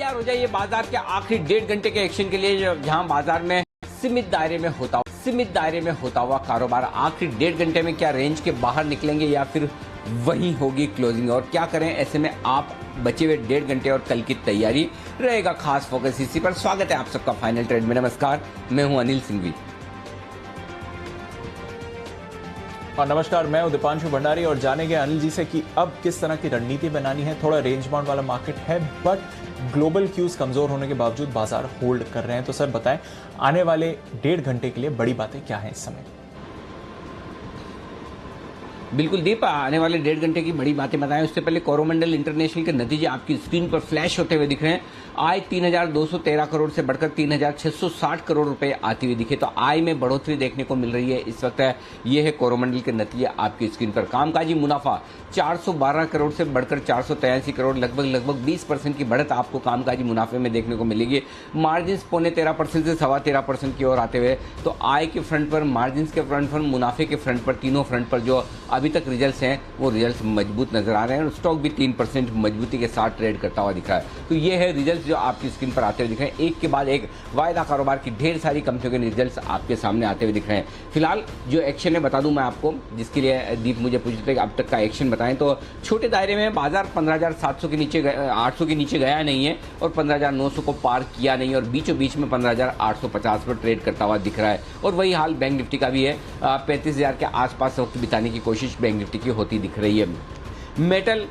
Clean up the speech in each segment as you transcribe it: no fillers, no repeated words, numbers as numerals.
तैयार हो जाइए बाजार के आखिरी 1.5 घंटे के एक्शन के लिए, जहां बाजार में सीमित दायरे में होता हुआ कारोबार। आखिरी 1.5 घंटे में क्या रेंज के बाहर निकलेंगे या फिर वहीं होगी क्लोजिंग, और क्या करें ऐसे में आप बचे हुए 1.5 घंटे और कल की तैयारी रहेगा खास फोकस इसी पर। स्वागत है आप सबका फाइनल ट्रेड में। नमस्कार, मैं हूं अनिल सिंघवी। और नमस्कार, मैं दीपांशु भंडारी और जानेंगे अनिल जी से कि अब किस तरह की रणनीति बनानी है। थोड़ा रेंज बाउंड वाला मार्केट है, बट ग्लोबल क्यूज कमजोर होने के बावजूद बाजार होल्ड कर रहे हैं। तो सर बताएं, आने वाले 1.5 घंटे के लिए बड़ी बातें क्या हैं इस समय? बिल्कुल दीप, आने वाले 1.5 घंटे की बड़ी बातें बताएं उससे पहले कोरोमंडल इंटरनेशनल के नतीजे आपकी स्क्रीन पर फ्लैश होते हुए दिख रहे हैं। आय 3,213 करोड़ से बढ़कर 3,660 करोड़ रुपए आती हुई दिखे, तो आय में बढ़ोतरी देखने को मिल रही है इस वक्त। ये है कोरोमंडल के नतीजे आपकी स्क्रीन पर। कामकाजी मुनाफा 412 करोड़ से बढ़कर 483 करोड़, लगभग 20% की बढ़त आपको कामकाजी मुनाफे में देखने को मिलेगी। मार्जिन 13.25% से 13.25% की ओर आते हुए, तो आय के फ्रंट पर, मार्जिन के फ्रंट पर, मुनाफे के फ्रंट पर, तीनों फ्रंट पर जो अभी तक रिजल्ट्स हैं वो रिजल्ट्स मजबूत नजर आ रहे हैं और स्टॉक भी 3% मजबूती के साथ ट्रेड करता हुआ दिख रहा है। तो ये है रिजल्ट्स जो आपकी स्क्रीन पर आते हुए दिख रहे हैं। एक के बाद एक वायदा कारोबार की ढेर सारी कंपनियों के रिजल्ट्स आपके सामने आते हुए दिख रहे हैं। फिलहाल जो एक्शन है बता दूं मैं आपको, जिसके लिए दीप मुझे पूछते थे अब तक का एक्शन बताएं, तो छोटे दायरे में बाजार 15,700 के नीचे, 800 के नीचे गया नहीं है और 15,900 को पार किया नहीं, और बीचों बीच में 15,850 पर ट्रेड करता हुआ दिख रहा है। और वही हाल बैंक निफ्टी का भी है। 35,000 के आसपास वक्त बिताने की कोशिश बैंक निफ्टी की होती दिख रही है। मेटल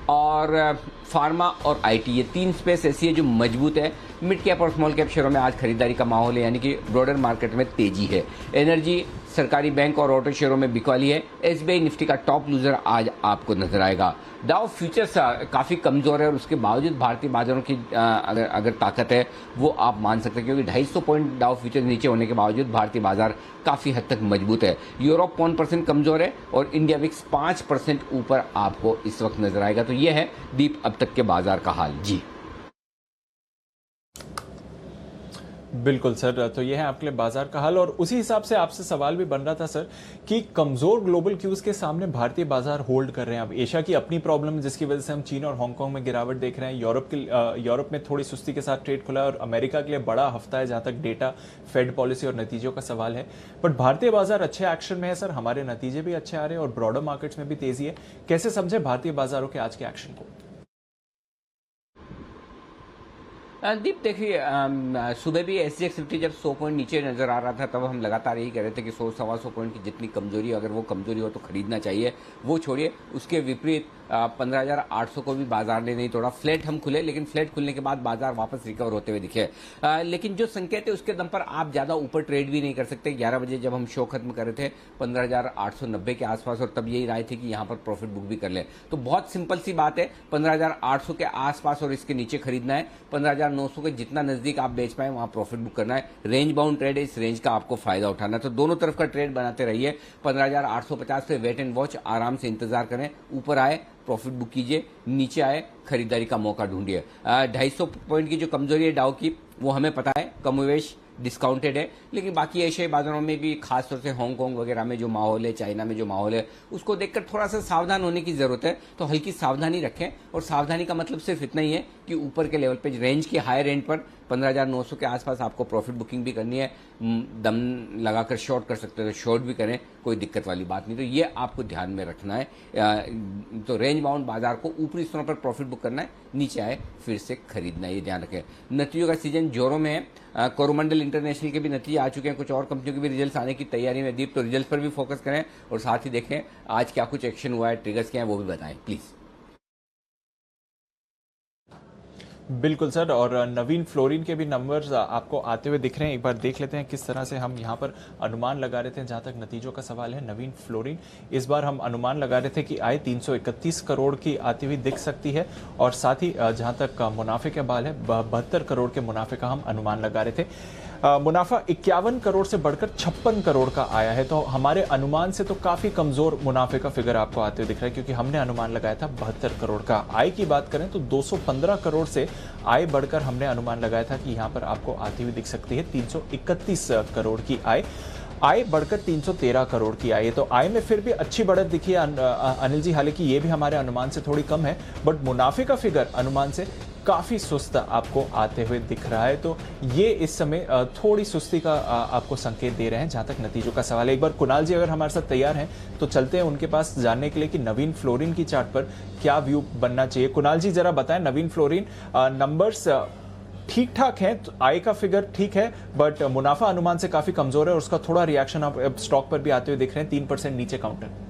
और फार्मा और आईटी, ये तीन स्पेस ऐसी है जो मजबूत है। मिड कैप और स्मॉल कैप शेयरों में आज खरीदारी का माहौल है, यानी कि ब्रॉडर मार्केट में तेजी है। एनर्जी, सरकारी बैंक और ऑटो शेयरों में बिकवाली है। एसबीआई निफ्टी का टॉप लूजर आज आपको नजर आएगा। डाउ फ्यूचर्स काफी कमजोर है और उसके बावजूद भारतीय बाजारों की अगर ताकत है वो आप मान सकते हैं, क्योंकि 250 पॉइंट डाउ फ्यूचर्स नीचे होने के बावजूद भारतीय बाजार काफी हद तक मजबूत है। यूरोप 1% कमजोर है और इंडिया विक्स 5% ऊपर आपको इस वक्त नजर आएगा। तो यह है दीप अब तक के बाजार का हाल। जी बिल्कुल सर, तो ये है आपके लिए बाजार का हाल। और उसी हिसाब से आपसे सवाल भी बन रहा था सर कि कमजोर ग्लोबल क्यूज के सामने भारतीय बाजार होल्ड कर रहे हैं। अब एशिया की अपनी प्रॉब्लम है जिसकी वजह से हम चीन और हांगकांग में गिरावट देख रहे हैं। यूरोप में थोड़ी सुस्ती के साथ ट्रेड खुला है और अमेरिका के लिए बड़ा हफ्ता है जहां तक डेटा, फेड पॉलिसी और नतीजों का सवाल है। बट भारतीय बाजार अच्छे एक्शन में है सर, हमारे नतीजे भी अच्छे आ रहे हैं और ब्रॉडर मार्केट्स में भी तेजी है। कैसे समझे भारतीय बाजारों के आज के एक्शन को? दीप देखिए, सुबह भी SGX 50 जब 100 पॉइंट नीचे नजर आ रहा था तब हम लगातार यही कह रहे थे कि 100-125 पॉइंट की जितनी कमजोरी, अगर वो कमजोरी हो तो खरीदना चाहिए, वो छोड़िए। उसके विपरीत 15,800 को भी बाजार ने नहीं तोड़ा। फ्लैट हम खुले, लेकिन फ्लैट खुलने के बाद बाजार वापस रिकवर होते हुए दिखे। लेकिन जो संकेत है उसके दम पर आप ज्यादा ऊपर ट्रेड भी नहीं कर सकते। 11 बजे जब हम शो खत्म कर रहे थे 15,890 के आसपास, और तब यही राय थी कि यहाँ पर प्रॉफिट बुक भी कर ले। तो बहुत सिंपल सी बात है, 15,800 के आसपास और इसके नीचे खरीदना है। 15,900 के जितना नजदीक आप बेच पाए वहां प्रॉफिट बुक करना है। रेंज बाउंड ट्रेड है, इस रेंज का आपको फायदा उठाना है। तो दोनों तरफ का ट्रेड बनाते रहिए। 15,850 पे वेट एंड वॉच, आराम से इंतजार करें। ऊपर आए प्रॉफिट बुक कीजिए, नीचे आए खरीदारी का मौका ढूंढिए। 250 पॉइंट की जो कमजोरी है डाउ की, वो हमें पता है, कमोवेश डिस्काउंटेड है। लेकिन बाकी एशियाई बाजारों में भी, खासतौर से हांगकांग वगैरह में जो माहौल है, चाइना में जो माहौल है, उसको देखकर थोड़ा सा सावधान होने की जरूरत है। तो हल्की सावधानी रखें, और सावधानी का मतलब सिर्फ इतना ही है कि ऊपर के लेवल पे, रेंज की हायर रेंज पर 15,900 के आसपास आपको प्रॉफिट बुकिंग भी करनी है। दम लगाकर शॉर्ट कर सकते हो तो शॉर्ट भी करें, कोई दिक्कत वाली बात नहीं। तो ये आपको ध्यान में रखना है। तो रेंज बाउंड बाजार को ऊपरी स्तरों पर प्रॉफिट बुक करना है, नीचे आए फिर से खरीदना है, ये ध्यान रखें। नतीजों का सीजन जोरों में है। कोरोमंडल इंटरनेशनल के भी नतीजे आ चुके हैं, कुछ और कंपनियों के भी रिजल्ट्स आने की तैयारी में। दीप, तो रिजल्ट पर भी फोकस करें और साथ ही देखें आज क्या कुछ एक्शन हुआ है, ट्रिगर्स क्या है वो भी बताएं प्लीज। बिल्कुल सर, और नवीन फ्लोरिन के भी नंबर्स आपको आते हुए दिख रहे हैं। एक बार देख लेते हैं किस तरह से हम यहाँ पर अनुमान लगा रहे थे। जहाँ तक नतीजों का सवाल है, नवीन फ्लोरिन इस बार हम अनुमान लगा रहे थे कि आय 331 करोड़ की आती हुई दिख सकती है, और साथ ही जहाँ तक मुनाफे के बाल है 72 करोड़ के मुनाफे का हम अनुमान लगा रहे थे। मुनाफा 51 करोड़ से बढ़कर 56 करोड़ का आया है। तो हमारे अनुमान से तो काफी कमजोर मुनाफे का फिगर आपको आते हुए दिख रहा है, क्योंकि हमने अनुमान लगाया था 72 करोड़ का। आय की बात करें तो 215 करोड़ से आय बढ़कर हमने अनुमान लगाया था कि यहां पर आपको आती हुई दिख सकती है 331 करोड़ की आय। आय बढ़कर 313 करोड़ की आई है। तो आय में फिर भी अच्छी बढ़त दिखी है अनिल जी, हालांकि ये भी हमारे अनुमान से थोड़ी कम है, बट मुनाफे का फिगर अनुमान से काफ़ी सुस्त आपको आते हुए दिख रहा है। तो ये इस समय थोड़ी सुस्ती का आपको संकेत दे रहे हैं जहां तक नतीजों का सवाल है। एक बार कुणाल जी अगर हमारे साथ तैयार हैं तो चलते हैं उनके पास जानने के लिए कि नवीन फ्लोरिन की चार्ट पर क्या व्यू बनना चाहिए। कुणाल जी जरा बताएं, नवीन फ्लोरिन नंबर्स ठीक ठाक है, तो आय का फिगर ठीक है, बट मुनाफा अनुमान से काफी कमजोर है और उसका थोड़ा रिएक्शन आप स्टॉक पर भी आते हुए दिख रहे हैं, 3% नीचे काउंटर।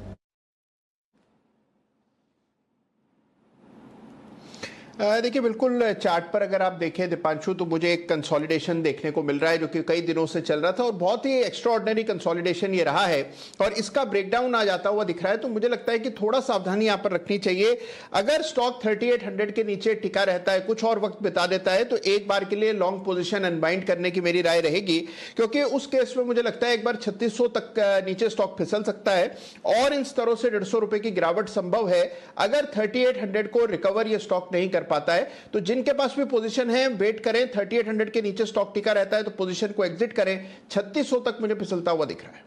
देखिए, बिल्कुल चार्ट पर अगर आप देखें दीपांशु, तो मुझे एक कंसोलिडेशन देखने को मिल रहा है जो कि कई दिनों से चल रहा था और बहुत ही एक्स्ट्राऑर्डिनरी कंसोलिडेशन ये रहा है और इसका ब्रेकडाउन आ जाता हुआ दिख रहा है। तो मुझे लगता है कि थोड़ा सावधानी यहाँ पर रखनी चाहिए। अगर स्टॉक 3800 के नीचे टिका रहता है, कुछ और वक्त बिता देता है, तो एक बार के लिए लॉन्ग पोजिशन अनबाइंड करने की मेरी राय रहेगी, क्योंकि उस केस में मुझे लगता है एक बार 3600 तक नीचे स्टॉक फिसल सकता है और इन स्तरों से 150 रुपए की गिरावट संभव है। अगर 3800 को रिकवर ये स्टॉक नहीं कर पाता है तो जिनके पास भी पोजीशन है वेट करें। 3800 के नीचे स्टॉक टिका रहता है तो पोजीशन को एग्जिट करें। 3600 तक मुझे फिसलता हुआ दिख रहा है।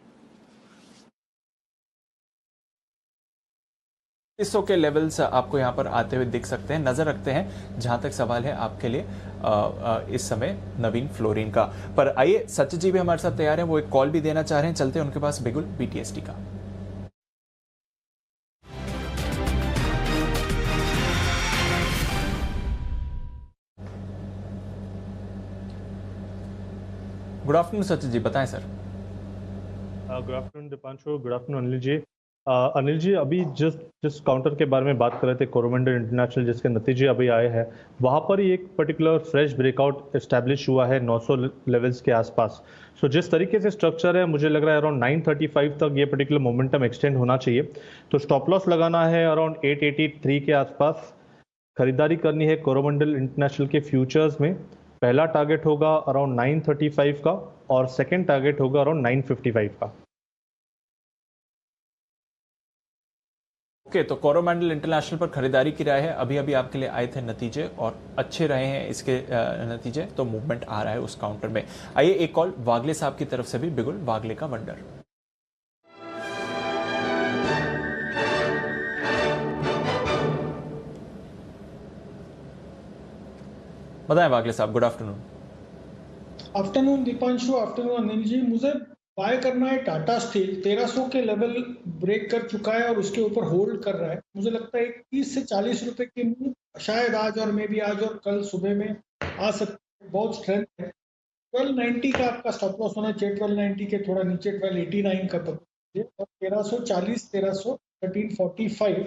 3600 के लेवल्स आपको यहां पर आते हुए दिख सकते हैं। नजर रखते हैं जहां तक सवाल है आपके लिए इस समय नवीन फ्लोरिन का। पर आइए सचिन जी भी हमारे साथ तैयार हैं, वो एक कॉल भी देना चाह रहे हैं, चलते हैं उनके पास बिगुल बीटीएसटी का। गुड आफ्टरनून सचिन जी, बताएं sir. Good afternoon Deepanshu, good afternoon Anil ji. Anil ji, अभी जिस काउंटर के बारे में बात कर रहे थे, कोरोमंडल इंटरनेशनल, जिसके नतीजे अभी आए हैं, वहाँ पर ही एक पर्टिकुलर फ्रेश ब्रेकआउट एस्टैब्लिश हुआ है 900 लेवल्स के आसपास। सो जिस तरीके से स्ट्रक्चर है, मुझे लग रहा है अराउंड 935 तक ये पर्टिकुलर मोमेंटम एक्सटेंड होना चाहिए। तो स्टॉप लॉस लगाना है अराउंड 883 के आसपास। खरीदारी करनी है कोरोमंडल इंटरनेशनल के फ्यूचर्स में। पहला टारगेट होगा अराउंड 935 का और सेकंड टारगेट होगा अराउंड 955 का। ओके, तो कोरोमंडल इंटरनेशनल पर खरीदारी की राय है। अभी अभी आपके लिए आए थे नतीजे और अच्छे रहे हैं इसके नतीजे, तो मूवमेंट आ रहा है उस काउंटर में। आइए एक कॉल वागले साहब की तरफ से भी, बिगुल वागले का वंडर। बताएं वागले साहब, good afternoon. Afternoon Deepanshu, afternoon Anil ji. मुझे बाय करना है टाटा स्टील। 1300 के लेवल ब्रेक कर चुका है और उसके ऊपर होल्ड कर रहा है। मुझे लगता है 30 से 40 रुपए की मूव शायद आज और मे भी आज और कल सुबह में आ सकती है। बहुत स्ट्रेंथ है। 1290 का आपका स्टॉप लॉस होना चाहिए। 1290 के थोड़ा नीचे 1289 का पकड़िए और 1340, 1300, 1345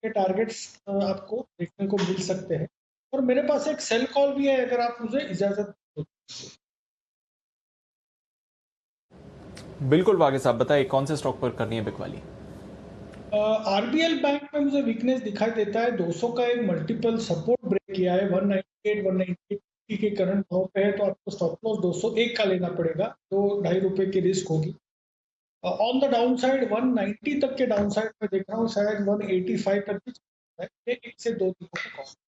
के टारगेट्स आपको देखने को मिल सकते हैं। और मेरे पास एक सेल कॉल भी है, अगर आप मुझे इजाजत दो। बिल्कुल वागे साहब, बताइए कौन से स्टॉक पर करनी है बिक वाली? आरबीएल बैंक में मुझे वीकनेस दिखाई देता है। 200 का एक मल्टीपल सपोर्ट ब्रेक किया है। 198, 198 के करंट भाव पे है, तो आपको स्टॉप लॉस 201 का लेना पड़ेगा। तो 2.5 रुपए की रिस्क होगी। ऑन द डाउन साइड 190 तक के डाउन साइड में देख रहा हूँ, शायद 185 तक भी चलता है। ये 1 से 2 दिनों का कॉस्ट।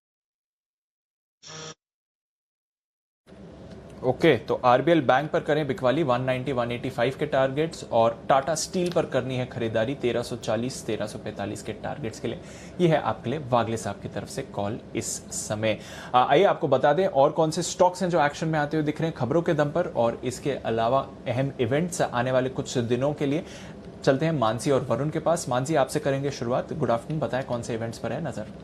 ओके, तो आरबीएल बैंक पर करें बिकवाली 190, 185 के टारगेट्स और टाटा स्टील पर करनी है खरीदारी 1340, 1345 के टारगेट्स के लिए। यह है आपके लिए वागले साहब की तरफ से कॉल इस समय। आइए आपको बता दें और कौन से स्टॉक्स हैं जो एक्शन में आते हुए दिख रहे हैं खबरों के दम पर, और इसके अलावा अहम इवेंट्स आने वाले कुछ दिनों के लिए। चलते हैं मानसी और वरुण के पास। मानसी, आपसे करेंगे शुरुआत। गुड आफ्टरनून, बताएं कौन से इवेंट्स पर है नजर?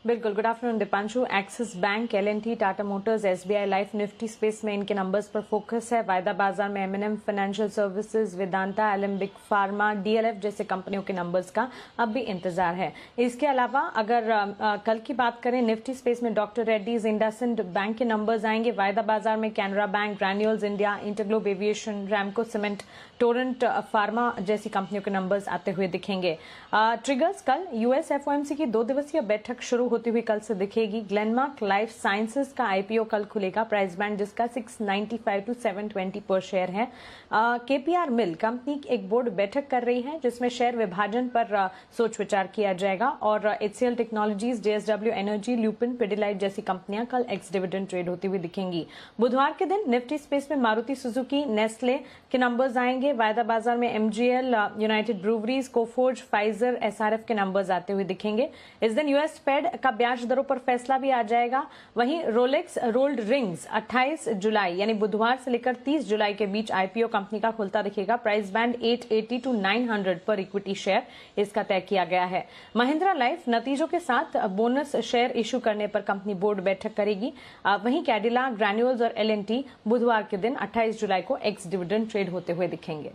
बिल्कुल, good afternoon Deepanshu. Axis bank, L&T, Tata motors, SBI life, Nifty space में इनके नंबर्स पर फोकस है। वायदा बाजार में MNM financial services, Vedanta, Alembic pharma, DLF जैसे कंपनियों के नंबर्स का अब भी इंतजार है। इसके अलावा अगर कल की बात करें, निफ्टी स्पेस में डॉक्टर रेड्डीज, इंडसइंड बैंक के नंबर्स आएंगे। वायदा बाजार में Canara bank, granules India, InterGlobe aviation, Ramco cement, Torrent pharma जैसी कंपनियों के नंबर्स आते हुए दिखेंगे। ट्रिगर्स, कल यूएस एफओएमसी की 2 दिवसीय बैठक शुरू होती हुई कल से दिखेगी। ग्लेनमार्क लाइफ साइंसेज का आईपीओ कल खुलेगा, प्राइस बैंड जिसका 695 टू 720 पर शेयर है। केपीआर मिल कंपनी एक बोर्ड बैठक कर रही है जिसमें शेयर विभाजन पर सोच विचार किया जाएगा और HCL technologies, JSW energy, lupin, Pidilite जैसी कंपनियां कल एक्स डिविडेंड ट्रेड होती हुई दिखेंगी। बुधवार के दिन निफ्टी स्पेस में मारुति सुजुकी, नेस्ले के नंबर्स आएंगे। वायदा बाजार में MGL, United Breweries, Coforge, Pfizer, SRF के नंबर्स आते हुए दिखेंगे। इस दिन यूएस फेड का ब्याज दरों पर फैसला भी आ जाएगा। वहीं रोलेक्स रोल्ड रिंग्स 28 जुलाई यानी बुधवार से लेकर 30 जुलाई के बीच आईपीओ कंपनी का खुलता दिखेगा। प्राइस बैंड 880 टू 900 पर इक्विटी शेयर इसका तय किया गया है। महिंद्रा लाइफ नतीजों के साथ बोनस शेयर इशू करने पर कंपनी बोर्ड बैठक करेगी। वहीं कैडिला, ग्रैन्यूल्स और एलएनटी बुधवार के दिन 28 जुलाई को एक्स डिविडेंड ट्रेड होते हुए दिखेंगे।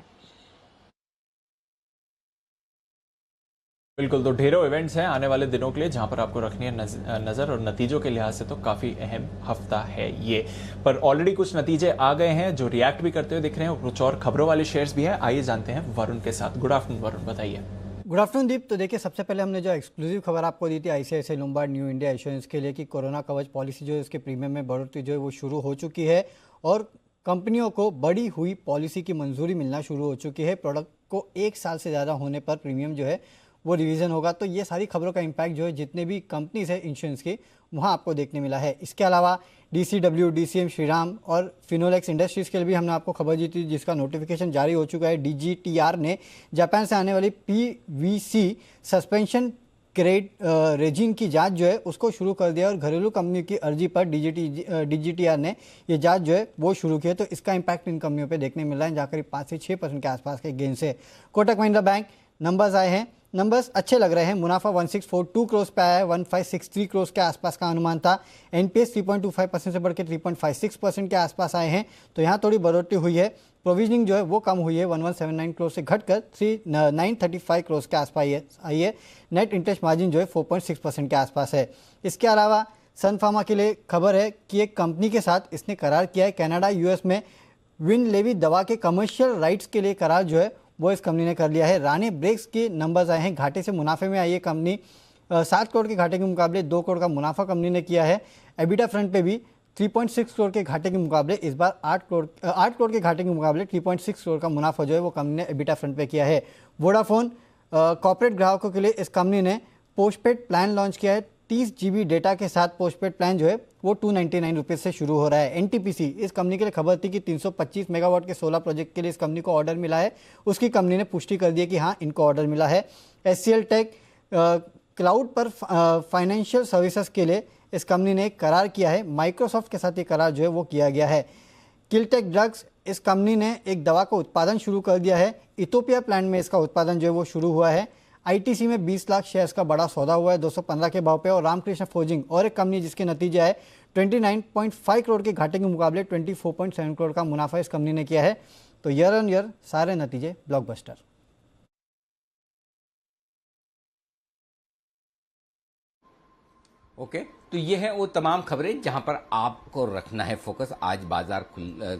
बिल्कुल, तो ढेरों इवेंट्स हैं आने वाले दिनों के लिए जहां पर आपको रखनी है नजर, और नतीजों के लिहाज से तो काफी अहम हफ्ता है ये। पर ऑलरेडी कुछ नतीजे आ गए हैं जो रिएक्ट भी करते हुए दिख रहे हैं और कुछ और खबरों वाले शेयर्स भी हैं। आइए जानते हैं वरुण के साथ। गुड आफ्टरनून वरुण, बताइए। गुड आफ्टरनून दीप। तो देखिए, सबसे पहले हमने जो एक्सक्लूसिव खबर आपको दी थी ICICI Lombard new India assurance के लिए कि कोरोना कवच पॉलिसी जो है उसके प्रीमियम में बढ़ोतरी जो है वो शुरू हो चुकी है और कंपनियों को बढ़ी हुई पॉलिसी की मंजूरी मिलना शुरू हो चुकी है। प्रोडक्ट को 1 साल से ज़्यादा होने पर प्रीमियम जो है वो रिवीजन होगा। तो ये सारी खबरों का इम्पैक्ट जो है जितने भी कंपनीज है इंश्योरेंस की वहाँ आपको देखने मिला है। इसके अलावा डीसीडब्ल्यू, डीसीएम, श्रीराम और फिनोलेक्स इंडस्ट्रीज के लिए भी हमने आपको खबर दी थी जिसका नोटिफिकेशन जारी हो चुका है। डीजीटीआर ने जापान से आने वाली पीवीसी सस्पेंशन क्रेड रेजिन की जांच जो है उसको शुरू कर दिया और घरेलू कंपनी की अर्जी पर डीजीटीआर ने ये जांच जो है वो शुरू की है। तो इसका इम्पैक्ट इन कंपनियों पे देखने मिल रहा है जहाँ करीब 5 से 6% के आसपास के गेन से। कोटक महिंद्रा बैंक नंबर्स आए हैं, नंबर्स अच्छे लग रहे हैं। मुनाफा 1642 करोड़ पे आया है, 1563 करोड़ के आसपास का अनुमान था। एनपीएस 3.25% से बढ़ के 3.56% के आसपास आए हैं, तो यहाँ थोड़ी बढ़ोतरी हुई है। प्रोविजनिंग जो है वो कम हुई है, 1179 करोड़ से घटकर 935 करोड़ के आसपास आई है। नेट इंटरेस्ट मार्जिन जो है 4.6% के आसपास है। इसके अलावा सन फार्मा के लिए खबर है कि एक कंपनी के साथ इसने करार किया है कनाडा, यूएस में विनलेवी दवा के कमर्शियल राइट्स के लिए करार जो है वो इस कंपनी ने कर लिया है। रानी ब्रेक्स के नंबर्स आए हैं, घाटे से मुनाफे में आई है कंपनी। 7 करोड़ के घाटे के मुकाबले 2 करोड़ का मुनाफा कंपनी ने किया है। एबिटा फ्रंट पे भी 3.6 करोड़ के घाटे के मुकाबले इस बार 8 करोड़ के घाटे के मुकाबले 3.6 करोड़ का मुनाफा जो है वो कंपनी ने एबिटा फ्रंट पे किया है। वोडाफोन कॉर्पोरेट ग्राहकों के लिए इस कंपनी ने पोस्टपेड प्लान लॉन्च किया है। 30 GB डेटा के साथ पोस्टपेड प्लान जो है वो 299 रुपीज़ से शुरू हो रहा है। एनटीपीसी इस कंपनी के लिए खबर थी कि 325 मेगावाट के सोलर प्रोजेक्ट के लिए इस कंपनी को ऑर्डर मिला है। उसकी कंपनी ने पुष्टि कर दी है कि हाँ इनको ऑर्डर मिला है। एचसीएल टेक क्लाउड पर फाइनेंशियल सर्विसेज के लिए इस कंपनी ने एक करार किया है। माइक्रोसॉफ्ट के साथ ये करार जो है वो किया गया है। किलटेक ड्रग्स इस कंपनी ने एक दवा का उत्पादन शुरू कर दिया है। इथोपिया प्लांट में इसका उत्पादन जो है वो शुरू हुआ है। आईटीसी में 20 लाख शेयर्स का बड़ा सौदा हुआ है 215 के भाव पे। और रामकृष्ण फोर्जिंग और एक कंपनी जिसके नतीजे आए 29.5 करोड़ के घाटे के मुकाबले 24.7 करोड़ का मुनाफा इस कंपनी ने किया है। तो ईयर ऑन ईयर सारे नतीजे ब्लॉकबस्टर। ओके, तो ये है वो तमाम खबरें जहां पर आपको रखना है फोकस। आज बाजार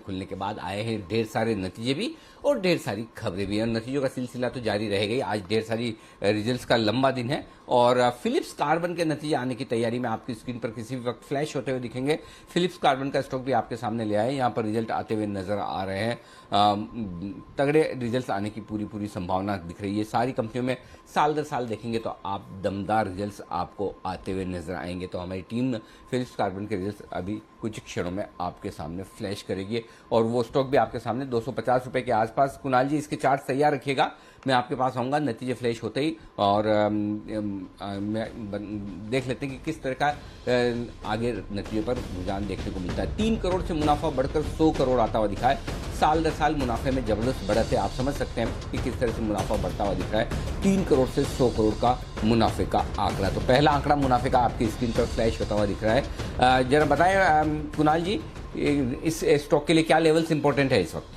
खुलने के बाद आए हैं ढेर सारे नतीजे भी और ढेर सारी खबरें भी, और नतीजों का सिलसिला तो जारी रहेगा ही। आज ढेर सारी रिजल्ट्स का लंबा दिन है और फिलिप्स कार्बन के नतीजे आने की तैयारी में आपकी स्क्रीन पर किसी भी वक्त फ्लैश होते हुए दिखेंगे। फिलिप्स कार्बन का स्टॉक भी आपके सामने ले आए, यहाँ पर रिजल्ट आते हुए नजर आ रहे हैं। तगड़े रिजल्ट्स आने की पूरी संभावना दिख रही है। सारी कंपनियों में साल दर साल देखेंगे तो आप दमदार रिजल्ट्स आपको आते हुए नजर आएंगे। तो हमारी टीम फिलिप्स कार्बन के रिजल्ट्स अभी कुछ क्षणों में आपके सामने फ्लैश करेगी और वो स्टॉक भी आपके सामने 250 रुपए के आसपास। कुणाल जी इसके चार्ट तैयार रखिएगा, मैं आपके पास आऊँगा नतीजे फ्लैश होते ही और देख लेते हैं कि किस तरह का आगे नतीजे पर रुझान देखने को मिलता है। 3 करोड़ से मुनाफा बढ़कर 100 करोड़ आता हुआ दिखा है। साल दर साल मुनाफे में जबरदस्त बढ़त है। आप समझ सकते हैं कि किस तरह से मुनाफा बढ़ता हुआ दिख रहा है। 3 करोड़ से 100 करोड़ का मुनाफे का आंकड़ा। तो पहला आंकड़ा मुनाफे का आपकी स्क्रीन पर फ्लैश होता हुआ दिख रहा है। जरा बताएं कुणाल जी, इस स्टॉक के लिए क्या लेवल्स इंपॉर्टेंट है इस वक्त?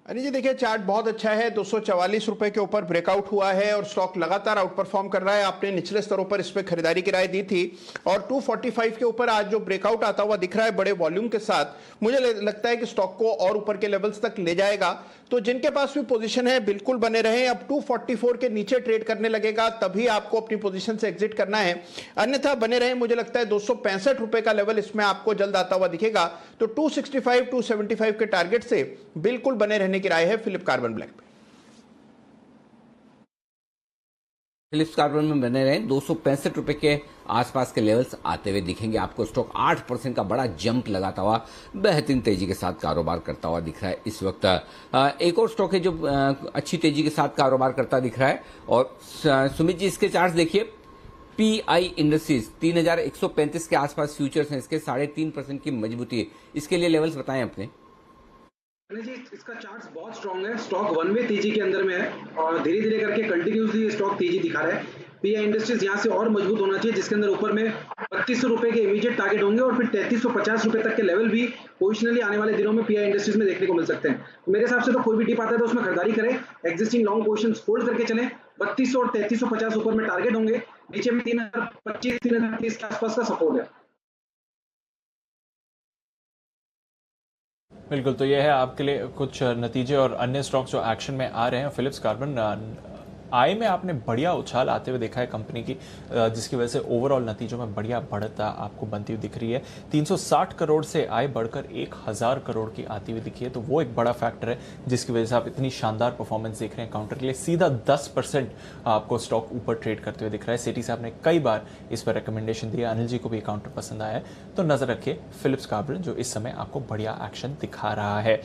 अनिल जी देखिए चार्ट बहुत अच्छा है, 244 रुपए के ऊपर ब्रेकआउट हुआ है और स्टॉक लगातार आउट परफॉर्म कर रहा है। आपने निचले स्तरों पर इसमें खरीदारी की राय दी थी और 245 के ऊपर आज जो ब्रेकआउट आता हुआ दिख रहा है बड़े वॉल्यूम के साथ, मुझे लगता है कि स्टॉक को और ऊपर के लेवल्स तक ले जाएगा। तो जिनके पास भी पोजीशन है बिल्कुल बने रहें। अब 244 के नीचे ट्रेड करने लगेगा तभी आपको अपनी पोजीशन से एग्जिट करना है, अन्यथा बने रहें। मुझे लगता है 265 रुपए का लेवल इसमें आपको जल्द आता हुआ दिखेगा। तो 265 275 के टारगेट से बिल्कुल बने रहने की राय है फिलिप कार्बन ब्लैक पे। फिलिप्स कार्बन में बने रहें, 265 रुपए के आसपास के लेवल्स आते हुए दिखेंगे आपको। स्टॉक 8% का बड़ा जंप लगाता हुआ बेहतरीन तेजी के साथ कारोबार करता हुआ दिख रहा है इस वक्त। एक और स्टॉक है जो अच्छी तेजी के साथ कारोबार करता दिख रहा है और सुमित जी इसके चार्ट देखिए। पीआई इंडस्ट्रीज 3135 के आसपास फ्यूचर्स हैं इसके, 3.5% की मजबूती है। इसके लिए लेवल्स बताएं अपने। जी इसका चार्ट बहुत स्ट्रांग है, स्टॉक वन वे तेजी के अंदर में है और धीरे धीरे करके कंटिन्यूसली स्टॉक तेजी दिखा रहा है। पीआई इंडस्ट्रीज यहाँ से और मजबूत होना चाहिए, जिसके अंदर ऊपर में 3200 रुपए के इमीडिएट टारगेट होंगे और फिर 3350 रुपए तक के लेवल भी पोजिशनली आने वाले दिनों में पीआई इंडस्ट्रीज में देखने को मिल सकते हैं। मेरे हिसाब से तो कोई भी डिप आता है तो उसमें खरीदारी करें, एग्जिस्टिंग लॉन्ग पोजिशन होल्ड करके चलें। 3200 और 3350 ऊपर में टारगेट होंगे, नीचे में 3025 3030 के आसपास का सपोर्ट है। बिल्कुल, तो यह है आपके लिए कुछ नतीजे और अन्य स्टॉक्स जो एक्शन में आ रहे हैं। फिलिप्स कार्बन आय में आपने बढ़िया उछाल आते हुए देखा है कंपनी की, जिसकी वजह से ओवरऑल नतीजों में बढ़िया बढ़त आपको बनती हुई दिख रही है। 360 करोड़ से आय बढ़कर 1000 करोड़ की आती हुई दिखी है, तो वो एक बड़ा फैक्टर है जिसकी वजह से आप इतनी शानदार परफॉर्मेंस देख रहे हैं। काउंटर के लिए सीधा 10% आपको स्टॉक ऊपर ट्रेड करते हुए दिख रहा है। सिटी साहब ने कई बार इस पर रिकमेंडेशन दिया, अनिल जी को भी काउंटर पसंद आया है, तो नजर रखिए फिलिप्स कार्बन जो इस समय आपको बढ़िया एक्शन दिखा रहा है।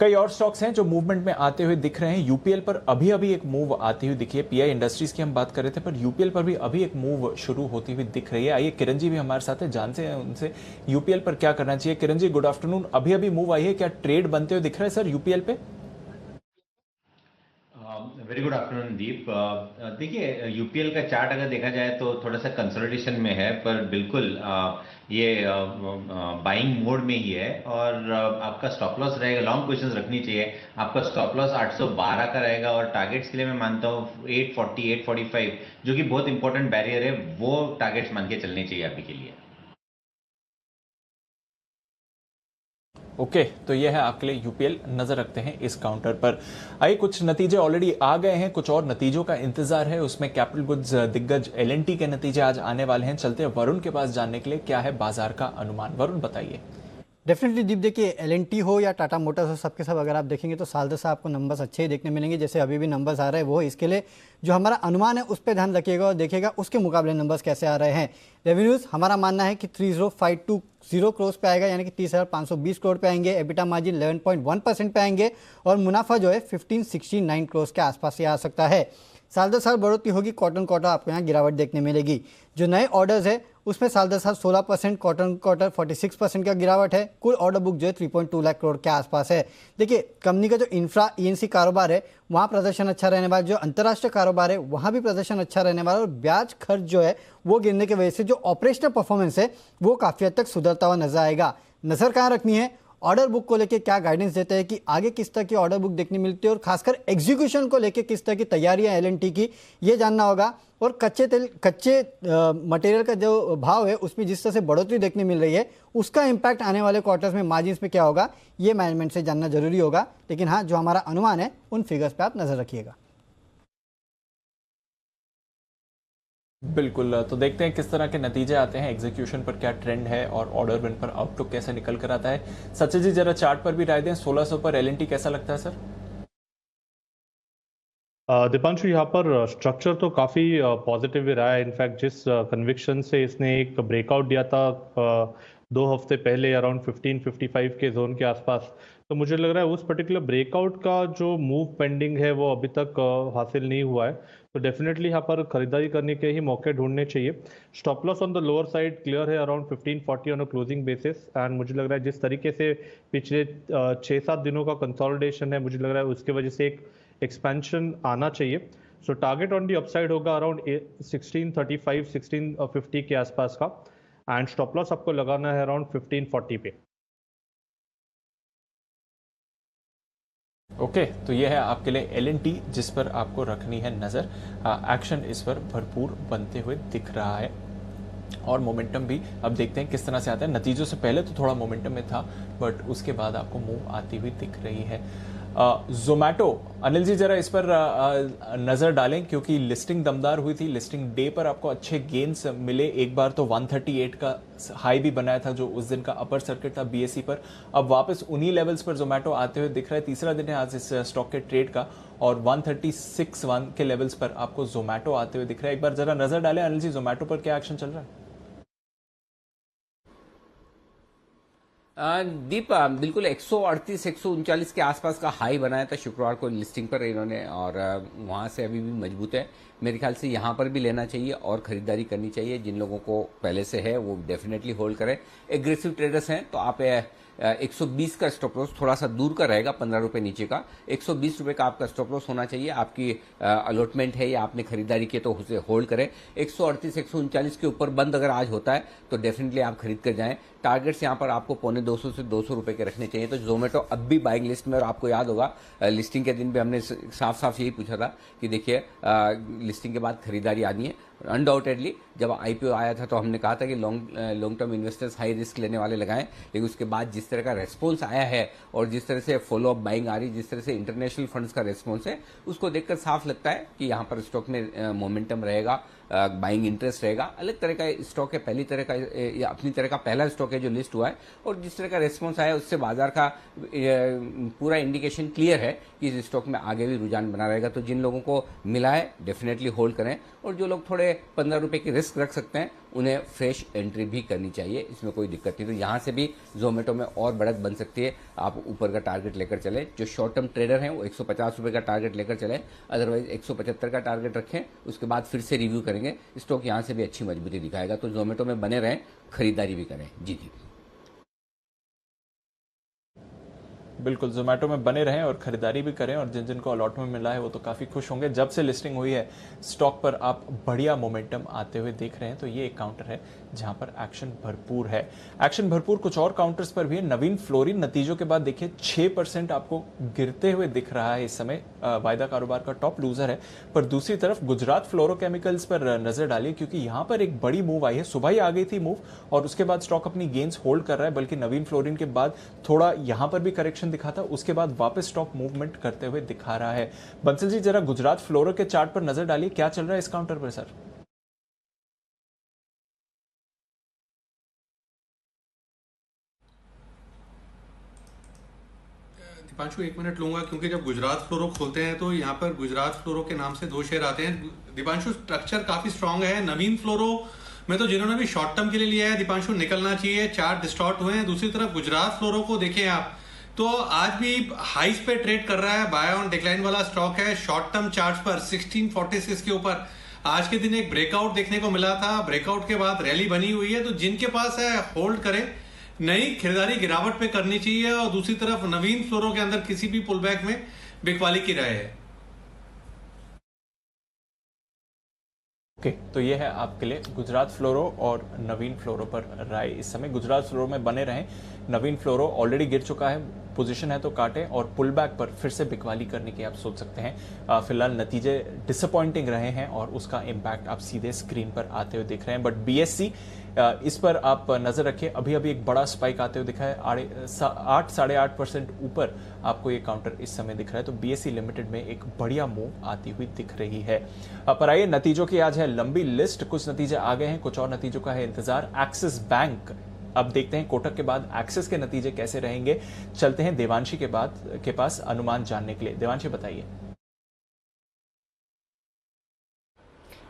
कई और स्टॉक्स हैं जो मूवमेंट में आते हुए दिख रहे हैं। यूपीएल पर अभी अभी एक मूव आती हुई दिखी है। पीआई इंडस्ट्रीज की हम बात कर रहे थे, पर यूपीएल पर भी अभी एक मूव शुरू होती हुई दिख रही है। आइए किरण जी भी हमारे साथ है, जानते हैं उनसे यूपीएल पर क्या करना चाहिए। किरण जी गुड आफ्टरनून, अभी अभी मूव आई है, क्या ट्रेड बनते हुए दिख रहा है सर यूपीएल पे? वेरी गुड आफ्टरनून दीप। देखिए यूपीएल का चार्ट अगर देखा जाए तो थोड़ा सा कंसोलिडेशन में है, पर बिल्कुल ये बाइंग मोड में ही है और आपका स्टॉप लॉस रहेगा, लॉन्ग पोजीशंस रखनी चाहिए। आपका स्टॉप लॉस 812 का रहेगा और टारगेट्स के लिए मैं मानता हूँ 840 845 जो कि बहुत इंपॉर्टेंट बैरियर है, वो टारगेट्स मान के चलने चाहिए अभी के लिए। ओके, तो यह है आपके लिए यूपीएल, नजर रखते हैं इस काउंटर पर। आइए कुछ नतीजे ऑलरेडी आ गए हैं, कुछ और नतीजों का इंतजार है। उसमें कैपिटल गुड्स दिग्गज एलएनटी के नतीजे आज आने वाले हैं। चलते हैं वरुण के पास जानने के लिए क्या है बाजार का अनुमान। वरुण बताइए। डेफिनेटली दीप, देखिए एलएनटी हो या टाटा मोटर्स हो, सबके सब अगर आप देखेंगे तो साल दर साल आपको नंबर्स अच्छे ही देखने मिलेंगे। जैसे अभी भी नंबर्स आ रहे हैं, वो इसके लिए जो हमारा अनुमान है उस पर ध्यान रखिएगा और देखिएगा उसके मुकाबले नंबर्स कैसे आ रहे हैं। रेवेन्यूज हमारा मानना है कि 30,520 करोड़ पे आएगा, यानी कि 30,520 करोड़ पे आएंगे। एबिटा मार्जिन 11.1% पे आएंगे और मुनाफा जो है 1569 करोड़ के आसपास से आ सकता है। साल दर साल बढ़ोतरी होगी, क्वार्टर आपको यहाँ गिरावट देखने मिलेगी। जो नए ऑर्डर्स है उसमें साल दर साल 16%, क्वार्टर 46% का गिरावट है। कुल ऑर्डर बुक जो है 3.2 लाख करोड़ के आसपास है। देखिए कंपनी का जो इंफ्रा ईएनसी कारोबार है वहाँ प्रदर्शन अच्छा रहने वाला, जो अंतर्राष्ट्रीय कारोबार है वहाँ भी प्रदर्शन अच्छा रहने वाला और ब्याज खर्च जो है वो गिरने की वजह से जो ऑपरेशनल परफॉर्मेंस है वो काफ़ी हद तक सुधरता हुआ नजर आएगा। नजर कहाँ रखनी है, ऑर्डर बुक को लेकर क्या गाइडेंस देते हैं कि आगे किस तरह की ऑर्डर बुक देखने मिलती है और खासकर एग्जीक्यूशन को लेकर किस तरह की तैयारियां एलएनटी की, ये जानना होगा। और कच्चे मटेरियल का जो भाव है उसमें जिस तरह से बढ़ोतरी देखने मिल रही है उसका इम्पैक्ट आने वाले क्वार्टर्स में मार्जिन्स में क्या होगा, ये मैनेजमेंट से जानना जरूरी होगा। लेकिन हाँ, जो हमारा अनुमान है उन फिगर्स पे आप नजर रखिएगा। बिल्कुल, तो देखते हैं किस तरह के नतीजे आते हैं, एग्जीक्यूशन पर क्या ट्रेंड है और ऑर्डर विन पर आउटलुक कैसे निकल कर आता है। सचिन जी जरा चार्ट पर भी राय दें, 1600 पर एलएनटी कैसा लगता है सर? दीपांशु, यहाँ पर स्ट्रक्चर तो काफ़ी पॉजिटिव ही रहा है। इनफैक्ट जिस कन्विक्शन से इसने एक ब्रेकआउट दिया था 2 हफ्ते पहले अराउंड 1555 के जोन के आसपास, तो मुझे लग रहा है उस पर्टिकुलर ब्रेकआउट का जो मूव पेंडिंग है वो अभी तक हासिल नहीं हुआ है। तो डेफिनेटली यहाँ पर खरीदारी करने के ही मौके ढूंढने चाहिए। Stop loss on the lower side clear है around 1540 on a closing basis. And मुझे लग रहा है जिस तरीके से पिछले 6-7 दिनों का कंसोलिडेशन है, मुझे लग रहा है उसके वजह से एक एक्सपेंशन आना चाहिए। सो टारगेट ऑन दी अपसाइड होगा अराउंड 1635 1650 के आसपास का, एंड स्टॉप लॉस आपको लगाना है अराउंड 1540 पे। ओके, तो ये है आपके लिए L&T जिस पर आपको रखनी है नजर। एक्शन इस पर भरपूर बनते हुए दिख रहा है और मोमेंटम भी अब देखते हैं किस तरह से आता है। नतीजों से पहले तो थोड़ा मोमेंटम में था, बट उसके बाद आपको मूव आती हुई दिख रही है। जोमैटो, अनिल जी जरा इस पर नजर डालें क्योंकि लिस्टिंग दमदार हुई थी। लिस्टिंग डे पर आपको अच्छे गेन्स मिले। एक बार तो 138 का हाई भी बनाया था जो उस दिन का अपर सर्किट था BSE पर। अब वापस उन्हीं लेवल्स पर जोमैटो आते हुए दिख रहा है। तीसरा दिन है आज इस स्टॉक के ट्रेड का और 136.1 के लेवल्स पर आपको जोमैटो आते हुए दिख रहा है। एक बार जरा नजर डालें अनिल जी, जोमैटो पर क्या एक्शन चल रहा है? दीप बिल्कुल 138 139 के आसपास का हाई बनाया था शुक्रवार को लिस्टिंग पर इन्होंने और वहां से अभी भी मजबूत है। मेरे ख्याल से यहां पर भी लेना चाहिए और खरीदारी करनी चाहिए। जिन लोगों को पहले से है वो डेफिनेटली होल्ड करें। एग्रेसिव ट्रेडर्स हैं तो आप 120 का स्टॉप लॉस थोड़ा सा दूर का रहेगा, 15 रुपए नीचे का। 120 रुपए का आपका स्टॉप लॉस होना चाहिए। आपकी अलॉटमेंट है या आपने खरीदारी की तो उसे होल्ड करें। 138 139 के ऊपर बंद अगर आज होता है तो डेफिनेटली आप खरीद कर जाएं। टारगेट्स यहाँ पर आपको 250 से 200 रुपए के रखने चाहिए। तो जोमेटो अब भी बाइंग लिस्ट में, और आपको याद होगा लिस्टिंग के दिन भी हमने साफ साफ यही पूछा था कि देखिए लिस्टिंग के बाद खरीदारी आनी है। अनडाउटेडली जब IPO आया था तो हमने कहा था कि long term investors high risk लेने वाले लगाएं, लेकिन उसके बाद जिस तरह का रेस्पॉन्स आया है और जिस तरह से फॉलो अप बाइंग आ रही, जिस तरह से इंटरनेशनल फंड्स का रेस्पॉन्स है, उसको देखकर साफ लगता है कि यहाँ पर स्टॉक में मोमेंटम रहेगा, बाइंग इंटरेस्ट रहेगा। अलग तरह का स्टॉक है, पहली तरह का या अपनी तरह का पहला स्टॉक है जो लिस्ट हुआ है और जिस तरह का रेस्पॉन्स आया उससे बाजार का पूरा इंडिकेशन क्लियर है कि इस स्टॉक में आगे भी रुझान बना रहेगा। तो जिन लोगों को मिला है डेफिनेटली होल्ड करें और जो लोग थोड़े 15 रुपए की रिस्क रख सकते हैं उन्हें फ्रेश एंट्री भी करनी चाहिए, इसमें कोई दिक्कत नहीं। तो यहाँ से भी जोमेटो में और बढ़त बन सकती है। आप ऊपर का टारगेट लेकर चले। जो शॉर्ट टर्म ट्रेडर हैं वो 150 रुपए का टारगेट लेकर चले, अदरवाइज 175 का टारगेट रखें। उसके बाद फिर से रिव्यू करेंगे। स्टॉक यहाँ से भी अच्छी मजबूती दिखाएगा। तो जोमेटो में बने रहें, खरीदारी भी करें। जी जी बिल्कुल, जोमेटो में बने रहें और खरीदारी भी करें और जिन जिनको अलॉटमेंट मिला है वो तो काफ़ी खुश होंगे। जब से लिस्टिंग हुई है स्टॉक पर आप बढ़िया मोमेंटम आते हुए देख रहे हैं। तो ये एक काउंटर है जहां पर एक्शन भरपूर है। एक्शन भरपूर कुछ और काउंटर्स पर भी है। नवीन फ्लोरिन नतीजों के बाद देखिए 6% आपको गिरते हुए दिख रहा है इस समय। वायदा कारोबार का टॉप लूजर है। पर दूसरी तरफ गुजरात फ्लोरोकेमिकल्स पर नजर डालिए क्योंकि यहां पर एक बड़ी मूव आई है। सुबह ही आ गई थी मूव और उसके बाद स्टॉक अपनी गेन्स होल्ड कर रहा है, बल्कि नवीन फ्लोरिन के बाद थोड़ा यहां पर भी करेक्शन दिखा था, उसके बाद वापस स्टॉक मूवमेंट करते हुए दिखा रहा है। बंसल जी जरा गुजरात फ्लोरो के चार्ट पर नजर डालिए, क्या चल रहा है इस काउंटर पर सर? दीपांशु एक मिनट लूंगा क्योंकि जब गुजरात फ्लोरो खोलते हैं तो यहाँ पर गुजरात फ्लोरो के नाम से दो शेयर आते हैं। दीपांशु स्ट्रक्चर काफी स्ट्रांग है। नवीन फ्लोरो में तो जिन्होंने भी शॉर्ट टर्म के लिए लिया है दीपांशु निकलना चाहिए। चार्ट डिस्टॉर्ट हुए हैं। दूसरी तरफ गुजरात फ्लोरो को देखें आप तो आज भी हाइस पे ट्रेड कर रहा है। बाय ऑन डिक्लाइन वाला स्टॉक है। शॉर्ट टर्म चार्ट पर 1646 के ऊपर आज के दिन एक ब्रेकआउट देखने को मिला था। ब्रेकआउट के बाद रैली बनी हुई है। तो जिनके पास है होल्ड करें, नई खरीदारी गिरावट पे करनी चाहिए। और दूसरी तरफ नवीन फ्लोरो के अंदर किसी भी पुलबैक में बिकवाली की राय है। ओके, तो ये है आपके लिए गुजरात फ्लोरो और नवीन फ्लोरो पर राय इस समय। गुजरात फ्लोरो में बने रहें। नवीन फ्लोरो ऑलरेडी गिर चुका है, पोजीशन है तो काटे और पुल बैक पर फिर से बिकवाली करने की आप सोच सकते हैं। फिलहाल नतीजे डिसअपॉइंटिंग रहे हैं और उसका इम्पैक्ट आप सीधे स्क्रीन पर आते हुए दिख रहे हैं। बट BSE इस पर आप नजर रखिए। अभी अभी एक बड़ा स्पाइक आते हुए दिखा है। 8.5% ऊपर आपको ये काउंटर इस समय दिख रहा है। तो BSE लिमिटेड में एक बढ़िया मूव आती हुई दिख रही है। पर आइए नतीजों की आज है लंबी लिस्ट। कुछ नतीजे आ गए हैं, कुछ और नतीजों का है इंतजार। एक्सिस बैंक, अब देखते हैं कोटक के बाद एक्सिस के नतीजे कैसे रहेंगे। चलते हैं देवांशी के पास अनुमान जानने के लिए। देवांशी बताइए।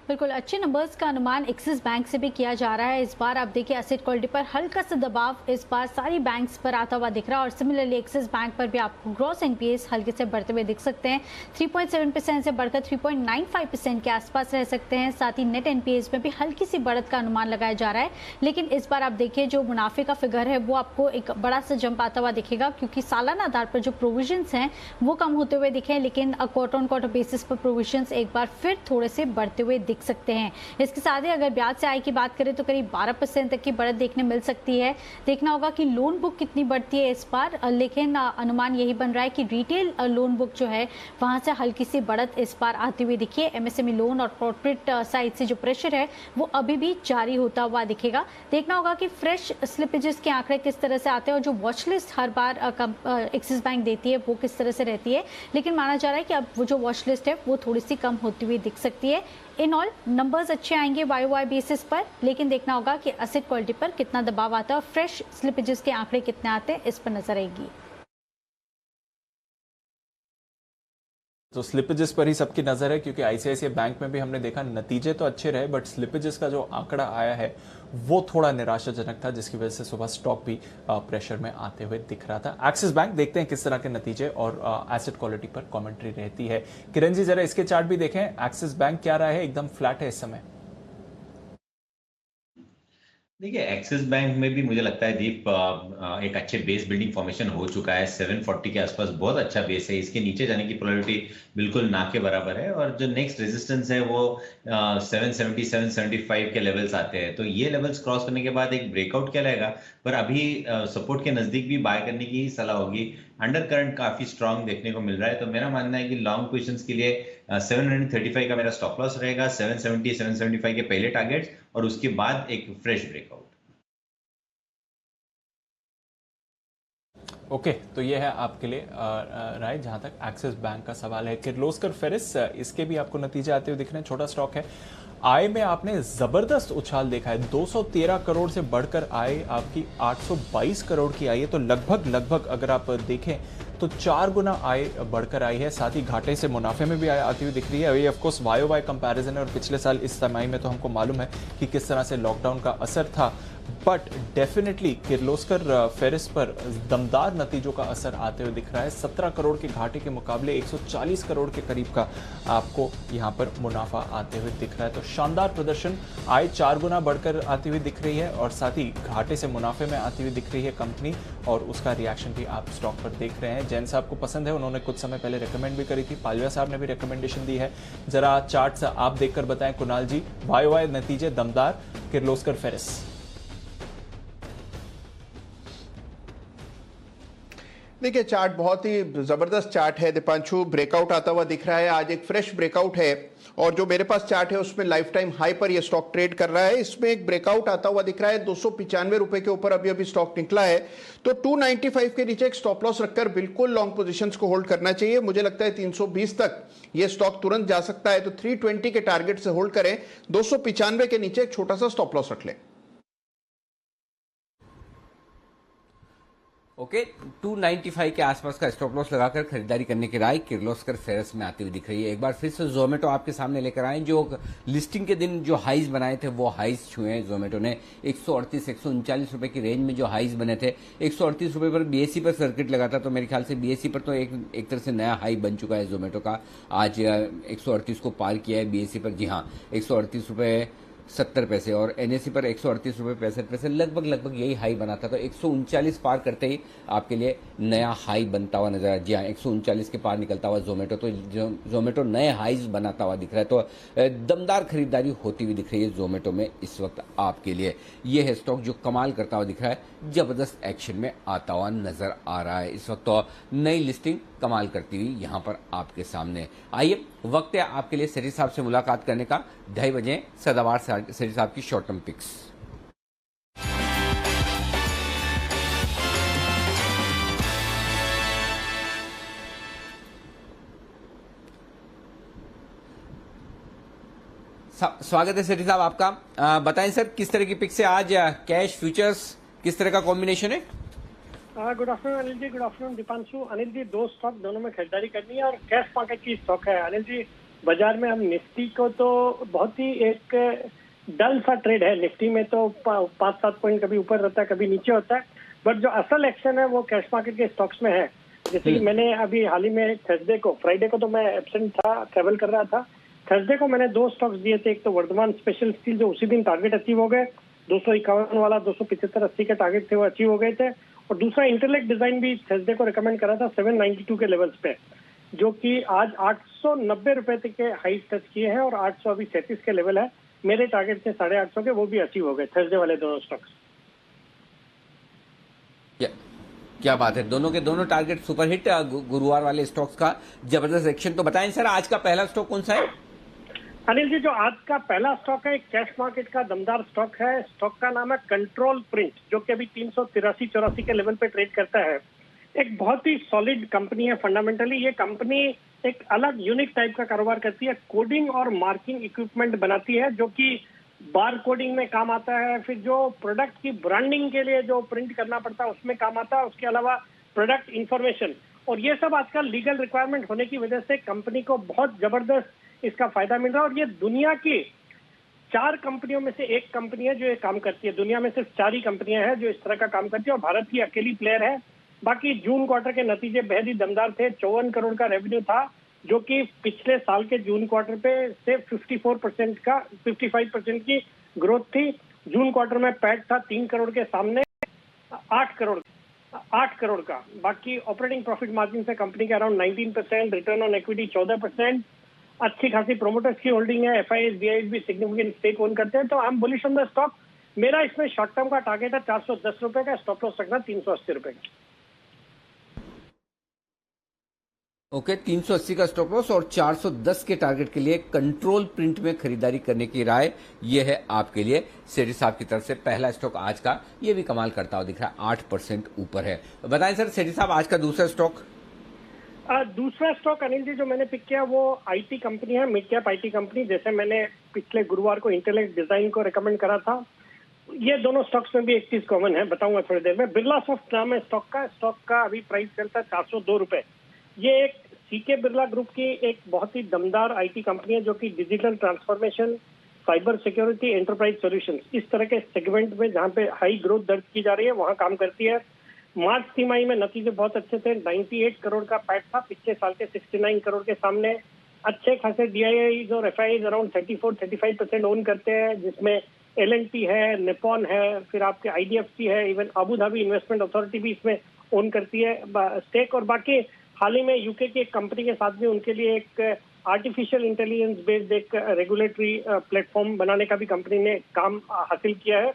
बिल्कुल अच्छे नंबर्स का अनुमान एक्सिस बैंक से भी किया जा रहा है। इस बार आप देखिए एसेट क्वालिटी पर हल्का सा दबाव इस बार सारी बैंक्स पर आता हुआ दिख रहा है और सिमिलरली एक्सिस बैंक पर भी आपको ग्रॉस एनपीएस हल्के से बढ़ते हुए दिख सकते हैं। 3.7% से बढ़कर 3.95% के आसपास रह सकते हैं। साथ ही नेट एनपीएस में भी हल्की सी बढ़त का अनुमान लगाया जा रहा है। लेकिन इस बार आप देखिए जो मुनाफे का फिगर है वो आपको एक बड़ा सा जंप आता हुआ दिखेगा क्योंकि सालाना आधार पर जो प्रोविजंस हैं वो कम होते हुए दिखे, लेकिन क्वार्टर ऑन क्वार्टर बेसिस पर प्रोविजंस एक बार फिर थोड़े से बढ़ते हुए दिख सकते हैं। इसके साथ ही अगर ब्याज से आय की बात करें तो करीब 12% तक की बढ़त देखने मिल सकती है। देखना होगा कि लोन बुक कितनी बढ़ती है इस बार, लेकिन अनुमान यही बन रहा है कि रिटेल लोन बुक जो है वहां से हल्की सी बढ़त इस बार आती हुई दिखी है। एमएसएमई लोन और कॉर्पोरेट साइड से जो प्रेशर है वो अभी भी जारी होता हुआ दिखेगा। देखना होगा कि फ्रेश स्लिपेजेस के आंकड़े किस तरह से आते हैं और जो वॉच लिस्ट हर बार एक्सिस बैंक देती है वो किस तरह से रहती है, लेकिन माना जा रहा है कि अब वो जो वॉच लिस्ट है वो थोड़ी सी कम होती हुई दिख सकती है। इन ऑल नंबर्स अच्छे आएंगे YOY बेसिस पर, लेकिन देखना होगा कि एसेट क्वालिटी पर कितना दबाव आता है और फ्रेश स्लिपेजेस के आंकड़े कितने आते हैं इस पर नजर आएगी। तो स्लिपेजेस पर ही सबकी नजर है, क्योंकि आईसीआईसीआई बैंक में भी हमने देखा नतीजे तो अच्छे रहे बट स्लिपेजेस का जो आंकड़ा आया है वो थोड़ा निराशाजनक था, जिसकी वजह से सुबह स्टॉक भी प्रेशर में आते हुए दिख रहा था। एक्सिस बैंक देखते हैं किस तरह के नतीजे और एसेट क्वालिटी पर कमेंट्री रहती है। किरण जी जरा इसके चार्ट भी देखें, एक्सिस बैंक क्या रहा है, एकदम फ्लैट है इस समय। देखिए एक्सिस बैंक में भी मुझे लगता है दीप एक अच्छे बेस बिल्डिंग फॉर्मेशन हो चुका है। 740 के आसपास बहुत अच्छा बेस है, इसके नीचे जाने की प्रोबेबिलिटी बिल्कुल ना के बराबर है। और जो नेक्स्ट रेजिस्टेंस है वो 770 775 के लेवल्स आते हैं, तो ये लेवल्स क्रॉस करने के बाद एक ब्रेकआउट क्या रहेगा, पर अभी सपोर्ट के नजदीक भी बाय करने की सलाह होगी। अंडर करंट काफी स्ट्रांग देखने को मिल रहा है, तो मेरा मानना है कि लॉन्ग पोजीशंस के लिए 735 का मेरा स्टॉप लॉस रहेगा, 770 775 के पहले टारगेट्स और उसके बाद एक फ्रेश ब्रेकआउट। ओके, तो ये है आपके लिए राय जहां तक एक्सिस बैंक का सवाल है। किर्लोस्कर फेरिस, इसके भी आपको नतीजे आते हुए दिख रहे हैं, छोटा स्टॉक है। आय में आपने जबरदस्त उछाल देखा है, 213 करोड़ से बढ़कर आय आपकी 822 करोड़ की आई है, तो लगभग अगर आप देखें तो 4 गुना आय बढ़कर आई है। साथ ही घाटे से मुनाफे में भी आय आती हुई दिख रही है। ये ऑफ कोर्स YOY कंपैरिजन है और पिछले साल इस समय में तो हमको मालूम है कि किस तरह से लॉकडाउन का असर था, बट डेफिनेटली किर्लोस्कर फेरिस पर दमदार नतीजों का असर आते हुए दिख रहा है। 17 करोड़ के घाटे के मुकाबले 140 करोड़ के करीब का आपको यहां पर मुनाफा आते हुए दिख रहा है, तो शानदार प्रदर्शन। आय 4 गुना बढ़कर आती हुई दिख रही है और साथ ही घाटे से मुनाफे में आती हुई दिख रही है कंपनी, और उसका रिएक्शन भी आप स्टॉक पर देख रहे हैं। जैन साहब को पसंद है, उन्होंने कुछ समय पहले रिकमेंड भी करी थी, पालविया साहब ने भी रिकमेंडेशन दी है। जरा चार्ट्स आप देखकर बताएं कुणाल जी, YOY नतीजे दमदार किर्लोस्कर फेरिस। देखिए चार्ट बहुत ही जबरदस्त चार्ट है दीपांशु, ब्रेकआउट आता हुआ दिख रहा है। आज एक फ्रेश ब्रेकआउट है और जो मेरे पास चार्ट है उसमें लाइफ टाइम हाई पर ये स्टॉक ट्रेड कर रहा है। इसमें एक ब्रेकआउट आता हुआ दिख रहा है, 295 रुपए के ऊपर अभी स्टॉक निकला है, तो 295 के नीचे एक स्टॉप लॉस रखकर बिल्कुल लॉन्ग पोजीशंस को होल्ड करना चाहिए। मुझे लगता है 320 तक ये स्टॉक तुरंत जा सकता है, तो 320 के टारगेट से होल्ड करें, 295 के नीचे एक छोटा सा स्टॉप लॉस रख लें। ओके, 295 के आसपास का स्टॉप लॉस लगाकर खरीदारी करने की राय किर्लोस्कर फेरिस में आती हुई दिख रही है। एक बार फिर से जोमेटो आपके सामने लेकर आए, जो लिस्टिंग के दिन जो हाइज बनाए थे वो हाइज छुए हैं जोमेटो ने। 138 139 रुपए की रेंज में जो हाइज बने थे, 138 रुपए पर बीएससी पर सर्किट लगा था, तो मेरे ख्याल से बीएससी पर तो एक तरह से नया हाई बन चुका है जोमेटो का। आज 138 को पार किया है बीएससी पर, जी हाँ 138 रुपए 70 पैसे, और एनएससी पर 138 रुपए 65 पैसे, लगभग यही हाई बना था। तो 139 पार करते ही आपके लिए नया हाई बनता हुआ नजर आया। जी हाँ, 139 के पार निकलता हुआ जोमेटो, तो जोमेटो नए हाईज बनाता हुआ दिख रहा है, तो दमदार खरीदारी होती हुई दिख रही है जोमेटो में इस वक्त आपके लिए। ये है स्टॉक जो कमाल करता हुआ दिख रहा है, जबरदस्त एक्शन में आता हुआ नजर आ रहा है इस वक्त, तो नई लिस्टिंग कमाल करती हुई यहां पर आपके सामने। आइए वक्त है आपके लिए सेठी साहब से मुलाकात करने का, 2:30 बजे सदाबहार सेठी साहब की शॉर्ट टर्म पिक्स। स्वागत है सेठी साहब आपका। बताएं सर किस तरह की पिक्स है आज, कैश फ्यूचर्स किस तरह का कॉम्बिनेशन है? गुड आफ्टरनून अनिल जी, good afternoon Deepanshu. Anil ji, 2 stock दोनों में खरीदारी करनी है और कैश मार्केट की स्टॉक है। अनिल जी, बाजार में हम निफ्टी को तो बहुत ही एक डल सा ट्रेड है, निफ्टी में तो 5-7 पॉइंट कभी ऊपर रहता है कभी नीचे होता है, बट जो असल एक्शन है वो कैश मार्केट के स्टॉक्स में है। जैसे कि मैंने अभी हाल ही में फ्राइडे को तो मैं एब्सेंट था, ट्रेवल कर रहा था, थर्सडे को मैंने 2 स्टॉक्स दिए थे। एक तो वर्धमान स्पेशल स्टील, जो उसी दिन टारगेट अचीव हो गए, 251 वाला 275-80 के टारगेट थे वो अचीव हो गए थे, और दूसरा इंटेलेक्ट डिजाइन भी थर्सडे को रिकमेंड करा था 792 के लेवल्स पे। जो कि आज 890 रुपए तक के हाई टच किए हैं और 837 के लेवल है। मेरे टारगेट थे 850 के, वो भी अचीव हो गए थर्सडे वाले दोनों स्टॉक्स। क्या बात है, दोनों के दोनों टारगेट सुपर हिट। गुरुवार वाले स्टॉक्स का जबरदस्त एक्शन। तो बताएं सर, आज का पहला स्टॉक कौन सा है? अनिल जी, जो आज का पहला स्टॉक है कैश मार्केट का दमदार स्टॉक है। स्टॉक का नाम है कंट्रोल प्रिंट, जो कि अभी 383-84 के लेवल पे ट्रेड करता है। एक बहुत ही सॉलिड कंपनी है फंडामेंटली। ये कंपनी एक अलग यूनिक टाइप का कारोबार करती है। कोडिंग और मार्किंग इक्विपमेंट बनाती है, जो कि बार कोडिंग में काम आता है। फिर जो प्रोडक्ट की ब्रांडिंग के लिए जो प्रिंट करना पड़ता है उसमें काम आता है। उसके अलावा प्रोडक्ट इंफॉर्मेशन, और ये सब आजकल लीगल रिक्वायरमेंट होने की वजह से कंपनी को बहुत जबरदस्त इसका फायदा मिल रहा है। और ये दुनिया की 4 कंपनियों में से एक कंपनी है जो ये काम करती है। दुनिया में सिर्फ 4 ही कंपनियां हैं जो इस तरह का काम करती है और भारत की अकेली प्लेयर है। बाकी जून क्वार्टर के नतीजे बेहद ही दमदार थे। 54 करोड़ का रेवेन्यू था, जो कि पिछले साल के जून क्वार्टर पे से 55% की ग्रोथ थी। जून क्वार्टर में पैट था 3 करोड़ के सामने 8 करोड़ का। बाकी ऑपरेटिंग प्रॉफिट मार्जिन से कंपनी के अराउंड 19%, रिटर्न ऑन इक्विटी 14%। अच्छी खासी प्रोमोटर्स की होल्डिंग है। FIs, BIs भी सिग्निफिकेंट स्टेक ओन करते हैं। तो I am bullish on the stock. मेरा इसमें शॉर्ट टर्म का टारगेट है 410 रुपए का, स्टॉप लॉस रखना 380 रुपए का। ओके, 380 का स्टॉप लॉस और 410 के टारगेट के लिए कंट्रोल प्रिंट में खरीदारी करने की राय ये है आपके लिए। सेठी साहब की तरफ से पहला स्टॉक आज का, ये भी कमाल करता हुआ दिख रहा है, 8% ऊपर है। बताएं सर, सेठी साहब आज का दूसरा स्टॉक? दूसरा स्टॉक अनिल जी जो मैंने पिक किया वो IT कंपनी है, मिड कैप IT कंपनी। जैसे मैंने पिछले गुरुवार को इंटेलेक्ट डिजाइन को रिकमेंड करा था, ये दोनों स्टॉक्स में भी एक चीज कॉमन है, बताऊंगा थोड़ी देर में। बिरला सॉफ्ट नाम है स्टॉक का अभी प्राइस चलता है 402 रुपए। ये एक CK बिरला ग्रुप की एक बहुत ही दमदार IT कंपनी है, जो कि digital transformation, cyber security, enterprise solutions, इस तरह के सेगमेंट में जहां पे हाई ग्रोथ दर्ज की जा रही है वहां काम करती है। मार्च तिमाही में नतीजे बहुत अच्छे थे। 98 करोड़ का पैट था, पिछले साल के 69 करोड़ के सामने। अच्छे खासे DIIs और FIs अराउंड 34-35% ओन करते हैं, जिसमें L&T है, निपॉन है, फिर आपके IDFC है, even Abu Dhabi investment authority भी इसमें ओन करती है स्टेक। और बाकी हाल ही में UK की एक कंपनी के साथ भी उनके लिए एक आर्टिफिशियल इंटेलिजेंस बेस्ड एक रेगुलेटरी प्लेटफॉर्म बनाने का भी कंपनी ने काम हासिल किया है।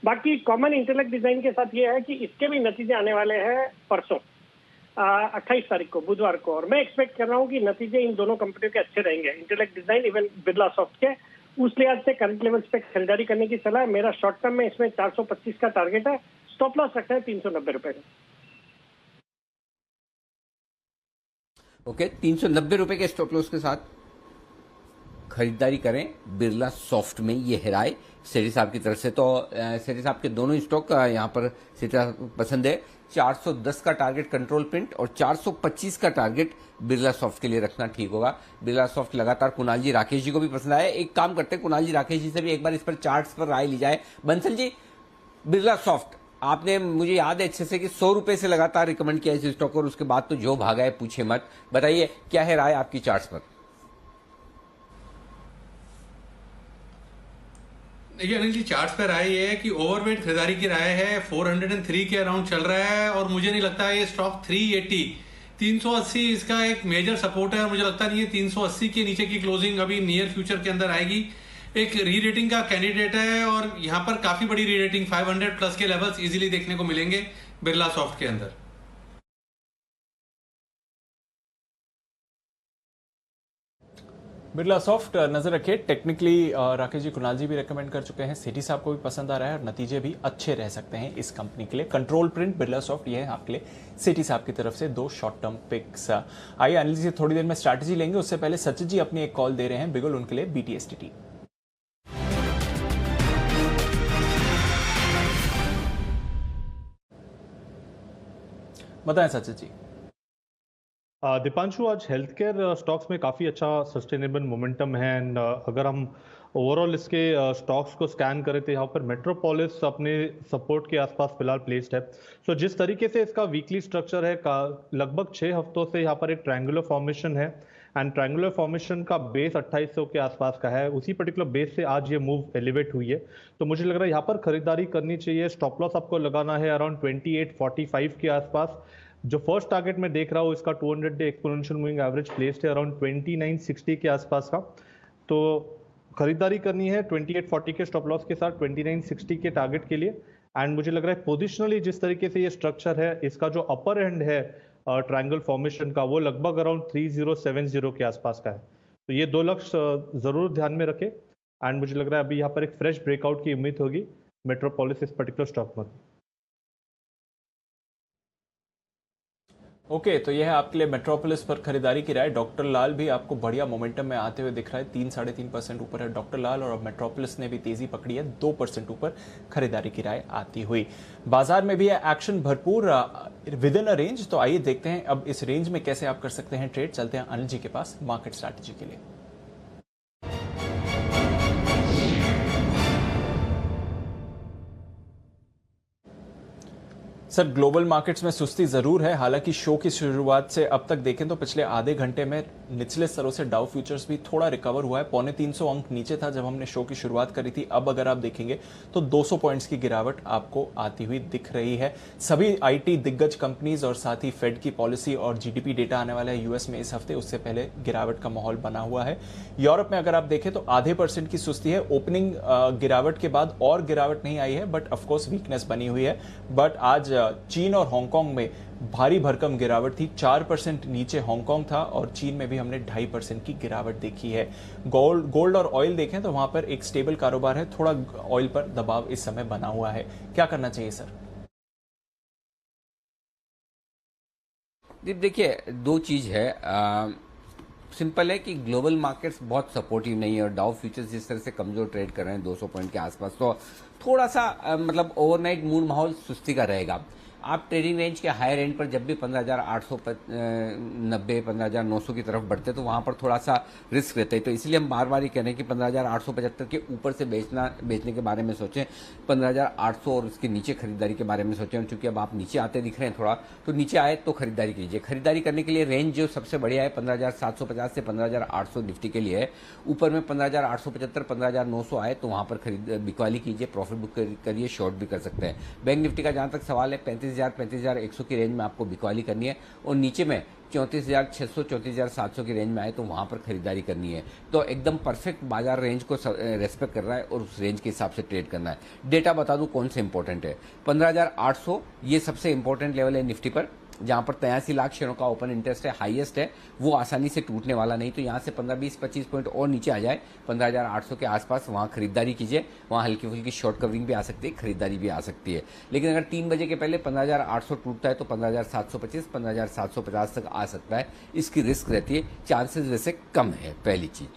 बाकी कॉमन इंटेलेक्ट डिजाइन के साथ ये है कि इसके भी नतीजे आने वाले हैं परसों 28 तारीख को, बुधवार को। और मैं एक्सपेक्ट कर रहा हूँ कि नतीजे इन दोनों कंपनियों के अच्छे रहेंगे, intellect design even Birla soft के। उस लिहाज से करंट लेवल्स पे खरीदारी करने की सलाह है। मेरा शॉर्ट टर्म में इसमें 425 का टारगेट है, स्टॉप लॉस रखना है 390 रुपए का। ओके, 390 रुपए के स्टॉप लॉस के साथ खरीदारी करें बिरला सॉफ्ट में, ये है राय सेठी साहब की तरफ से। तो सेठी साहब के दोनों स्टॉक यहाँ पर सेठी साहब पसंद है। 410 का टारगेट कंट्रोल प्रिंट और 425 का टारगेट बिरला सॉफ्ट के लिए रखना ठीक होगा। बिरला सॉफ्ट लगातार कुणाल जी राकेश जी को भी पसंद आया। एक काम करते हैं, कुणाल जी राकेश जी से भी एक बार इस पर चार्ट्स पर राय ली जाए। बंसल जी, बिरला सॉफ्ट आपने, मुझे याद है अच्छे से कि 100 रुपए से लगातार रिकमेंड किया इस स्टॉक और उसके बाद तो जो भागा है पूछे मत। बताइए क्या है राय आपकी चार्ट्स पर? देखिए अनिल जी, चार्ट्स पर राय ये है कि ओवरवेट खरीदारी की राय है। 403 के अराउंड चल रहा है और मुझे नहीं लगता है ये स्टॉक 380 इसका एक मेजर सपोर्ट है और मुझे लगता नहीं है 380 के नीचे की क्लोजिंग अभी नियर फ्यूचर के अंदर आएगी। एक री रेटिंग का कैंडिडेट है और यहां पर काफी बड़ी री रेटिंग 500 प्लस के लेवल्स इजीली देखने को मिलेंगे बिरला सॉफ्ट के अंदर। बिरला सॉफ्ट नजर रखिए। टेक्निकली राकेश जी, कुणाल जी भी रेकमेंड कर चुके हैं, सेठी साहब को भी पसंद आ रहा है और नतीजे भी अच्छे रह सकते हैं इस कंपनी के लिए। कंट्रोल प्रिंट, बिरला सॉफ्ट, ये है आपके लिए सेठी साहब की तरफ से 2 शॉर्ट टर्म पिक्स। आइए अनिल जी से थोड़ी देर में स्ट्रैटेजी लेंगे, उससे पहले सचिन जी अपनी एक कॉल दे रहे हैं बिगुल, उनके लिए BTSTT। बताएं सचिन जी। दीपांशु, आज हेल्थ केयर स्टॉक्स में काफ़ी अच्छा सस्टेनेबल मोमेंटम है। एंड अगर हम ओवरऑल इसके स्टॉक्स को स्कैन करें तो यहाँ पर मेट्रोपोलिस अपने सपोर्ट के आसपास फिलहाल प्लेस्ड है। सो जिस तरीके से इसका वीकली स्ट्रक्चर है, लगभग 6 हफ्तों से यहाँ पर एक ट्रायंगुलर फॉर्मेशन है एंड ट्रायंगुलर फॉर्मेशन का बेस 2800 के आसपास का है। उसी पर्टिकुलर बेस से आज ये मूव एलिवेट हुई है, तो मुझे लग रहा है यहाँ पर खरीदारी करनी चाहिए। स्टॉप लॉस आपको लगाना है अराउंड 2845 के आसपास। जो फर्स्ट टारगेट मैं देख रहा हूँ इसका 200 day exponential moving average placed है अराउंड 2960 के आसपास का, तो खरीदारी करनी है 2840 के स्टॉप लॉस के साथ 2960 के टारगेट के लिए। एंड मुझे लग रहा है पोजिशनली जिस तरीके से ये स्ट्रक्चर है, इसका जो अपर एंड है ट्रायंगल फॉर्मेशन का, वो लगभग अराउंड 3070 के आसपास का है। तो ये दो लक्ष्य जरूर ध्यान में रखें। एंड मुझे लग रहा है अभी यहाँ पर एक फ्रेश ब्रेकआउट की उम्मीद होगी मेट्रोपोलिस इस पर्टिकुलर स्टॉक में। ओके, तो यह है आपके लिए मेट्रोपोलिस पर खरीदारी की राय। डॉक्टर लाल भी आपको बढ़िया मोमेंटम में आते हुए दिख रहा है, 3-3.5% ऊपर है डॉक्टर लाल, और अब मेट्रोपोलिस ने भी तेजी पकड़ी है, 2% ऊपर खरीदारी की राय आती हुई। बाजार में भी है एक्शन भरपूर विद इन अ रेंज। तो आइए देखते हैं अब इस रेंज में कैसे आप कर सकते हैं ट्रेड। चलते हैं अनिल जी के पास मार्केट स्ट्रैटेजी के लिए। सर, ग्लोबल मार्केट्स में सुस्ती जरूर है, हालांकि शो की शुरुआत से अब तक देखें तो पिछले आधे घंटे में निचले स्तरों से डाउ फ्यूचर्स भी थोड़ा रिकवर हुआ है। 350 अंक नीचे था जब हमने शो की शुरुआत करी थी। अब अगर आप देखेंगे तो 200 पॉइंट्स की गिरावट आपको आती हुई दिख रही है। सभी आईटी दिग्गज कंपनीज और साथ ही फेड की पॉलिसी और जीडीपी डेटा आने वाला है यूएस में इस हफ्ते, उससे पहले गिरावट का माहौल बना हुआ है। यूरोप में अगर आप देखें तो आधे % की सुस्ती है। ओपनिंग गिरावट के बाद और गिरावट नहीं आई है, बट ऑफकोर्स वीकनेस बनी हुई है। बट आज चीन और हांगकांग में भारी भरकम गिरावट थी। 4% नीचे हांगकांग था और चीन में भी हमने 2.5% की गिरावट देखी है। गोल्ड और ऑयल देखें तो वहां पर एक स्टेबल कारोबार है, थोड़ा ऑयल पर दबाव इस समय बना हुआ है। क्या करना चाहिए सर? देखिए, दो चीज है। सिंपल है कि ग्लोबल मार्केट्स बहुत सपोर्टिव नहीं है और डाउ फ्यूचर्स जिस तरह से कमजोर ट्रेड कर रहे हैं 200 पॉइंट के आसपास, तो थोड़ा सा मतलब ओवरनाइट मूड माहौल सुस्ती का रहेगा। आप ट्रेडिंग रेंज के हायर एंड पर जब भी 15,890 15,900 की तरफ बढ़ते तो वहां पर थोड़ा सा रिस्क रहता है। तो इसलिए हम बार बार ये कह रहे हैं कि 15,875 के ऊपर से बेचने के बारे में सोचें, 15,800 और उसके नीचे खरीदारी के बारे में सोचें। चूंकि अब आप नीचे आते दिख रहे हैं थोड़ा, तो नीचे आए तो खरीदारी कीजिए। खरीदारी करने के लिए रेंज जो सबसे बढ़िया है 15,750 से 15,800 निफ्टी के लिए है। ऊपर में 15,875 15,900 आए तो वहां पर बिकवाली कीजिए, प्रॉफिट बुक करिए, शॉर्ट भी कर सकते हैं। बैंक निफ्टी का जहां तक सवाल है 35,100 की रेंज में आपको बिकवाली करनी है और नीचे में 34,600 34,700 की रेंज में आए तो वहां पर खरीदारी करनी है। तो एकदम परफेक्ट बाजार रेंज को रेस्पेक्ट कर रहा है और उस रेंज के हिसाब से ट्रेड करना है। डेटा बता दूं कौन से इंपॉर्टेंट है। 15,800 ये सबसे इंपॉर्टेंट लेवल है निफ्टी पर, जहां पर 83 लाख शेयरों का ओपन इंटरेस्ट है, हाईएस्ट है, वो आसानी से टूटने वाला नहीं। तो यहां से 15-20-25 पॉइंट और नीचे आ जाए 15,800 के आसपास, वहां खरीदारी कीजिए। वहां हल्की फुल्की शॉर्ट कवरिंग भी आ सकती है, खरीदारी भी आ सकती है। लेकिन अगर 3 बजे के पहले 15,800 टूटता है तो 15,725 15,750 तक आ सकता है। इसकी रिस्क रहती है, चांसेस वैसे कम है। पहली चीज,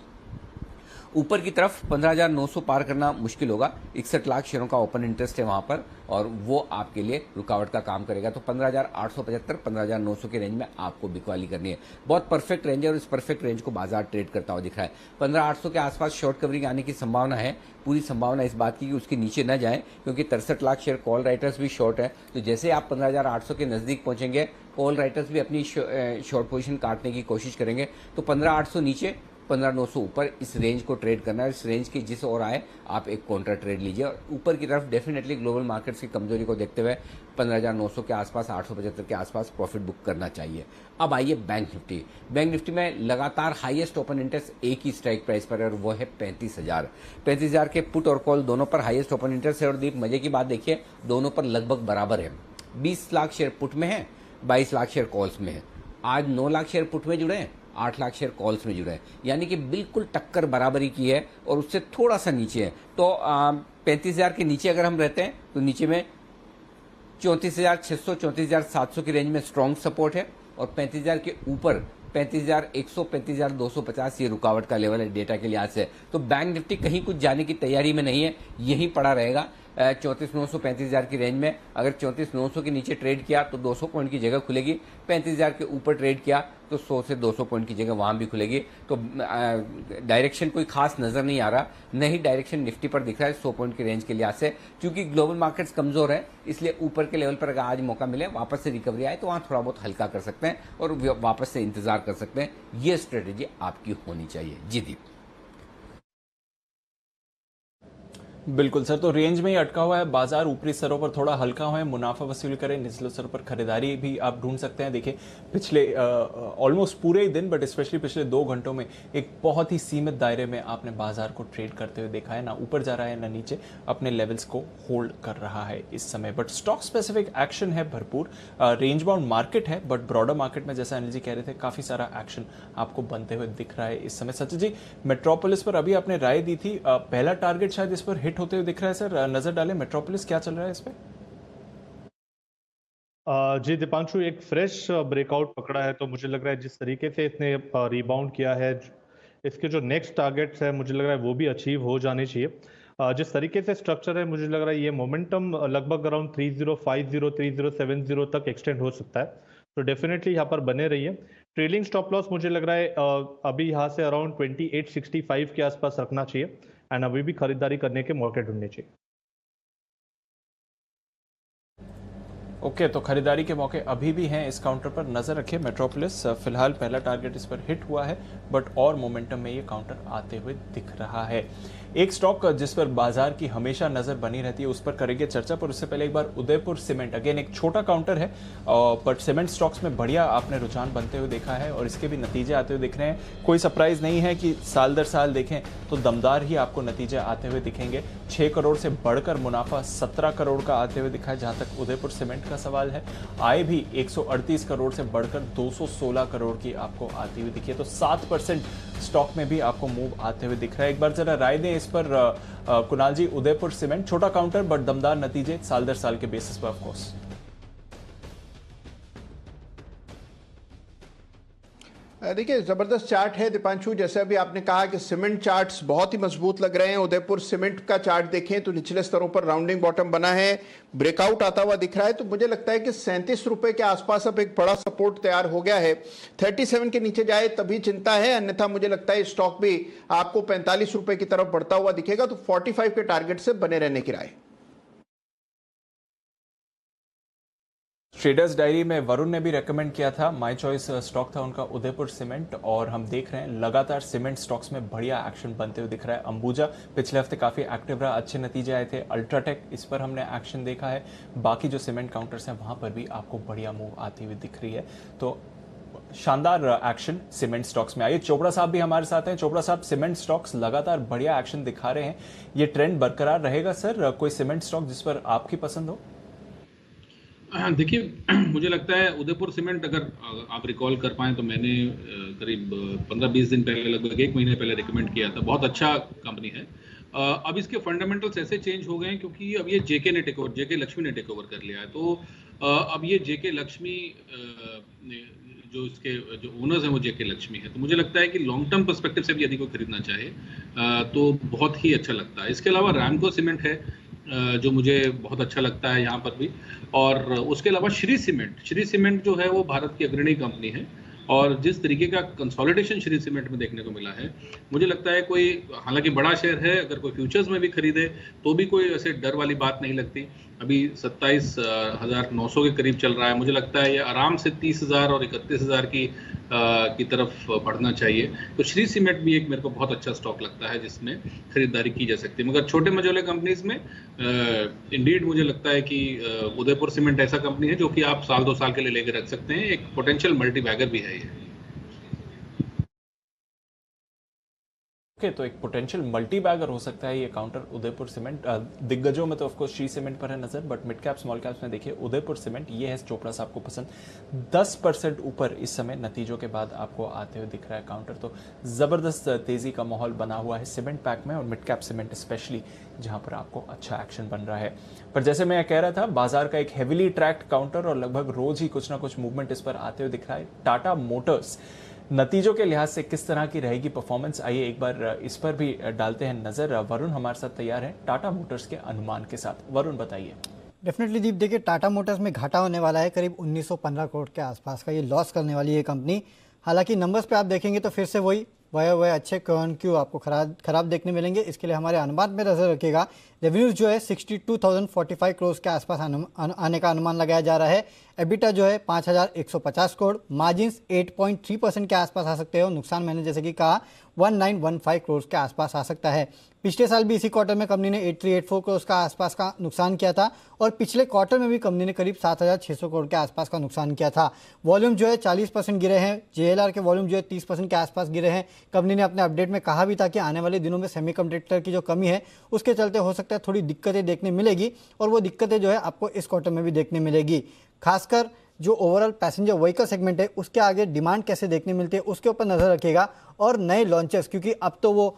ऊपर की तरफ 15,900 पार करना मुश्किल होगा। 61 लाख शेयरों का ओपन इंटरेस्ट है वहां पर और वो आपके लिए रुकावट का काम करेगा। तो 15,875 15,900 के रेंज में आपको बिकवाली करनी है। बहुत परफेक्ट रेंज है और इस परफेक्ट रेंज को बाजार ट्रेड करता हुआ दिख रहा है। 15,800 के आसपास शॉर्ट कवरिंग आने की संभावना है। पूरी संभावना इस बात की कि उसके नीचे न जाए, क्योंकि 63 लाख शेयर कॉल राइटर्स भी शॉर्ट है। तो जैसे आप 15,800 के नजदीक पहुंचेंगे, कॉल राइटर्स भी अपनी शॉर्ट पोजीशन काटने की कोशिश करेंगे। तो 15,800 नीचे 15,900 ऊपर, इस रेंज को ट्रेड करना है। इस रेंज के जिस ओर आए आप एक काउंटर ट्रेड लीजिए और ऊपर की तरफ डेफिनेटली ग्लोबल मार्केट्स की कमजोरी को देखते हुए 15,900 के आसपास 875 के आसपास प्रॉफिट बुक करना चाहिए। अब आइए बैंक निफ्टी। बैंक निफ्टी में लगातार हाईएस्ट ओपन इंटरेस्ट एक ही स्ट्राइक प्राइस पर है और वो है 35,000। 35,000 के पुट और कॉल दोनों पर हाईएस्ट ओपन इंटरेस्ट है। और दीप, मजे की बात देखिए, दोनों पर लगभग बराबर है। 20 लाख शेयर पुट में है, 22 लाख शेयर कॉल्स में है। आज 9 लाख शेयर पुट में जुड़े हैं, 8 लाख शेयर कॉल्स में जुड़े हैं, यानी कि बिल्कुल टक्कर बराबरी की है और उससे थोड़ा सा नीचे है। तो 35,000 के नीचे अगर हम रहते हैं तो नीचे में 34,600 34,700 की रेंज में स्ट्रॉन्ग सपोर्ट है और 35,000 के ऊपर 35,100 35,250 ये रुकावट का लेवल है डेटा के लिहाज से। तो बैंक निफ्टी कहीं कुछ जाने की तैयारी में नहीं है, यहीं पड़ा रहेगा 34,900 35,000 की रेंज में। अगर 34,900 के नीचे ट्रेड किया तो 200 पॉइंट की जगह खुलेगी, 35,000 के ऊपर ट्रेड किया तो 100 से 200 पॉइंट की जगह वहां भी खुलेगी। तो डायरेक्शन कोई खास नजर नहीं आ रहा, नहीं डायरेक्शन निफ्टी पर दिख रहा है 100 पॉइंट की रेंज के लिहाज से। क्योंकि ग्लोबल मार्केट्स कमजोर है, इसलिए ऊपर के लेवल पर अगर आज मौका मिले, वापस से रिकवरी आए तो वहां थोड़ा बहुत हल्का कर सकते हैं और वापस से इंतजार कर सकते हैं। ये स्ट्रेटेजी आपकी होनी चाहिए। जी दीप। बिल्कुल सर, तो रेंज में ही अटका हुआ है बाजार, ऊपरी स्तरों पर थोड़ा हल्का हुआ है, मुनाफा वसूली करें, निचले स्तर पर खरीदारी भी आप ढूंढ सकते हैं। देखिए पिछले ऑलमोस्ट पूरे ही दिन, बट स्पेशली पिछले 2 घंटों में एक बहुत ही सीमित दायरे में आपने बाजार को ट्रेड करते हुए देखा है, ना ऊपर जा रहा है ना नीचे, अपने लेवल्स को होल्ड कर रहा है इस समय। बट स्टॉक स्पेसिफिक एक्शन है भरपूर, रेंज बाउंड मार्केट है, बट ब्रॉडर मार्केट में जैसा अनिल जी कह रहे थे काफी सारा एक्शन आपको बनते हुए दिख रहा है इस समय। सचिन जी, मेट्रोपोलिस पर अभी आपने राय दी थी, पहला टारगेट शायद इस पर हिट होते हुए दिख रहा है सर, नजर डालें मेट्रोपोलिस क्या चल रहा है इस पे? जी दीपांशु, एक फ्रेश ब्रेकआउट पकड़ा है, तो मुझे लग रहा है जिस तरीके से इसने रिबाउंड किया है, इसके जो नेक्स्ट टारगेट्स है मुझे लग रहा है वो भी अचीव हो जाने चाहिए। जिस तरीके से स्ट्रक्चर है मुझे लग रहा है ये मोमेंटम लगभग अराउंड 3050 3070 तक एक्सटेंड हो सकता है, तो डेफिनेटली यहाँ पर बने रहिए। ट्रेलिंग स्टॉप लॉस मुझे लग रहा है अभी यहाँ से अराउंड 2865 के आसपास रखना चाहिए, एंड अभी भी खरीदारी करने के मौके ढूंढने चाहिए। ओके, तो खरीदारी के मौके अभी भी हैं इस काउंटर पर, नजर रखिए। मेट्रोपोलिस फिलहाल पहला टारगेट इस पर हिट हुआ है, बट और मोमेंटम में ये काउंटर आते हुए दिख रहा है। एक स्टॉक जिस पर बाजार की हमेशा नजर बनी रहती है उस पर करेंगे चर्चा, पर उससे पहले एक बार उदयपुर सीमेंट, अगेन एक छोटा काउंटर है, बट सीमेंट स्टॉक्स में बढ़िया आपने रुझान बनते हुए देखा है और इसके भी नतीजे आते हुए दिख रहे हैं। कोई सरप्राइज नहीं है कि साल दर साल देखें तो दमदार ही आपको नतीजे आते हुए दिखेंगे। 6 करोड़ से बढ़कर मुनाफा 17 करोड़ का आते हुए दिखा है जहां तक उदयपुर सीमेंट का सवाल है। आय भी 138 करोड़ से बढ़कर 216 करोड़ की आपको आती हुई दिखी है, तो 7% स्टॉक में भी आपको मूव आते हुए दिख रहा है। एक बार जरा राय दें इस पर कुणाल जी, उदयपुर सीमेंट छोटा काउंटर बट दमदार नतीजे साल दर साल के बेसिस पर ऑफकोर्स। देखिए जबरदस्त चार्ट है दीपांशु, जैसे अभी आपने कहा कि सीमेंट चार्ट्स बहुत ही मजबूत लग रहे हैं। उदयपुर सीमेंट का चार्ट देखें तो निचले स्तरों पर राउंडिंग बॉटम बना है, ब्रेकआउट आता हुआ दिख रहा है, तो मुझे लगता है कि 37 रुपए के आसपास अब एक बड़ा सपोर्ट तैयार हो गया है। 37 के नीचे जाए तभी चिंता है, अन्यथा मुझे लगता है स्टॉक भी आपको 45 रुपए की तरफ बढ़ता हुआ दिखेगा, तो 45 के टारगेट से बने रहने की राय। ट्रेडर्स डायरी में वरुण ने भी रेकमेंड किया था, माय चॉइस स्टॉक था उनका उदयपुर सीमेंट, और हम देख रहे हैं लगातार सीमेंट स्टॉक्स में बढ़िया एक्शन बनते हुए दिख रहा है। अंबुजा पिछले हफ्ते काफी एक्टिव रहा, अच्छे नतीजे आए थे। अल्ट्राटेक इस पर हमने एक्शन देखा है, बाकी जो सीमेंट काउंटर्स हैं वहां पर भी आपको बढ़िया मूव आती हुई दिख रही है, तो शानदार एक्शन सीमेंट स्टॉक्स में। आइए चोपड़ा साहब भी हमारे साथ हैं। चोपड़ा साहब, सीमेंट स्टॉक्स लगातार बढ़िया एक्शन दिखा रहे हैं, ये ट्रेंड बरकरार रहेगा सर? कोई सीमेंट स्टॉक जिस पर आपकी पसंद हो? देखिए मुझे लगता है उदयपुर सीमेंट, अगर आप रिकॉल कर पाएं तो मैंने करीब 15-20 दिन पहले, लगभग 1 महीने पहले रिकमेंड किया था। बहुत अच्छा कंपनी है। अब इसके फंडामेंटल्स ऐसे चेंज हो गए हैं क्योंकि अब ये जेके लक्ष्मी ने टेक ओवर कर लिया है, तो अब ये जेके लक्ष्मी जो इसके जो ओनर्स हैं वो जेके लक्ष्मी है, तो मुझे लगता है कि लॉन्ग टर्म पर्सपेक्टिव से भी यदि कोई खरीदना चाहे तो बहुत ही अच्छा लगता है। इसके अलावा रामको सीमेंट है जो मुझे बहुत अच्छा लगता है यहाँ पर भी, और उसके अलावा श्री सीमेंट जो है वो भारत की अग्रणी कंपनी है, और जिस तरीके का कंसोलिडेशन श्री सीमेंट में देखने को मिला है, मुझे लगता है कोई, हालांकि बड़ा शेयर है, अगर कोई फ्यूचर्स में भी खरीदे तो भी कोई ऐसे डर वाली बात नहीं लगती। अभी 27,900 के करीब चल रहा है, मुझे लगता है ये आराम से 30,000 और 31,000 की तरफ बढ़ना चाहिए। तो श्री सीमेंट भी एक मेरे को बहुत अच्छा स्टॉक लगता है जिसमें खरीदारी की जा सकती है। मगर छोटे मझोले कंपनीज में इंडीड मुझे लगता है कि उदयपुर सीमेंट ऐसा कंपनी है जो कि आप साल 2 साल के लिए लेकर रख सकते हैं, एक पोटेंशियल मल्टीबैगर भी है ये। ओके, तो एक पोटेंशियल मल्टी बैगर हो सकता है ये काउंटर उदयपुर सीमेंट। दिग्गजों में तो ऑफकोर्स श्री सीमेंट पर है नजर, but mid cap small caps में देखिए उदयपुर सीमेंट, ये है चोपड़ा साहब को पसंद। 10% ऊपर इस समय नतीजों के बाद आपको आते हुए दिख रहा है काउंटर, तो जबरदस्त तेजी का माहौल बना हुआ है सीमेंट पैक में, और मिड कैप सीमेंट स्पेशली जहां पर आपको अच्छा एक्शन बन रहा है। पर जैसे मैं कह रहा था, बाजार का एक हेविली ट्रैक्ड काउंटर और लगभग रोज ही कुछ ना कुछ मूवमेंट इस पर आते हुए दिख रहा है। टाटा मोटर्स नतीजों के लिहाज से किस तरह की रहेगी परफॉर्मेंस, आइए एक बार इस पर भी डालते हैं नजर। वरुण हमारे साथ तैयार है टाटा मोटर्स के अनुमान के साथ। वरुण बताइए। डेफिनेटली दीप, देखिए टाटा मोटर्स में घाटा होने वाला है, करीब 1915 करोड़ के आसपास का ये लॉस करने वाली है कंपनी। हालांकि नंबर्स पे आप देखेंगे तो फिर से वही अच्छे क्यों आपको खराब देखने मिलेंगे, इसके लिए हमारे अनुमान में नजर रखिएगा। रेवेन्यूज जो है 62,045 करोड़ के आसपास आने का अनुमान लगाया जा रहा है। एबिटा जो है 5,150 करोड़, मार्जिन्स 8.3% के आसपास आ सकते हैं और नुकसान मैंने जैसे कि कहा 1915 करोड़ के आसपास आ सकता है। पिछले साल भी इसी क्वार्टर में कंपनी ने 8384 करोड़ का आसपास का नुकसान किया था और पिछले क्वार्टर में भी कंपनी ने करीब 7,600 करोड़ के आसपास का नुकसान किया था। वॉल्यूम जो है 40% गिरे हैं, जेएलआर के वॉल्यूम जो है 30% के आसपास गिरे हैं। कंपनी ने अपने अपडेट में कहा भी था कि आने वाले दिनों में सेमीकंडक्टर की जो कमी है उसके चलते हो सकता है थोड़ी दिक्कतें देखने मिलेगी और वो दिक्कतें जो है आपको इस क्वार्टर में भी देखने मिलेगी। खासकर जो ओवरऑल पैसेंजर व्हीकल सेगमेंट है उसके आगे डिमांड कैसे देखने मिलती है उसके ऊपर नजर रखिएगा और नए लॉन्चेस, क्योंकि अब तो वो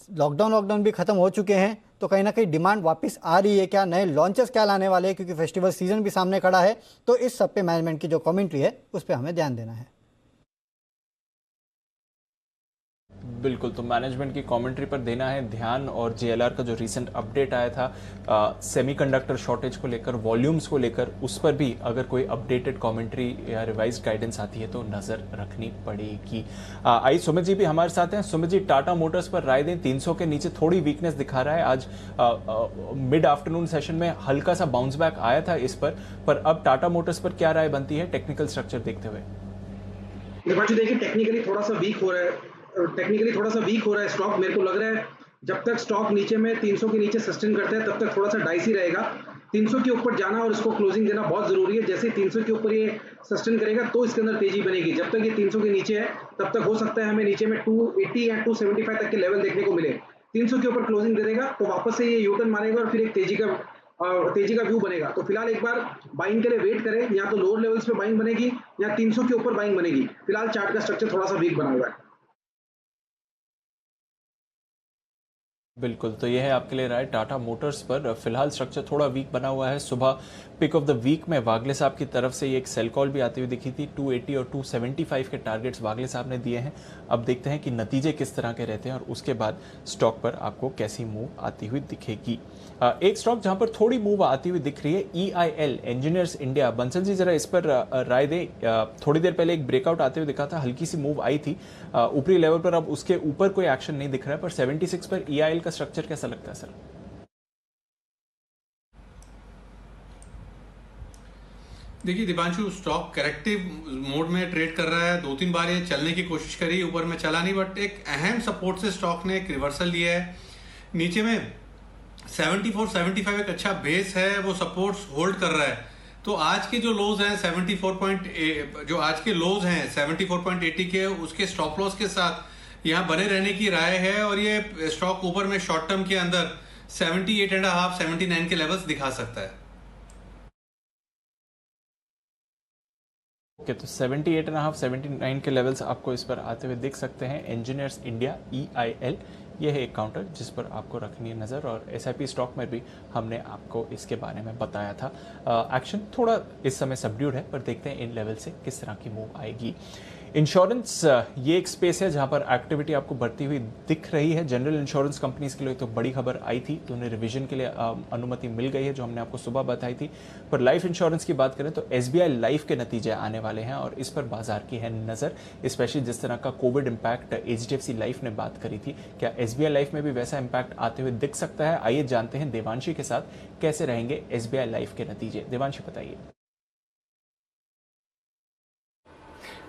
लॉकडाउन भी खत्म हो चुके हैं तो कहीं ना कहीं डिमांड वापस आ रही है। क्या नए लॉन्चेस क्या लाने वाले हैं, क्योंकि फेस्टिवल सीजन भी सामने खड़ा है, तो इस सब पे मैनेजमेंट की जो कमेंट्री है उस पर हमें ध्यान देना है। बिल्कुल, तो मैनेजमेंट की कमेंट्री पर देना है ध्यान। और जेएलआर का जो रीसेंट अपडेट आया था सेमीकंडक्टर शॉर्टेज को लेकर, वॉल्यूम्स को लेकर, उस पर भी अगर कोई अपडेटेड कमेंट्री या रिवाइज्ड गाइडेंस आती है तो नजर रखनी पड़ेगी। आई सुमित जी भी हमारे साथ हैं। सुमित जी, टाटा मोटर्स पर राय दें। 300 के नीचे थोड़ी वीकनेस दिखा रहा है। आज मिड आफ्टरनून सेशन में हल्का सा बाउंस बैक आया था इस पर अब टाटा मोटर्स पर क्या राय बनती है टेक्निकल स्ट्रक्चर देखते हुए? देखिए टेक्निकली थोड़ा सा वीक हो रहा है स्टॉक। मेरे को लग रहा है जब तक स्टॉक नीचे में 300 के नीचे सस्टेन करता है तब तक थोड़ा सा डाइसी रहेगा। 300 के ऊपर जाना और इसको क्लोजिंग देना बहुत जरूरी है। जैसे 300 के ऊपर ये सस्टेन करेगा तो इसके अंदर तेजी बनेगी। जब तक ये 300 के नीचे है तब तक हो सकता है हमें नीचे में 280 या 275 तक के लेवल देखने को मिले। 300 के ऊपर क्लोजिंग दे देगा तो वापस से ये यूटर्न मारेगा और फिर एक तेजी का व्यू बनेगा। तो फिलहाल एक बार बाइंग के लिए वेट करें, या तो लोअर लेवल्स पे बाइंग बनेगी या 300 के ऊपर बाइंग बनेगी। फिलहाल चार्ट का स्ट्रक्चर थोड़ा सा वीक बना हुआ है। बिल्कुल, तो यह है आपके लिए राय टाटा मोटर्स पर। फिलहाल स्ट्रक्चर थोड़ा वीक बना हुआ है। सुबह पिक ऑफ द वीक में वागले साहब की तरफ से ये एक सेल कॉल भी आती हुई दिखी थी। 280 और 275 के टारगेट्स वागले साहब ने दिए हैं। अब देखते हैं कि नतीजे किस तरह के रहते हैं और उसके बाद स्टॉक पर आपको कैसी मूव आती हुई दिखेगी। एक स्टॉक जहां पर थोड़ी मूव आती हुई दिख रही है, EIL, engineers India. Bansal ji जरा इस पर राय दे। थोड़ी देर पहले एक ब्रेकआउट आते हुए दिखा था, हल्की सी मूव आई थी ऊपरी लेवल पर। अब उसके ऊपर कोई एक्शन नहीं दिख रहा है, पर 76 पर EIL का स्ट्रक्चर कैसा लगता है सर? देखिए दीपांशु, स्टॉक करेक्टिव मोड में ट्रेड कर रहा है। 2-3 बार ये चलने की कोशिश करी, ऊपर में चला नहीं, बट एक अहम सपोर्ट से स्टॉक ने एक रिवर्सल लिया है। नीचे में 74-75 एक अच्छा बेस है, वो सपोर्ट्स होल्ड कर रहा है। तो आज के जो लोज हैं 74.80 के, उसके स्टॉप लॉस के साथ यहाँ बने रहने की राय है। और ये स्टॉक ऊपर में शॉर्ट टर्म के अंदर 78.5, 79 के लेवल्स दिखा सकता है। ओके, तो 78.5, 79 के लेवल्स आपको इस पर आते हुए दिख सकते हैं। इंजीनियर्स इंडिया, EIL, यह है एक काउंटर जिस पर आपको रखनी है नज़र। और SIP स्टॉक में भी हमने आपको इसके बारे में बताया था। एक्शन थोड़ा इस समय सबड्यूड है, पर देखते हैं इन लेवल से किस तरह की मूव आएगी। इंश्योरेंस ये एक स्पेस है जहां पर एक्टिविटी आपको बढ़ती हुई दिख रही है। जनरल इंश्योरेंस कंपनीज के लिए तो बड़ी खबर आई थी, तो उन्हें रिवीजन के लिए अनुमति मिल गई है, जो हमने आपको सुबह बताई थी। पर लाइफ इंश्योरेंस की बात करें तो SBI लाइफ के नतीजे आने वाले हैं और इस पर बाजार की है नजर। स्पेशली जिस तरह का कोविड इंपैक्ट HDFC लाइफ ने बात करी थी, क्या SBI लाइफ में भी वैसा इंपैक्ट आते हुए दिख सकता है? आइए जानते हैं देवांशी के साथ कैसे रहेंगे SBI लाइफ के नतीजे। देवांशी बताइए।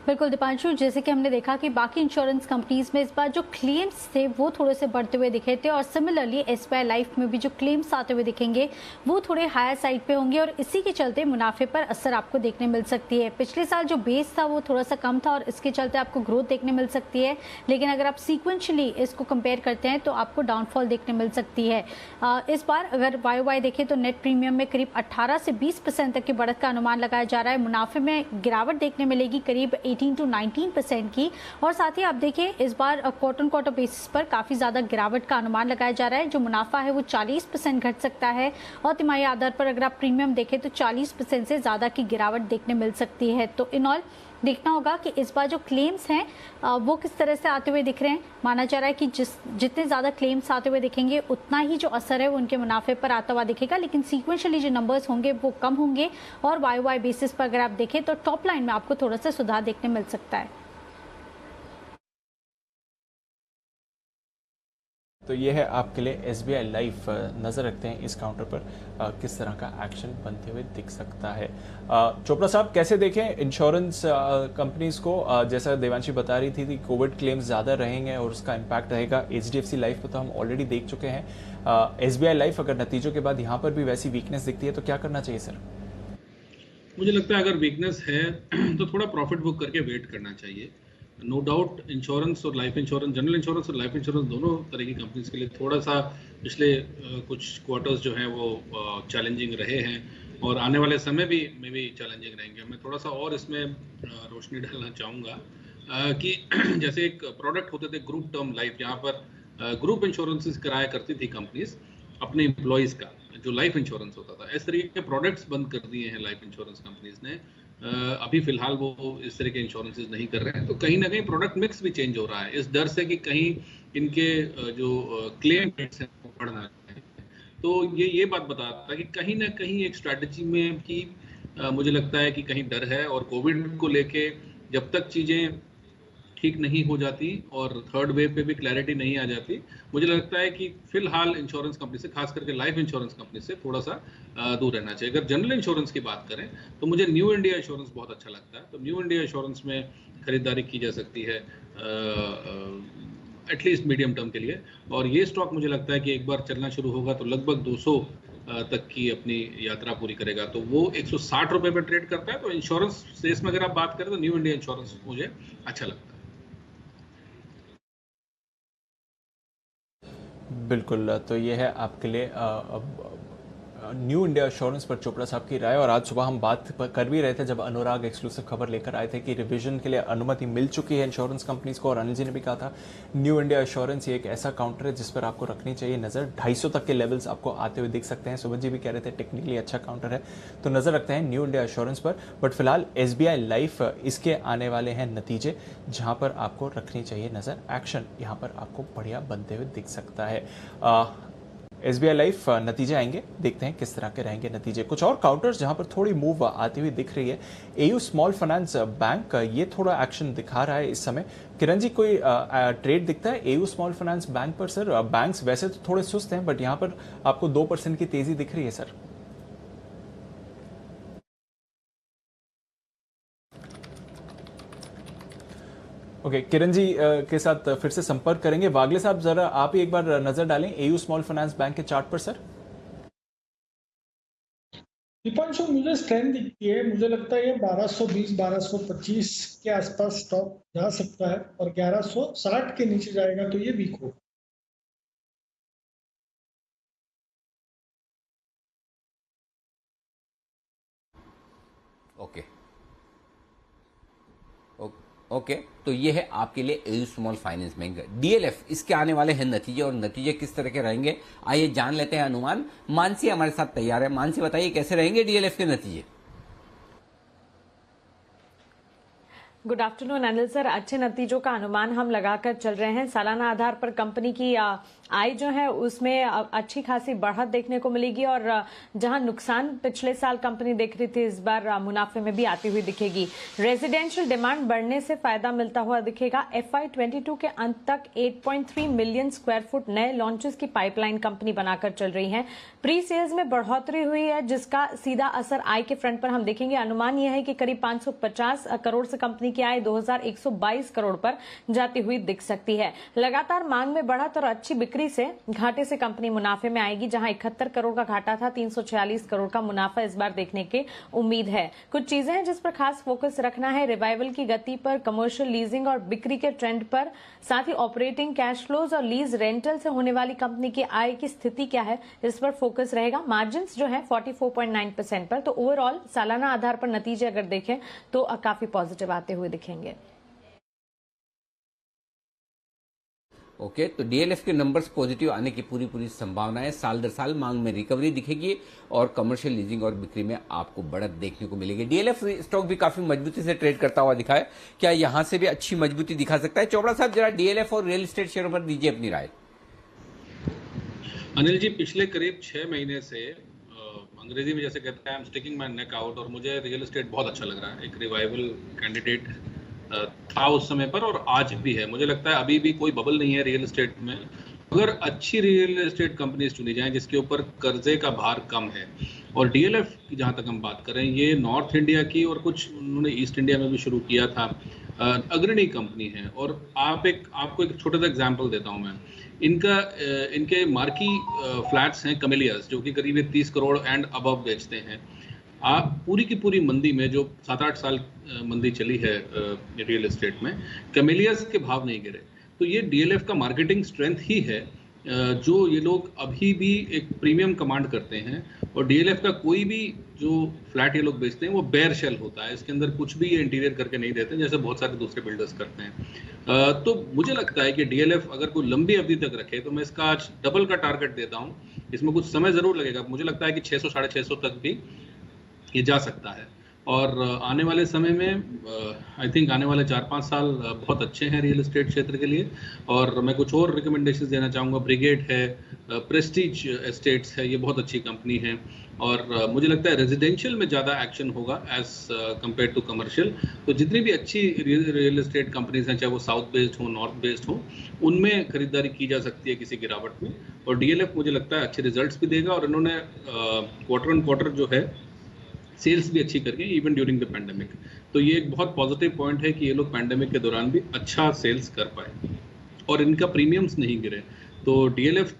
बिल्कुल दीपांशु, जैसे कि हमने देखा कि बाकी इंश्योरेंस कंपनीज में इस बार जो क्लेम्स थे वो थोड़े से बढ़ते हुए दिखे थे और सिमिलरली SBI लाइफ में भी जो क्लेम्स आते हुए दिखेंगे वो थोड़े हायर साइड पे होंगे और इसी के चलते मुनाफे पर असर आपको देखने मिल सकती है। पिछले साल जो बेस था वो थोड़ा सा कम था और इसके चलते आपको ग्रोथ देखने मिल सकती है, लेकिन अगर आप सीक्वेंशली इसको कंपेयर करते हैं तो आपको डाउनफॉल देखने मिल सकती है। इस बार अगर YOY देखें तो नेट प्रीमियम में करीब 18 से 20% तक की बढ़त का अनुमान लगाया जा रहा है। मुनाफे में गिरावट देखने मिलेगी करीब 18 to 19% की, और साथ ही आप देखिए इस बार क्वार्टर बेसिस पर काफी ज्यादा गिरावट का अनुमान लगाया जा रहा है। जो मुनाफा है वो 40% घट सकता है और तिमाही आधार पर अगर आप प्रीमियम देखें तो 40% से ज्यादा की गिरावट देखने मिल सकती है। तो इन ऑल देखना होगा कि इस बार जो क्लेम्स हैं वो किस तरह से आते हुए दिख रहे हैं। माना जा रहा है कि जितने ज़्यादा क्लेम्स आते हुए दिखेंगे उतना ही जो असर है वो उनके मुनाफे पर आता हुआ दिखेगा, लेकिन सीक्वेंशली जो नंबर्स होंगे वो कम होंगे और YOY बेसिस पर अगर आप देखें तो टॉप लाइन में आपको थोड़ा सा सुधार देखने मिल सकता है। तो ये है आपके लिए SBI लाइफ। नज़र रखते हैं इस काउंटर पर किस तरह का एक्शन बनते हुए दिख सकता है। चोपड़ा साहब कैसे देखें इंश्योरेंस कंपनीज को? जैसा देवांशी बता रही थी कोविड क्लेम्स ज़्यादा रहेंगे और उसका इम्पैक्ट रहेगा। HDFC लाइफ पर तो हम ऑलरेडी देख चुके हैं। SBI लाइफ अगर नतीजों के बाद यहाँ पर भी वैसी वीकनेस दिखती है तो क्या करना चाहिए सर? मुझे लगता है अगर वीकनेस है तो थोड़ा प्रॉफिट बुक करके वेट करना चाहिए। नो डाउट इंश्योरेंस और लाइफ इंश्योरेंस, जनरल इंश्योरेंस और लाइफ इंश्योरेंस दोनों तरह की कंपनीज के लिए थोड़ा सा पिछले कुछ क्वार्टर्स जो हैं वो चैलेंजिंग रहे हैं और आने वाले समय भी में भी चैलेंजिंग रहेंगे। मैं थोड़ा सा और इसमें रोशनी डालना चाहूँगा कि जैसे एक प्रोडक्ट होते थे ग्रुप टर्म लाइफ, जहाँ पर ग्रुप इंश्योरेंसेस कराया करती थी कंपनीज अपने एम्प्लॉयज़ का, जो लाइफ इंश्योरेंस होता था। इस तरीके के प्रोडक्ट्स बंद कर दिए हैं लाइफ इंश्योरेंस कंपनीज ने। अभी फिलहाल वो इस तरह के इंश्योरेंसेस नहीं कर रहे हैं, तो कहीं ना कहीं प्रोडक्ट मिक्स भी चेंज हो रहा है इस डर से कि कहीं इनके जो क्लेम रेट्स हैं वो बढ़ ना जाए। तो ये बात बताता है कि कहीं ना कहीं एक स्ट्रैटेजी में कि मुझे लगता है कि कहीं डर है और कोविड को लेके जब तक चीज़ें ठीक नहीं हो जाती और थर्ड वेव पे भी क्लैरिटी नहीं आ जाती, मुझे लगता है कि फिलहाल इंश्योरेंस कंपनी से, खास करके लाइफ इंश्योरेंस कंपनी से थोड़ा सा दूर रहना चाहिए। अगर जनरल इंश्योरेंस की बात करें तो मुझे न्यू इंडिया इंश्योरेंस बहुत अच्छा लगता है। तो न्यू इंडिया इंश्योरेंस में खरीदारी की जा सकती है एटलीस्ट मीडियम टर्म के लिए, और ये स्टॉक मुझे लगता है कि एक बार चलना शुरू होगा तो लगभग 200 तक की अपनी यात्रा पूरी करेगा। तो वो 160 रुपये पर ट्रेड करता है। तो इंश्योरेंस स्पेस में अगर आप बात करें तो न्यू इंडिया इंश्योरेंस मुझे अच्छा लगता है। बिल्कुल, तो ये है आपके लिए न्यू इंडिया इंश्योरेंस पर चोपड़ा साहब की राय। और आज सुबह हम बात कर भी रहे थे जब अनुराग एक्सक्लूसिव खबर लेकर आए थे कि रिवीजन के लिए अनुमति मिल चुकी है इंश्योरेंस कंपनीज को, और अनिल जी ने भी कहा था न्यू इंडिया इंश्योरेंस ये एक ऐसा काउंटर है जिस पर आपको रखनी चाहिए नज़र। 250 तक के लेवल्स आपको आते हुए दिख सकते हैं। सुबह जी भी कह रहे थे टेक्निकली अच्छा काउंटर है, तो नज़र रखते हैं न्यू इंडिया इंश्योरेंस पर। बट फिलहाल SBI लाइफ, इसके आने वाले हैं नतीजे जहाँ पर आपको रखनी चाहिए नज़र। एक्शन यहाँ पर आपको बढ़िया बनते हुए दिख सकता है। SBI लाइफ नतीजे आएंगे, देखते हैं किस तरह के रहेंगे नतीजे। कुछ और काउंटर्स जहां पर थोड़ी मूव आती हुई दिख रही है, AU स्मॉल फाइनेंस बैंक, ये थोड़ा एक्शन दिखा रहा है इस समय। किरण जी, कोई ट्रेड दिखता है AU स्मॉल फाइनेंस बैंक पर सर? बैंक्स वैसे तो थोड़े सुस्त हैं बट यहाँ पर आपको 2% की तेजी दिख रही है सर। ओके, किरण जी के साथ फिर से संपर्क करेंगे। वागले साहब, जरा आप ही एक बार नजर डालें AU स्मॉल फाइनेंस बैंक के चार्ट पर सर। दीपांशु, मुझे स्ट्रेंथ दिखती है। मुझे लगता है ये 1220 1225 के आसपास स्टॉक जा सकता है और 1160 के नीचे जाएगा तो ये वीक होगा। ओके, तो ये है आपके लिए AU small finance bank. DLF, इसके आने वाले हैं नतीजे, और नतीजे किस तरह के रहेंगे आइए जान लेते हैं अनुमान। मानसी हमारे साथ तैयार है। मानसी, बताइए कैसे रहेंगे DLF के नतीजे? Good afternoon Anil sir. अच्छे नतीजों का अनुमान हम लगाकर चल रहे हैं। सालाना आधार पर कंपनी की आय जो है उसमें अच्छी खासी बढ़त देखने को मिलेगी, और जहां नुकसान पिछले साल कंपनी देख रही थी इस बार मुनाफे में भी आती हुई दिखेगी। रेजिडेंशियल डिमांड बढ़ने से फायदा मिलता हुआ दिखेगा। FY22 के अंत तक 8.3 मिलियन स्क्वायर फुट नए लॉन्चेस की पाइपलाइन कंपनी बनाकर चल रही है। प्री सेल्स में बढ़ोतरी हुई है जिसका सीधा असर आय के फ्रंट पर हम देखेंगे। अनुमान यह है कि करीब 550 करोड़ से कंपनी की आय 2122 करोड़ पर जाती हुई दिख सकती है। लगातार मांग में बढ़त और अच्छी बिक्री से घाटे से कंपनी मुनाफे में आएगी। जहां 71 करोड़ का घाटा था, 346 करोड़ का मुनाफा इस बार देखने की उम्मीद है। कुछ चीजें हैं जिस पर खास फोकस रखना है, रिवाइवल की गति पर, कमर्शियल लीजिंग और बिक्री के ट्रेंड पर, साथ ही ऑपरेटिंग कैश फ्लोज और लीज रेंटल से होने वाली कंपनी की आय की स्थिति क्या है, इस पर फोकस रहेगा। मार्जिन्स जो है 44.9% पर। तो ओवरऑल सालाना आधार पर नतीजे अगर देखें तो काफी पॉजिटिव आते हुए दिखेंगे। ओके, तो DLF के नंबर्स पॉजिटिव आने की पूरी संभावना है। साल दर साल मांग में रिकवरी दिखेगी और कमर्शियल लीजिंग और बिक्री में आपको बढ़त देखने को मिलेगी। DLF स्टॉक भी काफी मजबूती से ट्रेड करता हुआ दिखा है, क्या यहां से भी अच्छी मजबूती दिखा सकता है? चोपड़ा साहब, जरा DLF और रियल एस्टेट शेयरों पर दीजिए अपनी राय। अनिल जी, पिछले करीब 6 महीने से अंग्रेजी में जैसे कहते हैं I am sticking my neck out, और मुझे रियल एस्टेट बहुत अच्छा लग रहा है। एक रिवाइवल कैंडिडेट था उस समय पर और आज भी है। मुझे लगता है अभी भी कोई बबल नहीं है रियल एस्टेट में, अगर अच्छी रियल एस्टेट कंपनीज चुनी जाएं जिसके ऊपर कर्जे का भार कम है, और डीएलएफ की जहां तक हम बात करें, ये नॉर्थ इंडिया की और कुछ उन्होंने ईस्ट इंडिया में भी शुरू किया था, अग्रणी कंपनी है। और आपको एक छोटा सा एग्जांपल देता हूं मैं, इनके मार्की फ्लैट्स हैं कमेलियास, जो कि करीब 30 करोड़ एंड अबव बेचते हैं। आप पूरी की पूरी मंदी में, जो 7-8 साल मंदी चली है रियल एस्टेट में, कमेलियास के भाव नहीं गिरे। तो ये डीएलएफ का मार्केटिंग स्ट्रेंथ ही है, जो ये लोग अभी भी एक प्रीमियम कमांड करते हैं। और डीएलएफ का कोई भी जो फ्लैट ये लोग बेचते हैं वो बेयर शेल होता है, इसके अंदर कुछ भी ये इंटीरियर करके नहीं देते जैसे बहुत सारे दूसरे बिल्डर्स करते हैं। तो मुझे लगता है कि डीएलएफ अगर कोई लंबी अवधि तक रखे तो मैं इसका आज डबल का टारगेट देता हूँ। इसमें कुछ समय जरूर लगेगा, मुझे लगता है कि 600-650 तक भी ये जा सकता है। और आने वाले समय में आई थिंक आने वाले 4-5 साल बहुत अच्छे हैं रियल एस्टेट क्षेत्र के लिए। और मैं कुछ और रिकमेंडेशन देना चाहूँगा। ब्रिगेड है, प्रेस्टीज एस्टेट्स है, ये बहुत अच्छी कंपनी है। और मुझे लगता है रेजिडेंशियल में ज़्यादा एक्शन होगा एज कम्पेयर टू कमर्शियल। तो जितनी भी अच्छी रियल एस्टेट कंपनीज हैं, चाहे वो साउथ बेस्ड हो, नॉर्थ बेस्ड हो, उनमें खरीदारी की जा सकती है किसी गिरावट में। और डीएलएफ मुझे लगता है अच्छे रिजल्ट्स भी देगा। और इन्होंने क्वार्टर ऑन क्वार्टर जो है सेल्स भी अच्छी करके, इवन ड्यूरिंग द पैंडेमिक। तो ये एक बहुत पॉजिटिव पॉइंट है कि ये लोग पैंडेमिक के दौरान भी अच्छा सेल्स कर पाए और इनका प्रीमियम्स नहीं गिरे। तो डीएलएफ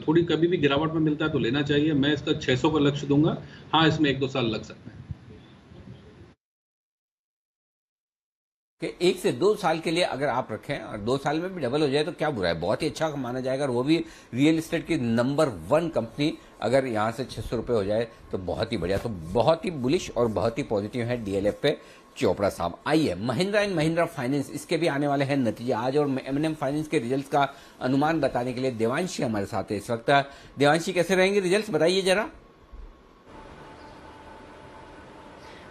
थोड़ी कभी भी गिरावट में मिलता है तो लेना चाहिए। मैं इसका 600 का लक्ष्य दूंगा। हाँ, इसमें 1-2 साल लग सकते हैं कि 1 से 2 साल के लिए अगर आप रखें और 2 साल में भी डबल हो जाए तो क्या बुरा है, बहुत ही अच्छा माना जाएगा। और वो भी रियल एस्टेट की नंबर 1 कंपनी अगर यहाँ से 600 रुपये हो जाए तो बहुत ही बढ़िया। तो बहुत ही बुलिश और बहुत ही पॉजिटिव है डीएलएफ पे चोपड़ा साहब। आइए महिंद्रा एंड महिंद्रा फाइनेंस, इसके भी आने वाले हैं नतीजे आज। और एमएनएम फाइनेंस के रिजल्ट्स का अनुमान बताने के लिए देवांशी हमारे साथ है इस वक्त। देवांशी, कैसे रहेंगे रिजल्ट्स, बताइए जरा।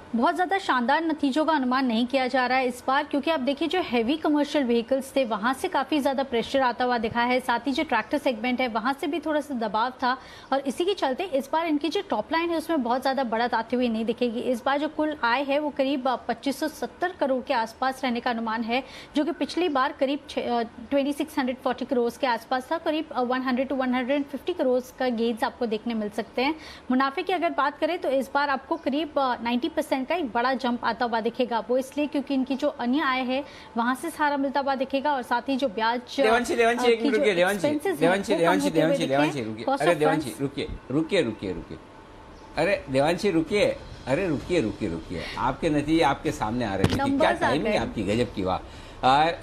बहुत ज़्यादा शानदार नतीजों का अनुमान नहीं किया जा रहा है इस बार, क्योंकि आप देखिए जो हैवी कमर्शियल व्हीकल्स थे वहां से काफ़ी ज़्यादा प्रेशर आता हुआ दिखा है। साथ ही जो ट्रैक्टर सेगमेंट है वहां से भी थोड़ा सा दबाव था, और इसी के चलते इस बार इनकी जो टॉप लाइन है उसमें बहुत ज़्यादा बढ़त आती हुई नहीं दिखेगी। इस बार जो कुल आय है वो करीब 2570 करोड़ के आसपास रहने का अनुमान है, जो कि पिछली बार करीब 2640 करोड़ के आसपास था। करीब 100 to 150 करोड़ का गेन्स आपको देखने मिल सकते हैं। मुनाफे की अगर बात करें तो इस बार आपको करीब 90% का एक बड़ा जंप आता हुआ दिखेगा। वो इसलिए क्योंकि इनकी जो अन्य आय है वहां से सारा मिलता हुआ दिखेगा, और साथ ही जो ब्याज देवांशी एक मिनट रुकिए, देवांशी रुकिए, अरे देवांशी रुकिए, अरे देवांशी रुकिए, अरे रुकिए, आपके नतीजे आपके सामने आ रहे हैं। क्या टाइमिंग है आपकी, गजब की। वाह,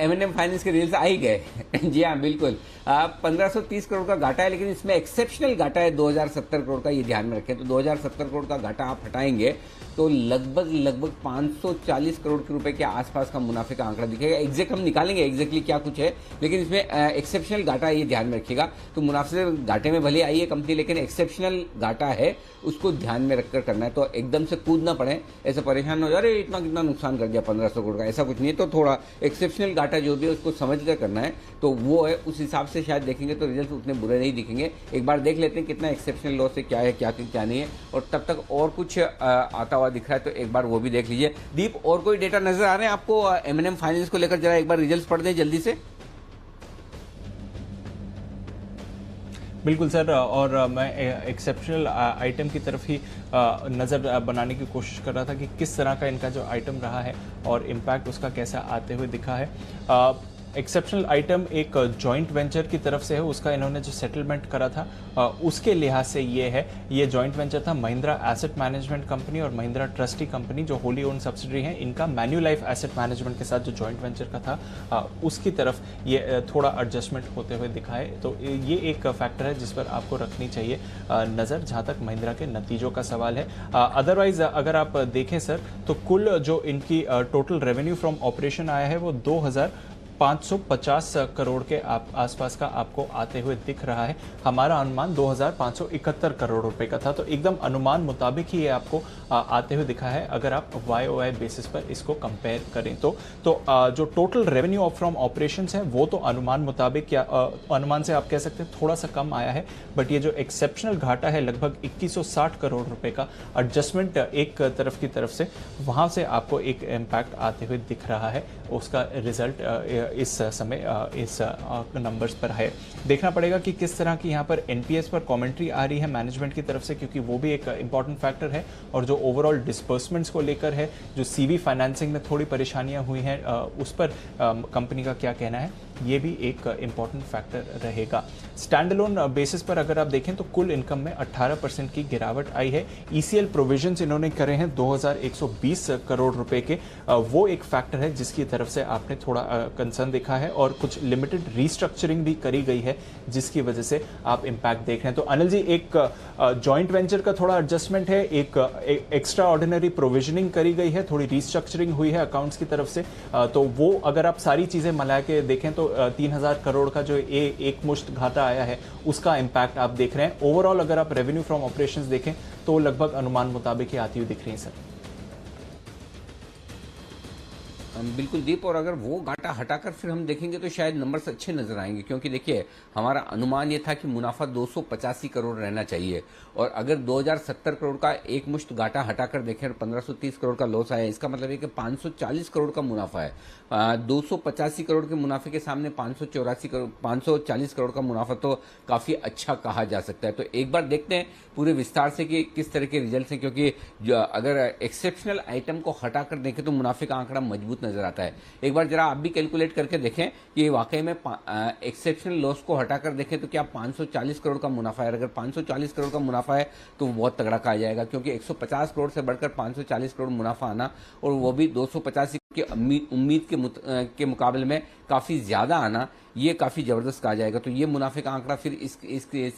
एमएनएम फाइनेंस के रिजल्ट आ ही गए। जी हाँ, बिल्कुल 1530 करोड़ का घाटा है, लेकिन इसमें एक्सेप्शनल घाटा है 2070 करोड़ का, ये ध्यान में रखें। तो 2070 करोड़ का घाटा आप हटाएंगे तो लगभग 540 करोड़ के रुपए के आसपास का मुनाफे का आंकड़ा दिखेगा। एग्जैक्ट हम निकालेंगे एग्जैक्टली क्या कुछ है, लेकिन इसमें एक्सेप्शनल घाटा है, ये ध्यान में रखिएगा। तो मुनाफे से घाटे में भले आई है कंपनी, लेकिन एक्सेप्शनल घाटा है, उसको ध्यान में रखकर करना है। तो एकदम से कूद ना पड़े, ऐसे परेशान हो जाए अरे इतना कितना नुकसान कर दिया 1500 करोड़ का, ऐसा कुछ नहीं है। तो थोड़ा एक्सेप्शनल घाटा जो भी है उसको समझ कर करना है, तो वो है, उस हिसाब से शायद देखेंगे तो रिजल्ट उतने बुरे नहीं दिखेंगे। एक बार देख लेते हैं कितना एक्सेप्शनल लॉस है, क्या है क्या नहीं है, और तब तक और कुछ आता हुआ दिख रहा है तो एक बार वो भी देख लीजिए। दीप, और कोई डेटा नजर आ रहे हैं आपको एमएनएम फाइनेंस को लेकर, जरा एक बार रिजल्ट्स पढ़ दें जल्दी से। बिल्कुल सर, और मैं एक्सेप्शनल आइटम की तरफ ही नज़र बनाने की कोशिश कर रहा था कि किस तरह का इनका जो आइटम रहा है और इम्पैक्ट उसका कैसा आते हुए दिखा है। एक्सेप्शनल आइटम एक जॉइंट वेंचर की तरफ से है, उसका इन्होंने जो सेटलमेंट करा था उसके लिहाज से ये है। ये जॉइंट वेंचर था महिंद्रा एसेट मैनेजमेंट कंपनी और महिंद्रा ट्रस्टी कंपनी, जो होली ओन सब्सिडरी है। इनका मैन्युलाइफ एसेट मैनेजमेंट के साथ जो जॉइंट वेंचर का था उसकी तरफ ये थोड़ा एडजस्टमेंट होते हुए दिखा है। तो ये एक फैक्टर है जिस पर आपको रखनी चाहिए नज़र, जहाँ तक महिंद्रा के नतीजों का सवाल है। अदरवाइज अगर आप देखें सर, तो कुल जो इनकी टोटल रेवेन्यू फ्रॉम ऑपरेशन आया है वो 2550 करोड़ के आसपास का आपको आते हुए दिख रहा है। हमारा अनुमान 2571 करोड़ रुपए का था, तो एकदम अनुमान मुताबिक ही ये आपको आते हुए दिखा है अगर आप YOY बेसिस पर इसको कंपेयर करें तो जो टोटल रेवेन्यू फ्रॉम ऑपरेशंस है वो तो अनुमान मुताबिक या अनुमान से आप कह सकते हैं थोड़ा सा कम आया है, बट ये जो एक्सेप्शनल घाटा है लगभग 2160 करोड़ रुपए का एडजस्टमेंट एक तरफ की तरफ से, वहां से आपको एक इम्पैक्ट आते हुए दिख रहा है। उसका रिजल्ट इस समय इस नंबर्स पर है। देखना पड़ेगा कि किस तरह की यहाँ पर एनपीएस पर कमेंट्री आ रही है मैनेजमेंट की तरफ से, क्योंकि वो भी एक इंपॉर्टेंट फैक्टर है। और जो ओवरऑल डिस्बर्समेंट्स को लेकर है, जो सीवी फाइनेंसिंग में थोड़ी परेशानियां हुई हैं, उस पर कंपनी का क्या कहना है, ये भी एक इंपॉर्टेंट फैक्टर रहेगा। स्टैंड अलोन बेसिस पर अगर आप देखें तो कुल इनकम में 18% की गिरावट आई है। ईसीएल प्रोविजंस इन्होंने करे हैं 2120 करोड़ रुपए के, वो एक फैक्टर है जिसकी तरफ से आपने थोड़ा कंसर्न देखा है। और कुछ लिमिटेड रीस्ट्रक्चरिंग भी करी गई है जिसकी वजह से आप इंपैक्ट देख रहे हैं। तो अनिल जी, एक जॉइंट वेंचर का थोड़ा एडजस्टमेंट है, एक एक्स्ट्रा ऑर्डिनरी प्रोविजनिंग करी गई है, थोड़ी रीस्ट्रक्चरिंग हुई है अकाउंट्स की तरफ से, तो वो अगर आप सारी चीजें मिला के देखें तो 3000 करोड़ का जो एक मुश्त घाटा आया है उसका इंपैक्ट आप देख रहे हैं। ओवरऑल अगर आप रेवेन्यू फ्रॉम ऑपरेशंस देखें तो लगभग अनुमान मुताबिक ही आती हुई दिख रही है सर। बिल्कुल दीप, और अगर वो घाटा हटाकर फिर हम देखेंगे तो शायद नंबर्स अच्छे नजर आएंगे, क्योंकि देखिए हमारा अनुमान ये था कि मुनाफा 285 करोड़ रहना चाहिए, और अगर 2070 करोड़ का एक मुश्त घाटा हटाकर देखें 1530 करोड़ का लॉस आया, इसका मतलब है कि 540 करोड़ का मुनाफा है। 285 करोड़ के मुनाफे के सामने 540 करोड़ का मुनाफा तो काफी अच्छा कहा जा सकता है। तो एक बार देखते हैं पूरे विस्तार से कि किस तरह के रिजल्ट हैं, क्योंकि अगर एक्सेप्शनल आइटम को हटाकर देखें तो मुनाफे का आंकड़ा मजबूत नजर आता है। एक बार जरा आप भी कैलकुलेट करके देखें कि वाकई में एक्सेप्शनल लॉस को हटाकर देखें तो क्या 540 करोड़ का मुनाफा है। अगर 540 करोड़ का मुनाफा है तो बहुत तगड़ा कहा जाएगा, क्योंकि 150 करोड़ से बढ़कर 540 करोड़ मुनाफा आना, और वो भी 285 की उम्मीद के मुकाबले में काफी ज्यादा आना, ये काफी जबरदस्त कहा जाएगा। तो ये मुनाफे का आंकड़ा फिर इस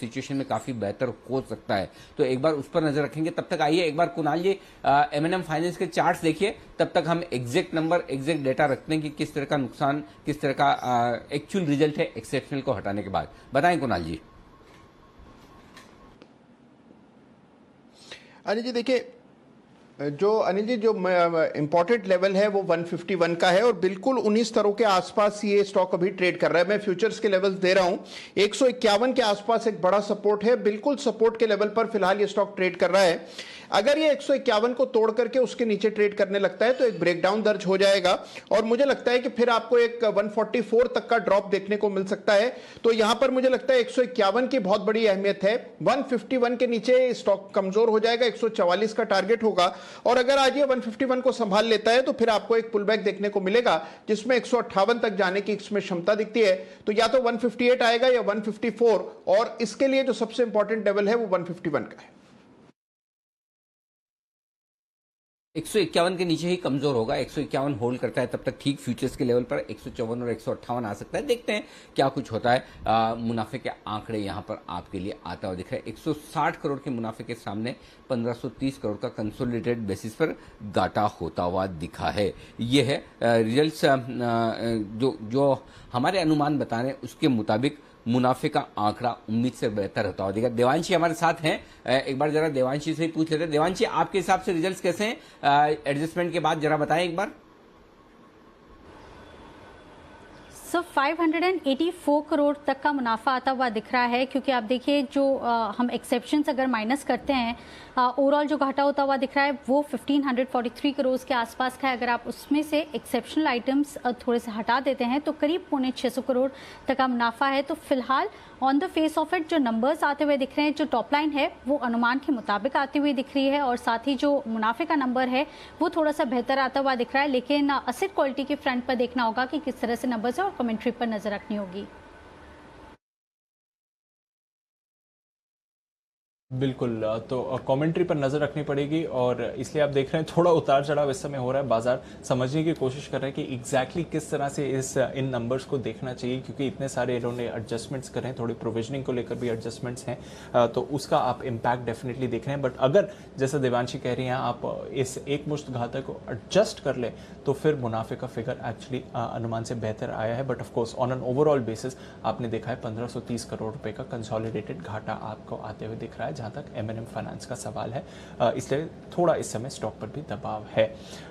सिचुएशन में काफी बेहतर हो सकता है। तो एक बार उस पर नजर रखेंगे। तब तक आइए एक बार कुणाल जी M&M फाइनेंस के चार्ट्स देखिए, तब तक हम एग्जैक्ट नंबर एग्जैक्ट डेटा रखते हैं कि किस तरह का नुकसान, किस तरह का एक्चुअल रिजल्ट है एक्सेप्शनल को हटाने के बाद। बताएं कुणाल जी। अनिल जी देखिए, जो अनिल जी जो इंपॉर्टेंट लेवल है वो 151 का है, और बिल्कुल 19 स्तरों के आसपास ये स्टॉक अभी ट्रेड कर रहा है। मैं फ्यूचर्स के लेवल्स दे रहा हूं, 151 के आसपास एक बड़ा सपोर्ट है, बिल्कुल सपोर्ट के लेवल पर फिलहाल ये स्टॉक ट्रेड कर रहा है। अगर ये 151 को तोड़ करके उसके नीचे ट्रेड करने लगता है तो एक ब्रेकडाउन दर्ज हो जाएगा, और मुझे लगता है कि फिर आपको एक 144 तक का ड्रॉप देखने को मिल सकता है। तो यहां पर मुझे लगता है 151 की बहुत बड़ी अहमियत है। 151 के नीचे स्टॉक कमजोर हो जाएगा, 144 का टारगेट होगा, और अगर आज ये 151 को संभाल लेता है तो फिर आपको एक पुलबैक देखने को मिलेगा जिसमें 158 तक जाने की इसमें क्षमता दिखती है। तो या तो 158 आएगा या 154, और इसके लिए जो सबसे इंपॉर्टेंट लेवल है वो 151 का है। 151 के नीचे ही कमजोर होगा, 151 होल्ड करता है तब तक ठीक। फ्यूचर्स के लेवल पर 154 और 158 आ सकता है। देखते हैं क्या कुछ होता है। मुनाफे के आंकड़े यहां पर आपके लिए आता हुआ दिख रहा है। 160 करोड़ के मुनाफे के सामने 1530 करोड़ का कंसोलिडेटेड बेसिस पर घाटा होता हुआ दिखा है। ये है रिजल्ट्स जो हमारे अनुमान बता रहे हैं, उसके मुताबिक मुनाफे का आंकड़ा उम्मीद से बेहतर होता हुआ दिखेगा। देवांशी हमारे साथ हैं, एक बार जरा देवांशी से ही पूछ लेते हैं। देवांशी, आपके हिसाब से रिजल्ट्स कैसे हैं एडजस्टमेंट के बाद, जरा बताएं एक बार। सर 584 करोड़ तक का मुनाफा आता हुआ दिख रहा है, क्योंकि आप देखिए जो हम एक्सेप्शंस अगर माइनस करते हैं, ओवरऑल जो घाटा होता हुआ दिख रहा है वो 1543 करोड़ के आसपास का है। अगर आप उसमें से एक्सेप्शनल आइटम्स थोड़े से हटा देते हैं तो करीब 650 करोड़ तक का मुनाफा है। तो फिलहाल on the face of it जो नंबर्स आते हुए दिख रहे हैं, जो टॉप लाइन है वो अनुमान के मुताबिक आती हुई दिख रही है, और साथ ही जो मुनाफे का नंबर है वो थोड़ा सा बेहतर आता हुआ दिख रहा है। लेकिन असेट क्वालिटी के फ्रंट पर देखना होगा कि किस तरह से नंबर्स है, और कमेंट्री पर नजर रखनी होगी। बिल्कुल, तो कमेंट्री पर नजर रखनी पड़ेगी, और इसलिए आप देख रहे हैं थोड़ा उतार चढ़ाव इस समय हो रहा है। बाजार समझने की कोशिश कर रहे हैं कि एग्जैक्टली किस तरह से इन नंबर्स को देखना चाहिए, क्योंकि इतने सारे इन्होंने एडजस्टमेंट्स करे हैं, थोड़ी प्रोविजनिंग को लेकर भी एडजस्टमेंट्स हैं, तो उसका आप इम्पैक्ट डेफिनेटली देख रहे हैं। बट अगर जैसा देवांशी कह रही हैं आप इस एक मुश्त घाटे को एडजस्ट कर ले तो फिर मुनाफे का फिगर एक्चुअली अनुमान से बेहतर आया है। But of course on an overall basis आपने देखा है 1530 करोड़ रुपए का कंसोलिडेटेड घाटा आपको आते हुए दिख रहा है जहां तक M&M फाइनेंस का सवाल है। इसलिए थोड़ा इस समय स्टॉक पर भी दबाव है।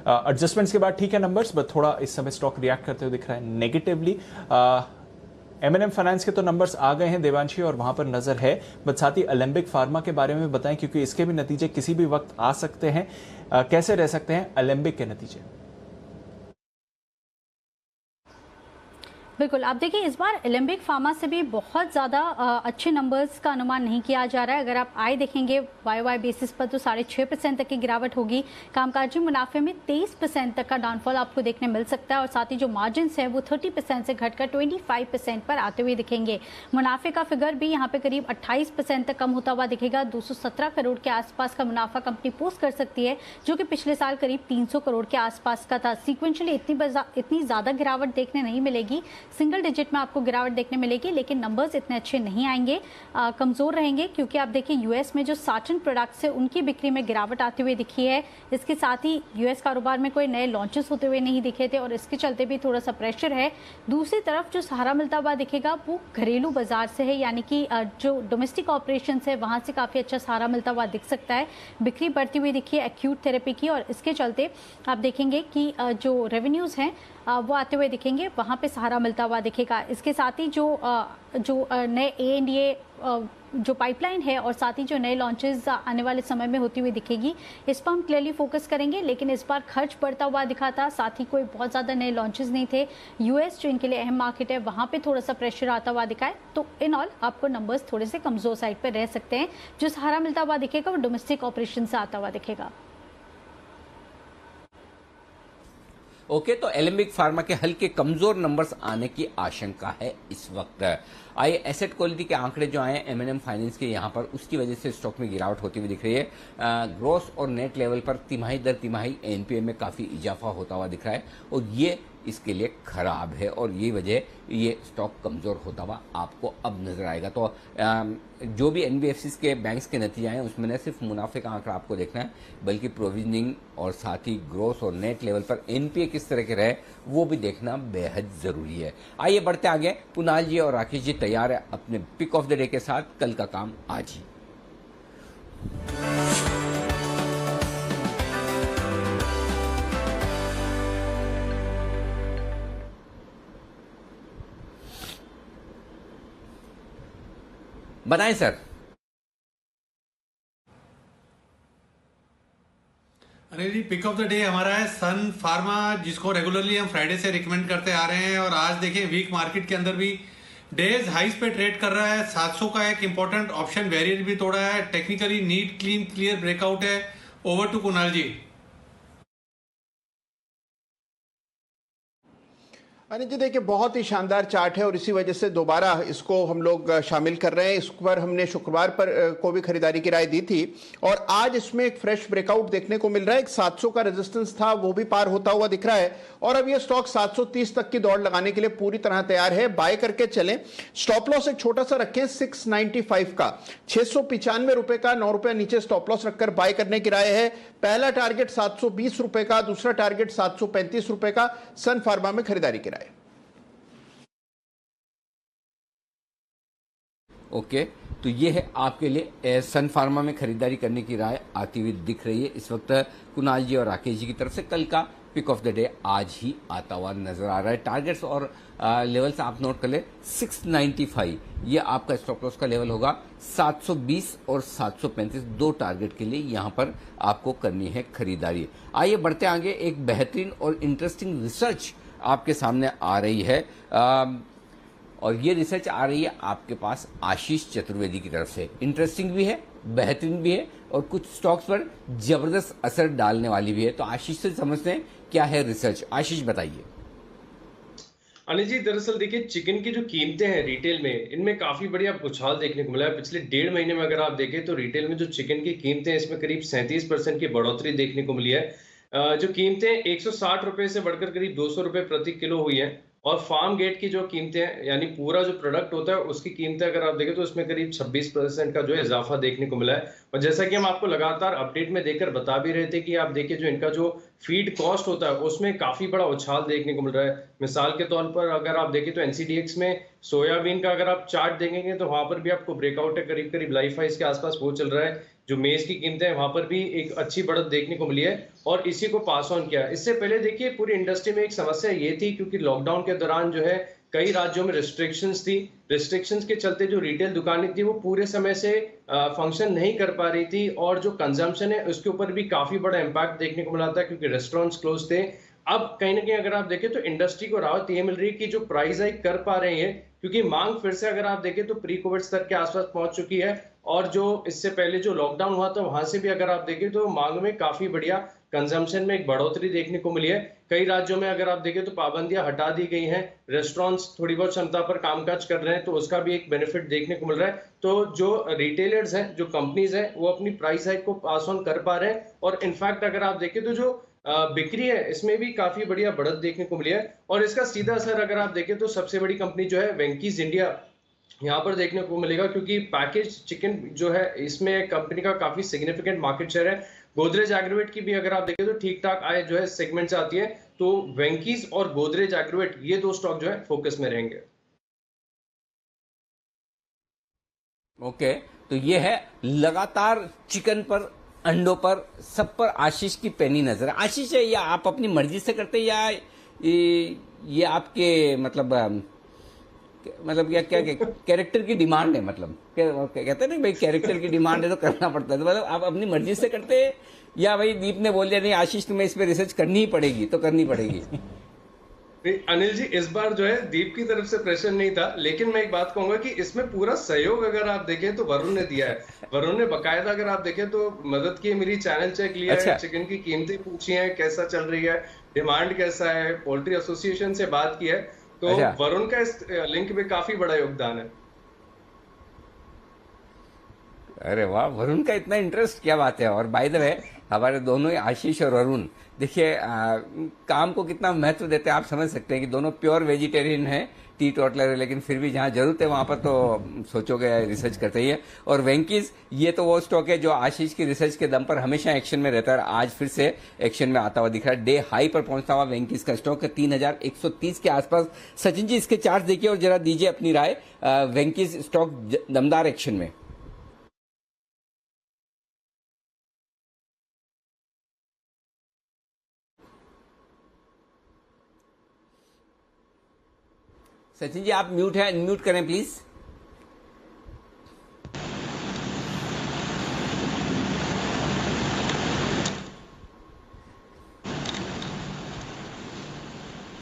एडजस्टमेंट्स के बाद ठीक है नंबर्स, बट थोड़ा इस समय स्टॉक रिएक्ट करते हुए दिख रहा है नेगेटिवली। M&M फाइनेंस के तो नंबर्स आ गए हैं देवांशी, और वहां पर नजर है, बट साथ ही अलेम्बिक फार्मा के बारे में बताएं, क्योंकि इसके भी नतीजे किसी भी वक्त आ सकते हैं। कैसे रह सकते हैं अलेम्बिक के नतीजे? बिल्कुल, आप देखिए इस बार एलेम्बिक फार्मा से भी बहुत ज़्यादा अच्छे नंबर्स का अनुमान नहीं किया जा रहा है। अगर आप आय देखेंगे वाई बेसिस पर तो 6.5% तक की गिरावट होगी। कामकाजी मुनाफे में 23% तक का डाउनफॉल आपको देखने मिल सकता है और साथ ही जो मार्जिन्स है वो 30% से घटकर 25% पर आते हुए दिखेंगे। मुनाफे का फिगर भी यहाँ पे करीब 28% तक कम होता हुआ दिखेगा। 217 करोड़ के आसपास का मुनाफा कंपनी पोस्ट कर सकती है, जो कि पिछले साल करीब 300 करोड़ के आसपास का था। सीक्वेंशियली इतनी ज़्यादा गिरावट देखने नहीं मिलेगी, सिंगल डिजिट में आपको गिरावट देखने मिलेगी, लेकिन नंबर्स इतने अच्छे नहीं आएंगे, कमज़ोर रहेंगे, क्योंकि आप देखिए यूएस में जो सार्टन प्रोडक्ट्स है उनकी बिक्री में गिरावट आती हुई दिखी है। इसके साथ ही यूएस कारोबार में कोई नए लॉन्चेस होते हुए नहीं दिखे थे और इसके चलते भी थोड़ा सा प्रेशर है। दूसरी तरफ जो सहारा मिलता हुआ दिखेगा वो घरेलू बाजार से है, यानी कि जो डोमेस्टिक ऑपरेशन है वहाँ से काफ़ी अच्छा सहारा मिलता हुआ दिख सकता है। बिक्री बढ़ती हुई दिखी है एक्यूट थेरेपी की और इसके चलते आप देखेंगे कि जो रेवेन्यूज़ हैं वो आते हुए दिखेंगे, वहाँ पे सहारा मिलता हुआ दिखेगा। इसके साथ ही जो नए ANDA जो पाइपलाइन है और साथ ही जो नए लॉन्चेस आने वाले समय में होती हुई दिखेगी, इस पर हम क्लियरली फोकस करेंगे। लेकिन इस बार खर्च बढ़ता हुआ दिखा था, साथ ही कोई बहुत ज़्यादा नए लॉन्चेस नहीं थे। यूएस जो इनके लिए अहम मार्केट है वहाँ पे थोड़ा सा प्रेशर आता हुआ दिखा है। तो इन ऑल आपको नंबर्स थोड़े से कमज़ोर साइड पर रह सकते हैं। जो सहारा मिलता हुआ दिखेगा वो डोमेस्टिक ऑपरेशन से आता हुआ दिखेगा। ओके, तो एलेम्बिक फार्मा के हल्के कमजोर नंबर्स आने की आशंका है इस वक्त। आइए एसेट क्वालिटी के आंकड़े जो आए M&M फाइनेंस के यहाँ पर, उसकी वजह से स्टॉक में गिरावट होती हुई दिख रही है। ग्रॉस और नेट लेवल पर तिमाही दर तिमाही NPA में काफ़ी इजाफा होता हुआ दिख रहा है और ये इसके लिए खराब है और ये वजह ये स्टॉक कमज़ोर होता हुआ आपको अब नज़र आएगा। तो जो भी NBFCs के बैंक्स के नतीजे आए उसमें न सिर्फ मुनाफे का आंकड़ा आपको देखना है, बल्कि प्रोविजनिंग और साथ ही ग्रोथ और नेट लेवल पर NPA किस तरह के रहे वो भी देखना बेहद ज़रूरी है। आइए बढ़ते आगे। कुणाल जी और राकेश जी तैयार है अपने पिक ऑफ द डे के साथ। कल का काम आज ही। बनाएं sir. Anil ji, pick of the day हमारा है सन फार्मा, जिसको रेगुलरली हम फ्राइडे से रिकमेंड करते आ रहे हैं और आज देखें वीक मार्केट के अंदर भी डेज हाइस पे ट्रेड कर रहा है। 700 का एक इंपॉर्टेंट ऑप्शन बैरियर भी तोड़ा है। Technically neat clean clear breakout है। Over to Kunal ji. अनिल जी देखिए, बहुत ही शानदार चार्ट है और इसी वजह से दोबारा इसको हम लोग शामिल कर रहे हैं। इस पर हमने शुक्रवार पर को भी खरीदारी की राय दी थी और आज इसमें एक फ्रेश ब्रेकआउट देखने को मिल रहा है। एक 700 का रेजिस्टेंस था, वो भी पार होता हुआ दिख रहा है और अब ये स्टॉक 730 तक की दौड़ लगाने के लिए पूरी तरह तैयार है। बाय करके चलें। स्टॉप लॉस एक छोटा सा रखें 695 का, 695 रुपए का, 9 रुपए नीचे स्टॉप लॉस रखकर बाय करने की राय है। पहला टारगेट 720 रुपए का, दूसरा टारगेट 735 रुपए का। सन फार्मा में खरीदारी की राय। ओके, तो ये है आपके लिए सन फार्मा में खरीदारी करने की राय आती हुई दिख रही है इस वक्त कुणाल जी और राकेश जी की तरफ से। कल का पिक ऑफ द डे आज ही आता हुआ नजर आ रहा है। टारगेट्स और लेवल्स आप नोट कर ले। 695 ये आपका स्टॉप लॉस का लेवल होगा। 720 और 735 दो टारगेट के लिए यहां पर आपको करनी है खरीदारी। आइए बढ़ते आगे। एक बेहतरीन और इंटरेस्टिंग रिसर्च आपके सामने आ रही है और ये रिसर्च आ रही है आपके पास आशीष चतुर्वेदी की तरफ से। इंटरेस्टिंग भी है, बेहतरीन भी है और कुछ स्टॉक्स पर जबरदस्त असर डालने वाली भी है। तो आशीष से समझते हैं क्या है रिसर्च। आशीष बताइए। अनिल जी, दरअसल देखिए चिकन की जो कीमतें हैं रिटेल में, इनमें काफी बढ़िया उछाल देखने को मिला है। पिछले 1.5 महीने में अगर आप देखें तो रिटेल में जो चिकन की कीमतें हैं इसमें करीब 37% की बढ़ोतरी देखने को मिली है। जो कीमतें 160 रुपए से बढ़कर करीब 200 रुपए प्रति किलो हुई है और फार्म गेट की जो कीमतें हैं, यानी पूरा जो प्रोडक्ट होता है उसकी कीमतें अगर आप देखें तो उसमें करीब 26% का जो है इजाफा देखने को मिला है। और जैसा कि हम आपको लगातार अपडेट में देकर बता भी रहे थे कि आप देखिए जो इनका जो फीड कॉस्ट होता है उसमें काफी बड़ा उछाल देखने को मिल रहा है। मिसाल के तौर पर अगर आप देखें तो NCDX में सोयाबीन का अगर आप चार्ट देखेंगे तो वहां पर भी आपको ब्रेकआउट है, करीब करीब लाइफ हाइस के आसपास वो चल रहा है। जो मेज की कीमतें हैं वहां पर भी एक अच्छी बढ़त देखने को मिली है और इसी को पास ऑन किया। इससे पहले देखिए पूरी इंडस्ट्री में एक समस्या ये थी क्योंकि लॉकडाउन के दौरान जो है कई राज्यों में रिस्ट्रिक्शंस थी। रिस्ट्रिक्शंस के चलते जो रिटेल दुकानें थी वो पूरे समय से फंक्शन नहीं कर पा रही थी और जो कंजम्पशन है उसके ऊपर भी काफी बड़ा इम्पैक्ट देखने को मिला था क्योंकि रेस्टोरेंट्स क्लोज थे। अब कहीं ना कहीं अगर आप देखें तो इंडस्ट्री को राहत ये मिल रही है कि जो प्राइस हाइक कर पा रहे हैं, क्योंकि मांग फिर से अगर आप देखें तो प्री कोविड स्तर के आसपास पहुंच चुकी है, और जो इससे पहले जो लॉकडाउन हुआ था वहां से भी अगर आप देखें तो मांग में काफी बढ़िया कंजम्पशन में एक बढ़ोतरी देखने को मिली है। कई राज्यों में अगर आप देखें तो पाबंदियां हटा दी गई हैं, रेस्टोरेंट्स थोड़ी बहुत क्षमता पर कामकाज कर रहे हैं, तो उसका भी एक बेनिफिट देखने को मिल रहा है। तो जो रिटेलर्स हैं, जो कंपनीज हैं, वो अपनी प्राइस हाइक को पास ऑन कर पा रहे हैं, और इनफैक्ट अगर आप देखें तो जो बिक्री है इसमें भी काफी बढ़िया बढ़त देखने को मिली है। और इसका सीधा असर अगर आप देखें तो सबसे बड़ी कंपनी जो है वेंकीज इंडिया यहाँ पर देखने को मिलेगा, क्योंकि पैकेज चिकन जो है इसमें कंपनी का काफी सिग्निफिकेंट मार्केट शेयर है। गोदरेज एग्रोवेट की भी अगर आप देखें तो ठीक ठाक आय जो है सेगमेंट से आती है, तो वेंकीज और गोदरेज एग्रोवेट ये दो स्टॉक जो है फोकस में रहेंगे। ओके, तो ये है लगातार चिकन पर, अंडों पर, सब पर आशीष की पैनी नजर है। आशीष है, या आप अपनी मर्जी से करते हैं, या ये आपके मतलब क्या क्या कैरेक्टर की डिमांड है? मतलब कहते हैं ना भाई, कैरेक्टर की डिमांड है तो करना पड़ता है। तो मतलब आप अपनी मर्जी से करते हैं, या भाई दीप ने बोल दिया नहीं आशीष तुम्हें इस पे रिसर्च करनी ही पड़ेगी तो करनी पड़ेगी? अनिल जी, इस बार जो है दीप की तरफ से प्रेशर नहीं था, लेकिन मैं एक बात कहूंगा कि इसमें पूरा सहयोग अगर आप देखें तो वरुण ने दिया है। वरुण ने बकायदा अगर आप देखें तो मदद की, मेरी चैनल चेक लिया है, चिकन की कीमतें पूछी है, कैसा चल रही है, डिमांड कैसा है, पोल्ट्री एसोसिएशन से बात की है, तो वरुण का इस लिंक में काफी बड़ा योगदान है। अरे वाह, वरुण का इतना इंटरेस्ट, क्या बात है। और बाय द वे हमारे दोनों ही आशीष और वरुण देखिए काम को कितना महत्व देते हैं आप समझ सकते हैं कि दोनों प्योर वेजिटेरियन हैं, टी टोटलर है, लेकिन फिर भी जहां जरूरत है वहां पर तो सोचोगे रिसर्च करते ही है। और वेंकीज ये तो वो स्टॉक है जो आशीष की रिसर्च के दम पर हमेशा एक्शन में रहता है, आज फिर से एक्शन में आता हुआ दिख रहा है। डे हाई पर पहुंचता हुआ वेंकीज का स्टॉक है 3130 के आसपास। सचिन जी इसके चार्ट देखिए और जरा दीजिए अपनी राय। वेंकीज स्टॉक दमदार एक्शन में। सचिन जी आप म्यूट है, अनम्यूट करें प्लीज।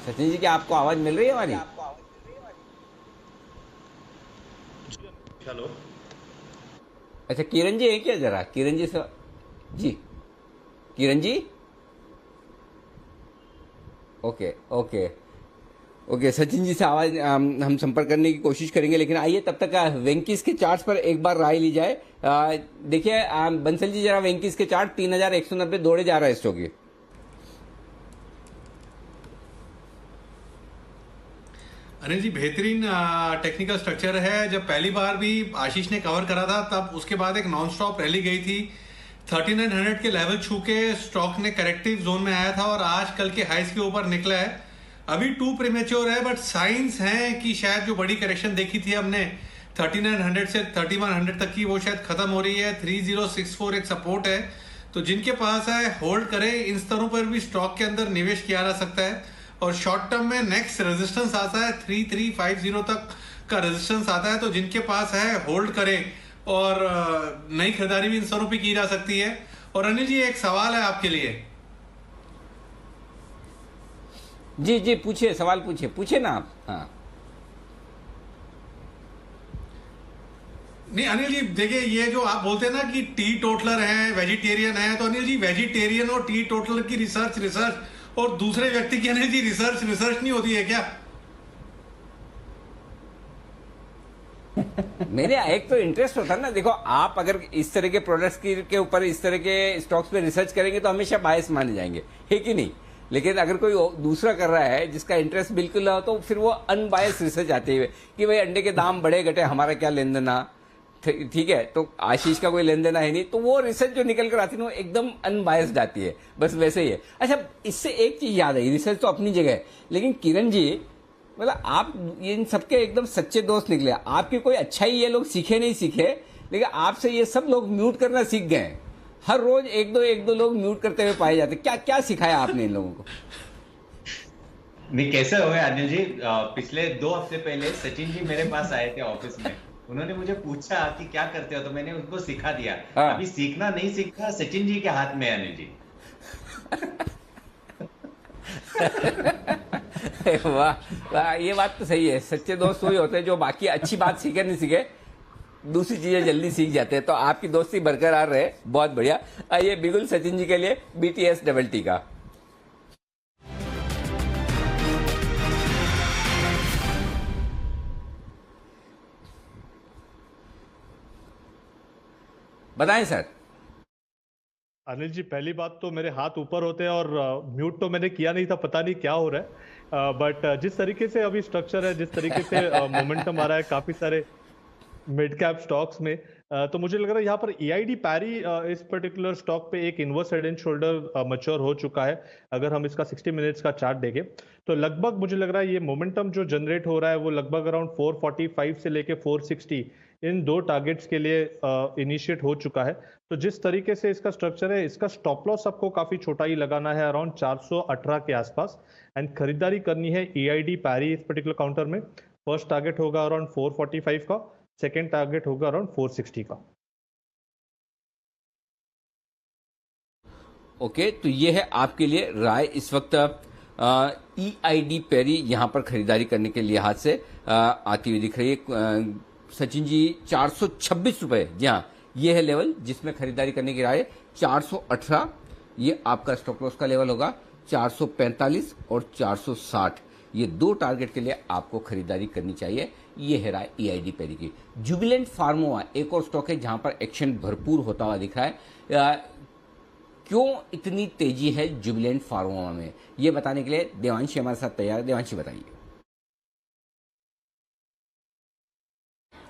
सचिन जी क्या आपको आवाज मिल रही है हमारी? हेलो, अच्छा किरण जी है क्या? जरा किरण जी से जी, Kiran ji okay okay okay Sachin ji से आवाज हम संपर्क करने की कोशिश करेंगे, लेकिन आइए तब तक वेंकीज के चार्ट्स पर एक बार राय ली जाए। देखिए बंसल जी जरा वेंकीज के चार्ट 3190 दौड़े जा रहा है स्टॉक। अनिल जी बेहतरीन टेक्निकल स्ट्रक्चर है। जब पहली बार भी आशीष ने कवर करा था तब उसके बाद एक नॉन स्टॉप रैली गई थी, 3900 के लेवल छू के स्टॉक ने करेक्टिव जोन में आया था और आज कल के हाइस के ऊपर निकला है। अभी टू प्रीमेच्योर है, बट साइंस हैं कि शायद जो बड़ी करेक्शन देखी थी हमने 3900 से 3100 तक की, वो शायद खत्म हो रही है। 3064 एक सपोर्ट है, तो जिनके पास है होल्ड करे। इन स्तरों पर भी स्टॉक के अंदर निवेश किया जा सकता है। और शॉर्ट टर्म में नेक्स्ट रेजिस्टेंस आता है 3350 तक का रेजिस्टेंस आता है, तो जिनके पास है होल्ड करे और नई खरीदारी भी इन स्तरों पे की जा सकती है। और अनिल जी एक सवाल है आपके लिए। जी जी पूछिए, सवाल पूछिए ना आप। हाँ नहीं अनिल जी देखिए, ये जो आप बोलते हैं ना कि टी टोटलर है, वेजिटेरियन है, तो अनिल जी वेजिटेरियन और टी टोटलर की रिसर्च और दूसरे व्यक्ति की अनिल जी रिसर्च नहीं होती है क्या? मेरे एक तो इंटरेस्ट होता है ना, देखो आप अगर इस तरह के प्रोडक्ट्स के ऊपर इस तरह के स्टॉक्स पे रिसर्च करेंगे तो हमेशा बायस माने जाएंगे, है कि नहीं? लेकिन अगर कोई दूसरा कर रहा है जिसका इंटरेस्ट बिल्कुल ना हो तो फिर वो अनबायस रिसर्च आती है कि भाई अंडे के दाम बढ़े घटे हमारा क्या लेन देना, ठीक है, तो आशीष का कोई लेन देना है नहीं, तो वो रिसर्च जो निकल कर आती है वो एकदम अनबायस्ड आती है, बस वैसे ही है। अच्छा इससे एक चीज याद है, रिसर्च तो अपनी जगह है, लेकिन किरण जी मतलब आप इन सबके एकदम सच्चे दोस्त निकले। आपकी कोई अच्छाई ये लोग सीखे नहीं सीखे, लेकिन आपसे ये सब लोग म्यूट करना सीख गए। हर रोज एक दो लोग म्यूट करते हुए पाए जाते। क्या क्या सिखाया आपने इन लोगों को? नहीं कैसे हो गया अनिल जी, पिछले 2 हफ्ते पहले सचिन जी मेरे पास आए थे ऑफिस में, उन्होंने मुझे पूछा कि क्या करते हो, तो मैंने उनको सिखा दिया। अभी सीखना नहीं सीखना सचिन जी के हाथ में है अनिल जी। वाह वाह, ये बात तो सही है। सच्चे दोस्त वही होते हैं जो बाकी अच्छी बात सीखे नहीं सीखे, दूसरी चीजें जल्दी सीख जाते हैं। तो आपकी दोस्ती बरकरार रहे, बहुत बढ़िया। ये बिल्कुल सचिन जी के लिए BTS डबल टी का। बताएं सर। अनिल जी, पहली बात तो मेरे हाथ ऊपर होते हैं और म्यूट तो मैंने किया नहीं था, पता नहीं क्या हो रहा है। बट जिस तरीके से अभी स्ट्रक्चर है, जिस तरीके से मोमेंटम आ रहा है काफी सारे मिड कैप स्टॉक्स में, तो मुझे लग रहा है यहाँ पर EID पैरी इस पर्टिकुलर स्टॉक पे एक inverse head and shoulder mature हो चुका है। अगर हम इसका 60 मिनट्स का चार्ट देखें तो लगभग मुझे लग रहा है ये मोमेंटम जो जनरेट हो रहा है वो लगभग अराउंड 445 से लेके 460 इन दो टारगेट्स के लिए इनिशिएट हो चुका है। तो जिस तरीके से इसका स्ट्रक्चर है, इसका स्टॉप लॉस आपको काफी छोटा ही लगाना है, अराउंड 418 के आसपास, एंड खरीदारी करनी है EID पैरी इस पर्टिकुलर काउंटर में। फर्स्ट टारगेट होगा अराउंड 445 का, सेकेंड टारगेट होगा अराउंड 460 का। ओके, तो ये है आपके लिए राय इस वक्त EID पैरी यहां पर खरीदारी करने के लिहाज से आती हुई दिख रही है। सचिन जी 426 रुपए, जी हाँ, ये है लेवल जिसमें खरीदारी करने की राय है। 418 ये आपका स्टॉप लॉस का लेवल होगा, 445 और 460 ये दो टारगेट के लिए आपको खरीदारी करनी चाहिए। ये है राय EID पैरी की। जुबिलेंट फार्मोवा एक और स्टॉक है जहां पर एक्शन भरपूर होता हुआ दिख रहा है। क्यों इतनी तेजी है जुबिलेंट फार्मोवा में, ये बताने के लिए देवांशी हमारे साथ तैयार है। देवांशी बताइए।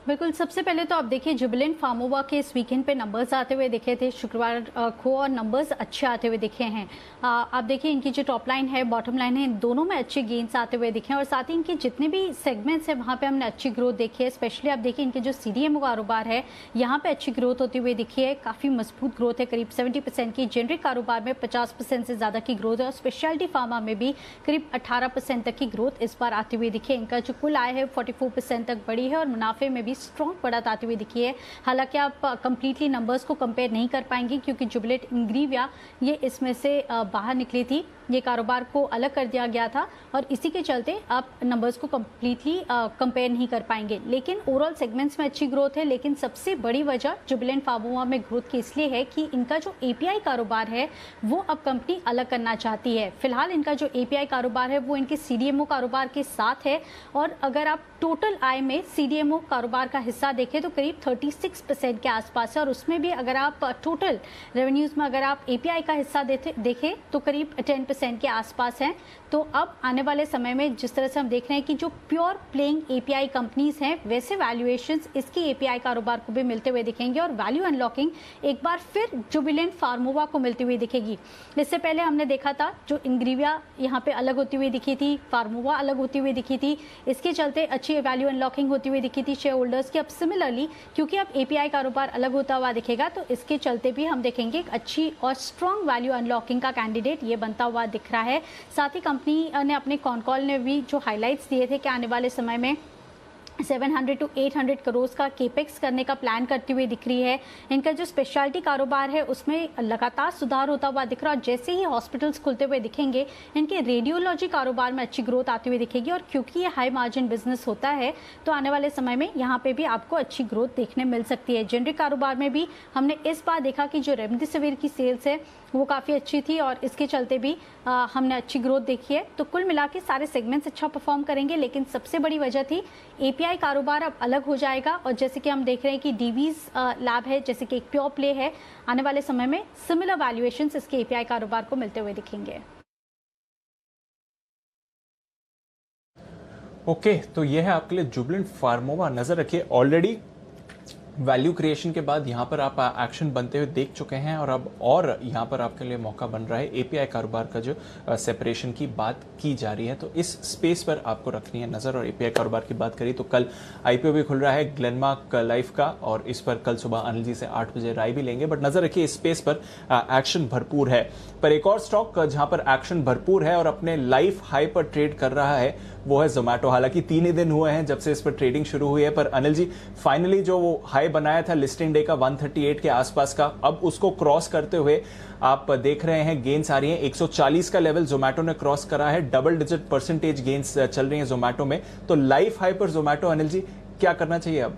बिल्कुल, सबसे पहले तो आप देखिए जुबिलेंट फार्मोवा के इस वीकेंड पे नंबर्स आते हुए दिखे थे शुक्रवार को, और नंबर्स अच्छे आते हुए दिखे हैं। आप देखिए इनकी जो टॉप लाइन है, बॉटम लाइन है, इन दोनों में अच्छे गेन्स आते हुए दिखे हैं, और साथ ही इनके जितने भी सेगमेंट्स हैं वहाँ पे हमने अच्छी ग्रोथ देखी है। स्पेशली आप देखिए इनके जो CDMO कारोबार है यहाँ पे अच्छी ग्रोथ होती हुई दिखी है, काफ़ी मजबूत ग्रोथ है, करीब 70% की। जेनरिक कारोबार में 50% से ज़्यादा की ग्रोथ है, और स्पेशलिटी फार्मा में भी करीब 18% तक की ग्रोथ इस बार आती हुई दिखी है। इनका जो कुल आय है 44% तक बढ़ी है, और मुनाफे में भी स्ट्रॉन्ग बढ़त आती हुई दिखी है। हालांकि आप कंप्लीटली नंबर्स को कंपेयर नहीं कर पाएंगे क्योंकि जुबिलेंट इंग्रीविया ये इसमें से बाहर निकली थी, ये कारोबार को अलग कर दिया गया था, और इसी के चलते आप नंबर्स को कंप्लीटली कंपेयर नहीं कर पाएंगे। लेकिन ओवरऑल सेगमेंट्स में अच्छी ग्रोथ है, लेकिन सबसे बड़ी वजह जुबिलेंट फार्मोवा में ग्रोथ की इसलिए है कि इनका जो API कारोबार है वो अब कंपनी अलग करना चाहती है। फिलहाल इनका जो API कारोबार है वो इनके CDMO कारोबार के साथ है, और अगर आप टोटल आय में CDMO कारोबार का हिस्सा देखें तो करीब 36% के आसपास है, और उसमें भी अगर आप टोटल रेवेन्यूज में अगर आप API का हिस्सा देखें तो करीब 10% के आसपास है। तो अब आने वाले समय में जिस तरह से हम देख रहे हैं कि जो प्योर प्लेइंग API कंपनीज हैं वैसे वैल्यूएशंस इसकी API कारोबार को भी मिलते हुए दिखेंगे, और वैल्यू अनलॉकिंग एक बार फिर जुबिलेंट फार्मोवा को मिलती हुई दिखेगी। इससे पहले हमने देखा था जो इंग्रीविया यहाँ पे अलग होती हुई दिखी थी, फार्मोवा अलग होती हुई दिखी थी, इसके चलते अच्छी वैल्यू अनलॉकिंग होती हुई दिखी थी शेयर होल्डर्स की। अब सिमिलरली क्योंकि अब API कारोबार अलग होता हुआ दिखेगा तो इसके चलते भी हम देखेंगे एक अच्छी और स्ट्रॉन्ग वैल्यू अनलॉकिंग का कैंडिडेट ये बनता हुआ दिख रहा है। साथ ही कंपनी ने अपने कॉन कॉल ने भी जो हाइलाइट्स दिए थे कि आने वाले समय में 700 to 800 करोड़ का केपेक्स करने का प्लान करती हुई दिख रही है। इनका जो स्पेशलिटी कारोबार है उसमें लगातार सुधार होता हुआ दिख रहा है, और जैसे ही हॉस्पिटल्स खुलते हुए दिखेंगे इनके रेडियोलॉजी कारोबार में अच्छी ग्रोथ आती हुई दिखेगी, और क्योंकि ये हाई मार्जिन बिजनेस होता है तो आने वाले समय में यहाँ पे भी आपको अच्छी ग्रोथ देखने मिल सकती है। जेनरिक कारोबार में भी हमने इस बार देखा कि जो रेमडेसिविर की सेल्स है वो काफ़ी अच्छी थी, और इसके चलते भी हमने अच्छी ग्रोथ देखी है। तो कुल मिला के सारे सेगमेंट्स अच्छा परफॉर्म करेंगे, लेकिन सबसे बड़ी वजह थी API कारोबार अब अलग हो जाएगा, और जैसे कि हम देख रहे हैं कि डीवीज लैब है जैसे कि एक प्योर प्ले है, आने वाले समय में सिमिलर वैल्यूएशंस इसके API कारोबार को मिलते हुए दिखेंगे। ओके, तो ये है आपके लिए जुबिलेंट फार्मोवा। नजर रखिए, ऑलरेडी वैल्यू क्रिएशन के बाद यहाँ पर आप एक्शन बनते हुए देख चुके हैं, और यहाँ पर आपके लिए मौका बन रहा है API कारोबार का जो सेपरेशन की बात की जा रही है, तो इस स्पेस पर आपको रखनी है नजर। और API कारोबार की बात करी तो कल IPO भी खुल रहा है ग्लेनमार्क लाइफ का, और इस पर कल सुबह अनिल जी से 8 बजे राय भी लेंगे। बट नजर रखिए इस स्पेस पर एक्शन भरपूर है। पर एक और स्टॉक जहां पर एक्शन भरपूर है और अपने लाइफ हाई पर ट्रेड कर रहा है वो है जोमैटो। हालांकि 3 ही दिन हुए हैं जब से इस पर ट्रेडिंग शुरू हुई है, पर अनिल जी फाइनली जो वो हाई हाई बनाया था लिस्टिंग डे का 138 के आसपास का, अब उसको क्रॉस करते हुए आप देख रहे हैं गेन्स आ रही हैं। 140 का लेवल जोमेटो ने क्रॉस करा है, डबल डिजिट परसेंटेज गेन्स चल रही हैं जोमेटो में। तो लाइफ हाई पर जोमेटो, अनिल जी क्या करना चाहिए अब?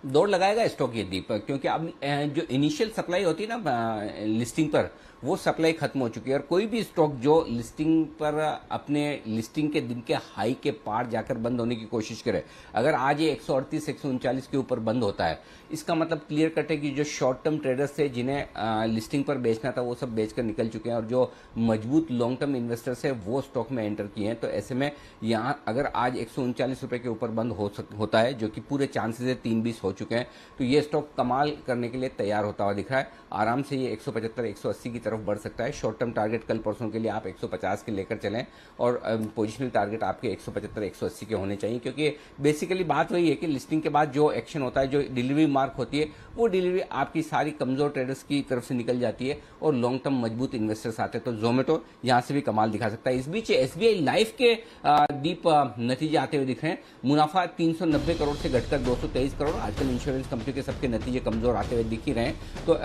दौड़ लगाएगा स्टॉक ये दीपक, क्योंकि अब जो इनिशियल सप्लाई होती है ना लिस्टिंग पर, वो सप्लाई खत्म हो चुकी है। और कोई भी स्टॉक जो लिस्टिंग पर अपने लिस्टिंग के दिन के हाई के पार जाकर बंद होने की कोशिश करे, अगर आज ये 138 139 के ऊपर बंद होता है, इसका मतलब क्लियर कट है कि जो शॉर्ट टर्म ट्रेडर्स थे जिन्हें लिस्टिंग पर बेचना था वो सब बेचकर निकल चुके हैं, और जो मजबूत लॉन्ग टर्म इन्वेस्टर्स है वो स्टॉक में एंटर किए हैं। तो ऐसे में यहाँ अगर आज 139 रुपए के ऊपर बंद होता है, जो कि पूरे चांसेस है 3-20 हो चुके हैं, तो ये स्टॉक कमाल करने के लिए तैयार होता हुआ दिख रहा है। आराम से ये 175 180 की तरफ बढ़ सकता है। शॉर्ट टर्म टारगेट कल परसों के लिए आप 150 के लेकर चलें, और पोजिशनल टारगेट आपके 175 180 के होने चाहिए, क्योंकि बेसिकली बात वही है कि लिस्टिंग के बाद जो एक्शन होता है, जो डिलीवरी मार्क होती है, वो डिलीवरी आपकी सारी कमजोर ट्रेडर्स की तरफ से निकल जाती है और लॉन्ग टर्म मजबूत इन्वेस्टर्स आते हैं। तो जोमेटो यहां से भी कमाल दिखा सकता है। इस बीच एसबीआई लाइफ के दीप नतीजे आते हुए दिख रहे हैं। मुनाफा 390 करोड़ से घटकर 223 करोड़। आजकल इंश्योरेंस कंपनी के सबके नतीजे कमजोर आते हुए दिख ही रहे हैं। तो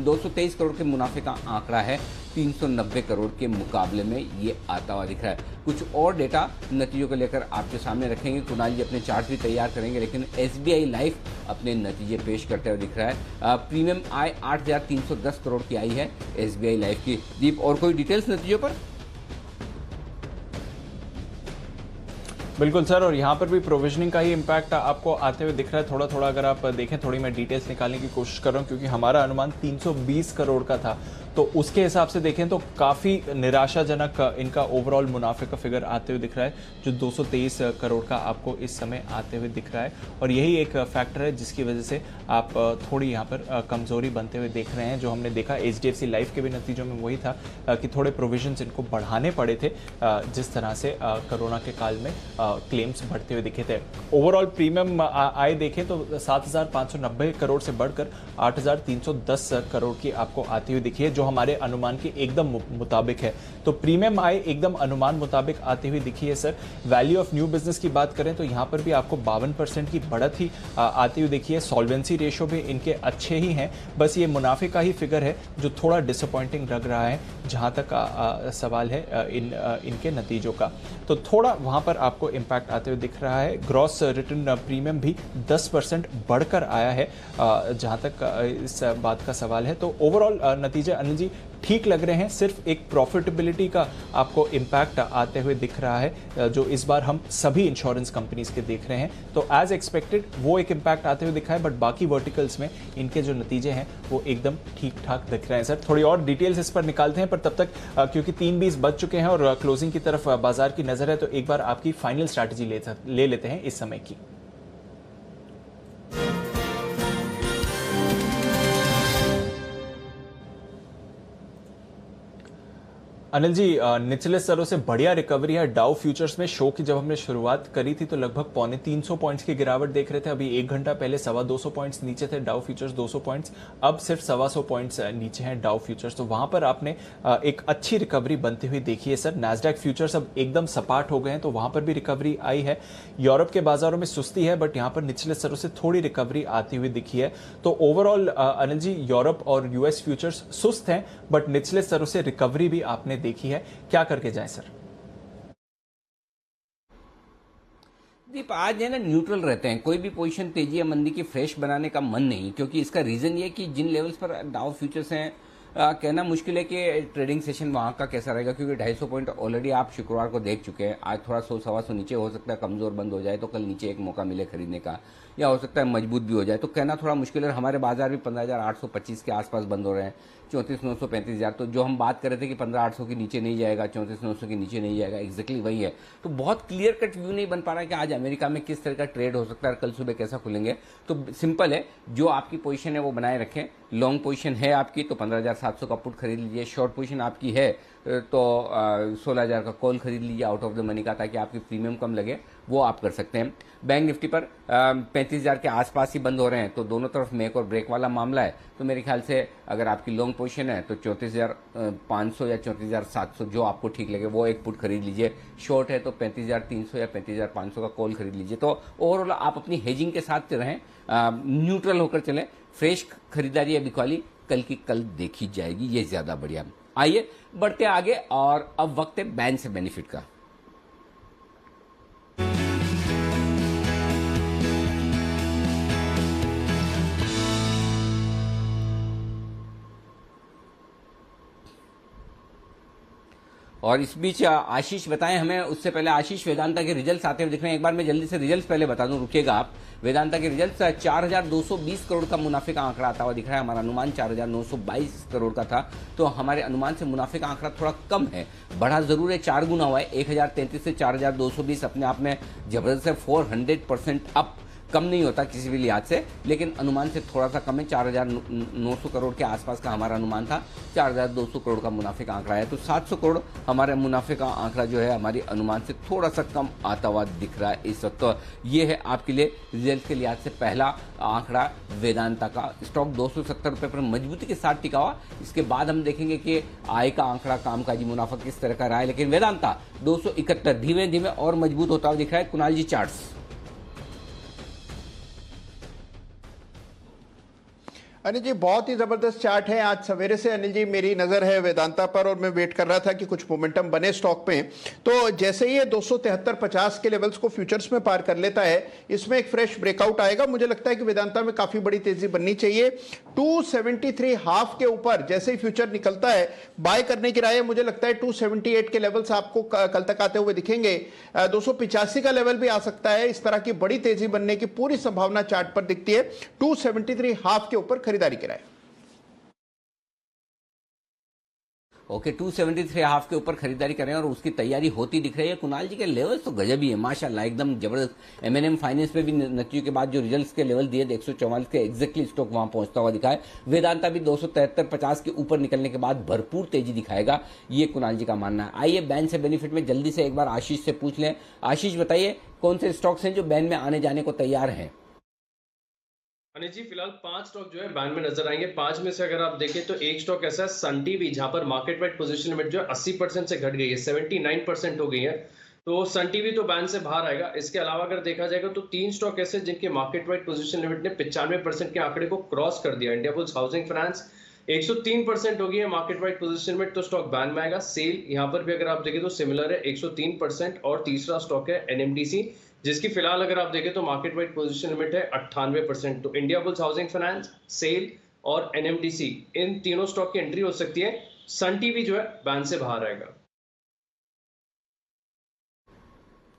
223 करोड़ के मुनाफे का आंकड़ा है, 390 करोड़ के मुकाबले में ये आता हुआ दिख रहा है। कुछ और डेटा नतीजों को लेकर आपके सामने रखेंगे, कुणाल जी अपने चार्ट भी तैयार करेंगे, लेकिन एसबीआई लाइफ अपने नतीजे पेश करते हुए दिख रहा है। प्रीमियम आय 8,310 करोड़ की आई है एसबीआई लाइफ की। दीप, और कोई डिटेल्स नतीजों पर? बिल्कुल सर, और यहाँ पर भी प्रोविजनिंग का ही इम्पैक्ट आपको आते हुए दिख रहा है थोड़ा थोड़ा। अगर आप देखें, थोड़ी मैं डिटेल्स निकालने की कोशिश कर रहा हूँ, क्योंकि हमारा अनुमान 320 करोड़ का था, तो उसके हिसाब से देखें तो काफ़ी निराशाजनक इनका ओवरऑल मुनाफे का फिगर आते हुए दिख रहा है, जो 223 करोड़ का आपको इस समय आते हुए दिख रहा है। और यही एक फैक्टर है जिसकी वजह से आप थोड़ी यहाँ पर कमजोरी बनते हुए देख रहे हैं। जो हमने देखा एचडीएफसी लाइफ के भी नतीजों में वही था कि थोड़े प्रोविजंस इनको बढ़ाने पड़े थे, जिस तरह से कोरोना के काल में क्लेम्स बढ़ते हुए दिखे थे। ओवरऑल प्रीमियम आय देखें तो 7,590 करोड़ से बढ़कर 8,310 करोड़ की आपको आती हुई दिखी है, जो हमारे अनुमान के एकदम मुताबिक है। तो प्रीमियम आय एकदम अनुमान मुताबिक आती हुई दिखी है sir. Value of new business की बात करें तो यहाँ पर भी आपको 52% की बढ़त ही आती हुई दिखी है। सॉल्वेंसी रेशियो भी इनके अच्छे ही हैं, बस ये मुनाफे का ही फिगर है जो थोड़ा डिसअपॉइंटिंग लग रहा है जहाँ तक सवाल है इनके नतीजों का। तो थोड़ा वहाँ पर आपको इम्पैक्ट आते हुए दिख रहा है। ग्रॉस रिटर्न प्रीमियम भी 10% बढ़कर आया है जहाँ तक इस बात का सवाल है। तो ओवरऑल नतीजे अनिल जी ठीक लग रहे हैं, सिर्फ एक प्रॉफिटेबिलिटी का आपको इम्पैक्ट आते हुए दिख रहा है, जो इस बार हम सभी इंश्योरेंस कंपनीज के देख रहे हैं। तो एज एक्सपेक्टेड वो एक इम्पैक्ट आते हुए दिखा है, बट बाकी वर्टिकल्स में इनके जो नतीजे हैं वो एकदम ठीक ठाक दिख रहे हैं सर। थोड़ी और डिटेल्स इस पर निकालते हैं, पर तब तक क्योंकि 3:20 बज चुके हैं और क्लोजिंग की तरफ बाजार की नजर है, तो एक बार आपकी फाइनल स्ट्रैटेजी ले लेते हैं इस समय की। अनिल जी, निचले स्तरों से बढ़िया रिकवरी है डाउ फ्यूचर्स में। शो की जब हमने शुरुआत करी थी तो लगभग 350 पॉइंट्स की गिरावट देख रहे थे। अभी 1 घंटा पहले 225 पॉइंट्स नीचे थे डाउ फ्यूचर्स, 200 पॉइंट्स, अब सिर्फ 125 पॉइंट्स नीचे हैं डाउ फ्यूचर्स। तो वहां पर आपने एक अच्छी रिकवरी बनती हुई देखी है सर। नैस्डैक फ्यूचर्स अब एकदम सपाट हो गए हैं, तो वहां पर भी रिकवरी आई है। यूरोप के बाजारों में सुस्ती है, बट यहाँ पर निचले स्तरों से थोड़ी रिकवरी आती हुई दिखी है। तो ओवरऑल अनिल जी, यूरोप और यूएस फ्यूचर्स सुस्त हैं, बट निचले स्तरों से रिकवरी भी आपने देखी है। क्या करके जाएं सर? दीप, आज है ना न्यूट्रल रहते हैं। कोई भी पोजीशन तेजी या मंदी की फ्रेश बनाने का मन नहीं, क्योंकि इसका रीजन ये कि जिन लेवल्स पर डाउ फ्यूचर्स हैं, कहना मुश्किल है कि ट्रेडिंग सेशन वहां का कैसा रहेगा, क्योंकि 250 पॉइंट ऑलरेडी आप शुक्रवार को देख चुके हैं। आज थोड़ा 100-125 नीचे हो सकता है, कमजोर बंद हो जाए तो कल नीचे एक मौका मिले खरीदने का, या हो सकता है मजबूत भी हो जाए। तो कहना थोड़ा मुश्किल है। हमारे बाजार भी 15,825 के आसपास बंद हो रहे हैं, 34,900 35,000। तो जो हम बात कर रहे थे कि 15,800 के नीचे नहीं जाएगा, 34,900 के नीचे नहीं जाएगा, एग्जैक्टली वही है। तो बहुत क्लियर कट व्यू नहीं बन पा रहा है कि आज अमेरिका में किस तरह का ट्रेड हो सकता है, कल सुबह कैसा खुलेंगे। तो सिंपल है, जो आपकी पोजीशन है वो बनाए रखें। लॉन्ग पोजीशन है आपकी तो 15,700 का पुट खरीद लीजिए। शॉर्ट पोजीशन आपकी है तो 16,000 का कॉल खरीद लीजिए आउट ऑफ द मनी का, ताकि आपकी प्रीमियम कम लगे, वो आप कर सकते हैं। बैंक निफ्टी पर 35,000 के आसपास ही बंद हो रहे हैं, तो दोनों तरफ मेक और ब्रेक वाला मामला है। तो मेरे ख्याल से अगर आपकी लॉन्ग पोजीशन है तो 34,500 या 34,700 जो आपको ठीक लगे वो एक पुट खरीद लीजिए। शॉर्ट है तो 35,300 या 35,500 का कॉल खरीद लीजिए। तो ओवरऑल आप अपनी हेजिंग के साथ रहें, न्यूट्रल होकर चलें। फ्रेश खरीदारी अभी वाली कल की कल देखी जाएगी, ये ज्यादा बढ़िया। आइए बढ़ते आगे, और अब वक्त है बैन से बेनिफिट का। और इस बीच आशीष बताएं हमें, उससे पहले आशीष वेदांता के रिजल्ट्स आते हुए दिख रहे हैं। एक बार मैं जल्दी से रिजल्ट्स पहले बता दूं, रुकिएगा आप। वेदांता के रिजल्ट्स 4,220 करोड़ का मुनाफे का आंकड़ा आता हुआ दिख रहा है। हमारा अनुमान 4,922 करोड़ का था, तो हमारे अनुमान से मुनाफे का आंकड़ा थोड़ा कम है। बढ़ा जरूर है, 4 गुना हुआ है। 1,033 से 4,220 अपने आप में जबरदस्त है। 400% अप, कम नहीं होता किसी भी लिहाज से, लेकिन अनुमान से थोड़ा सा कम है। 4,900 करोड़ के आसपास का हमारा अनुमान था, 4,200 करोड़ का मुनाफे का आंकड़ा है। तो 700 करोड़ हमारे मुनाफे का आंकड़ा जो है हमारी अनुमान से थोड़ा सा कम आता हुआ दिख रहा है इस वक्त। तो ये है आपके लिए रिजल्ट के लिहाज से पहला आंकड़ा वेदांता का। स्टॉक 270 रुपये पर मजबूती के साथ टिका हुआ। इसके बाद हम देखेंगे कि आय का आंकड़ा, कामकाजी मुनाफा किस तरह का रहा है। लेकिन वेदांता 271 धीमे धीमे और मजबूत होता हुआ दिख रहा है। कुणाल जी चार्ट्स। अनिल जी बहुत ही जबरदस्त चार्ट है। आज सवेरे से अनिल जी मेरी नजर है वेदांता पर, और मैं वेट कर रहा था कि कुछ मोमेंटम बने स्टॉक में। तो जैसे ही ये 273.50 के लेवल्स को फ्यूचर्स में पार कर लेता है, इसमें एक फ्रेश ब्रेकआउट आएगा। मुझे लगता है कि वेदांता में काफी बड़ी तेजी बननी चाहिए। 273 हाफ के ऊपर जैसे ही फ्यूचर निकलता है, बाय करने की राय है। मुझे लगता है 278 के लेवल्स आपको कल तक आते हुए दिखेंगे। 285 का लेवल भी आ सकता है। इस तरह की बड़ी तेजी बनने की पूरी संभावना चार्ट पर दिखती है। 273 हाफ के ऊपर खरीदारी कराए। ओके, 273 हाफ के ऊपर खरीदारी करें और उसकी तैयारी होती दिख रही है। कुणाल जी के लेवल्स तो गजब ही है माशाल्लाह, एकदम जबरदस्त। M&M फाइनेंस में भी नतीजों के बाद जो रिजल्ट्स के लेवल दिए 144 के एग्जैक्टली स्टॉक वहां पहुंचता हुआ दिखा है। वेदांता भी 273.50 के ऊपर निकलने के बाद भरपूर तेजी दिखाएगा, ये कुणाल जी का मानना है। आइए बैन से बेनिफिट में जल्दी से एक बार आशीष से पूछ लें। आशीष बताइए कौन से स्टॉक्स हैं जो बैन में आने जाने को तैयार हैं। अनिल जी फिलहाल 5 स्टॉक जो है बैन में नजर आएंगे। 5 में से अगर आप देखें तो एक स्टॉक ऐसा है सन टीवी, जहां पर मार्केट वाइड पोजीशन लिमिट जो है 80% से घट गई है, 79% हो गई है। तो सन टीवी तो बैन से बाहर आएगा। इसके अलावा अगर देखा जाएगा तो 3 स्टॉक ऐसे जिनके मार्केट वाइड पोजीशन लिमिट ने 95% के आंकड़े को क्रॉस कर दिया। इंडियाबुल्स हाउसिंग फाइनेंस 103% हो गई है मार्केट वाइड पोजीशन लिमिट, तो स्टॉक बैन में आएगा। सेल यहाँ पर भी अगर आप देखें तो सिमिलर है, 103%। और तीसरा स्टॉक है NMDC, जिसकी फिलहाल अगर आप देखें तो मार्केट वाइड पोजीशन लिमिट है 98%। तो इंडियाबुल्स हाउसिंग फाइनेंस, सेल और NMDC, इन तीनों स्टॉक की एंट्री हो सकती है। सन टीवी जो है बैन से बाहर आएगा।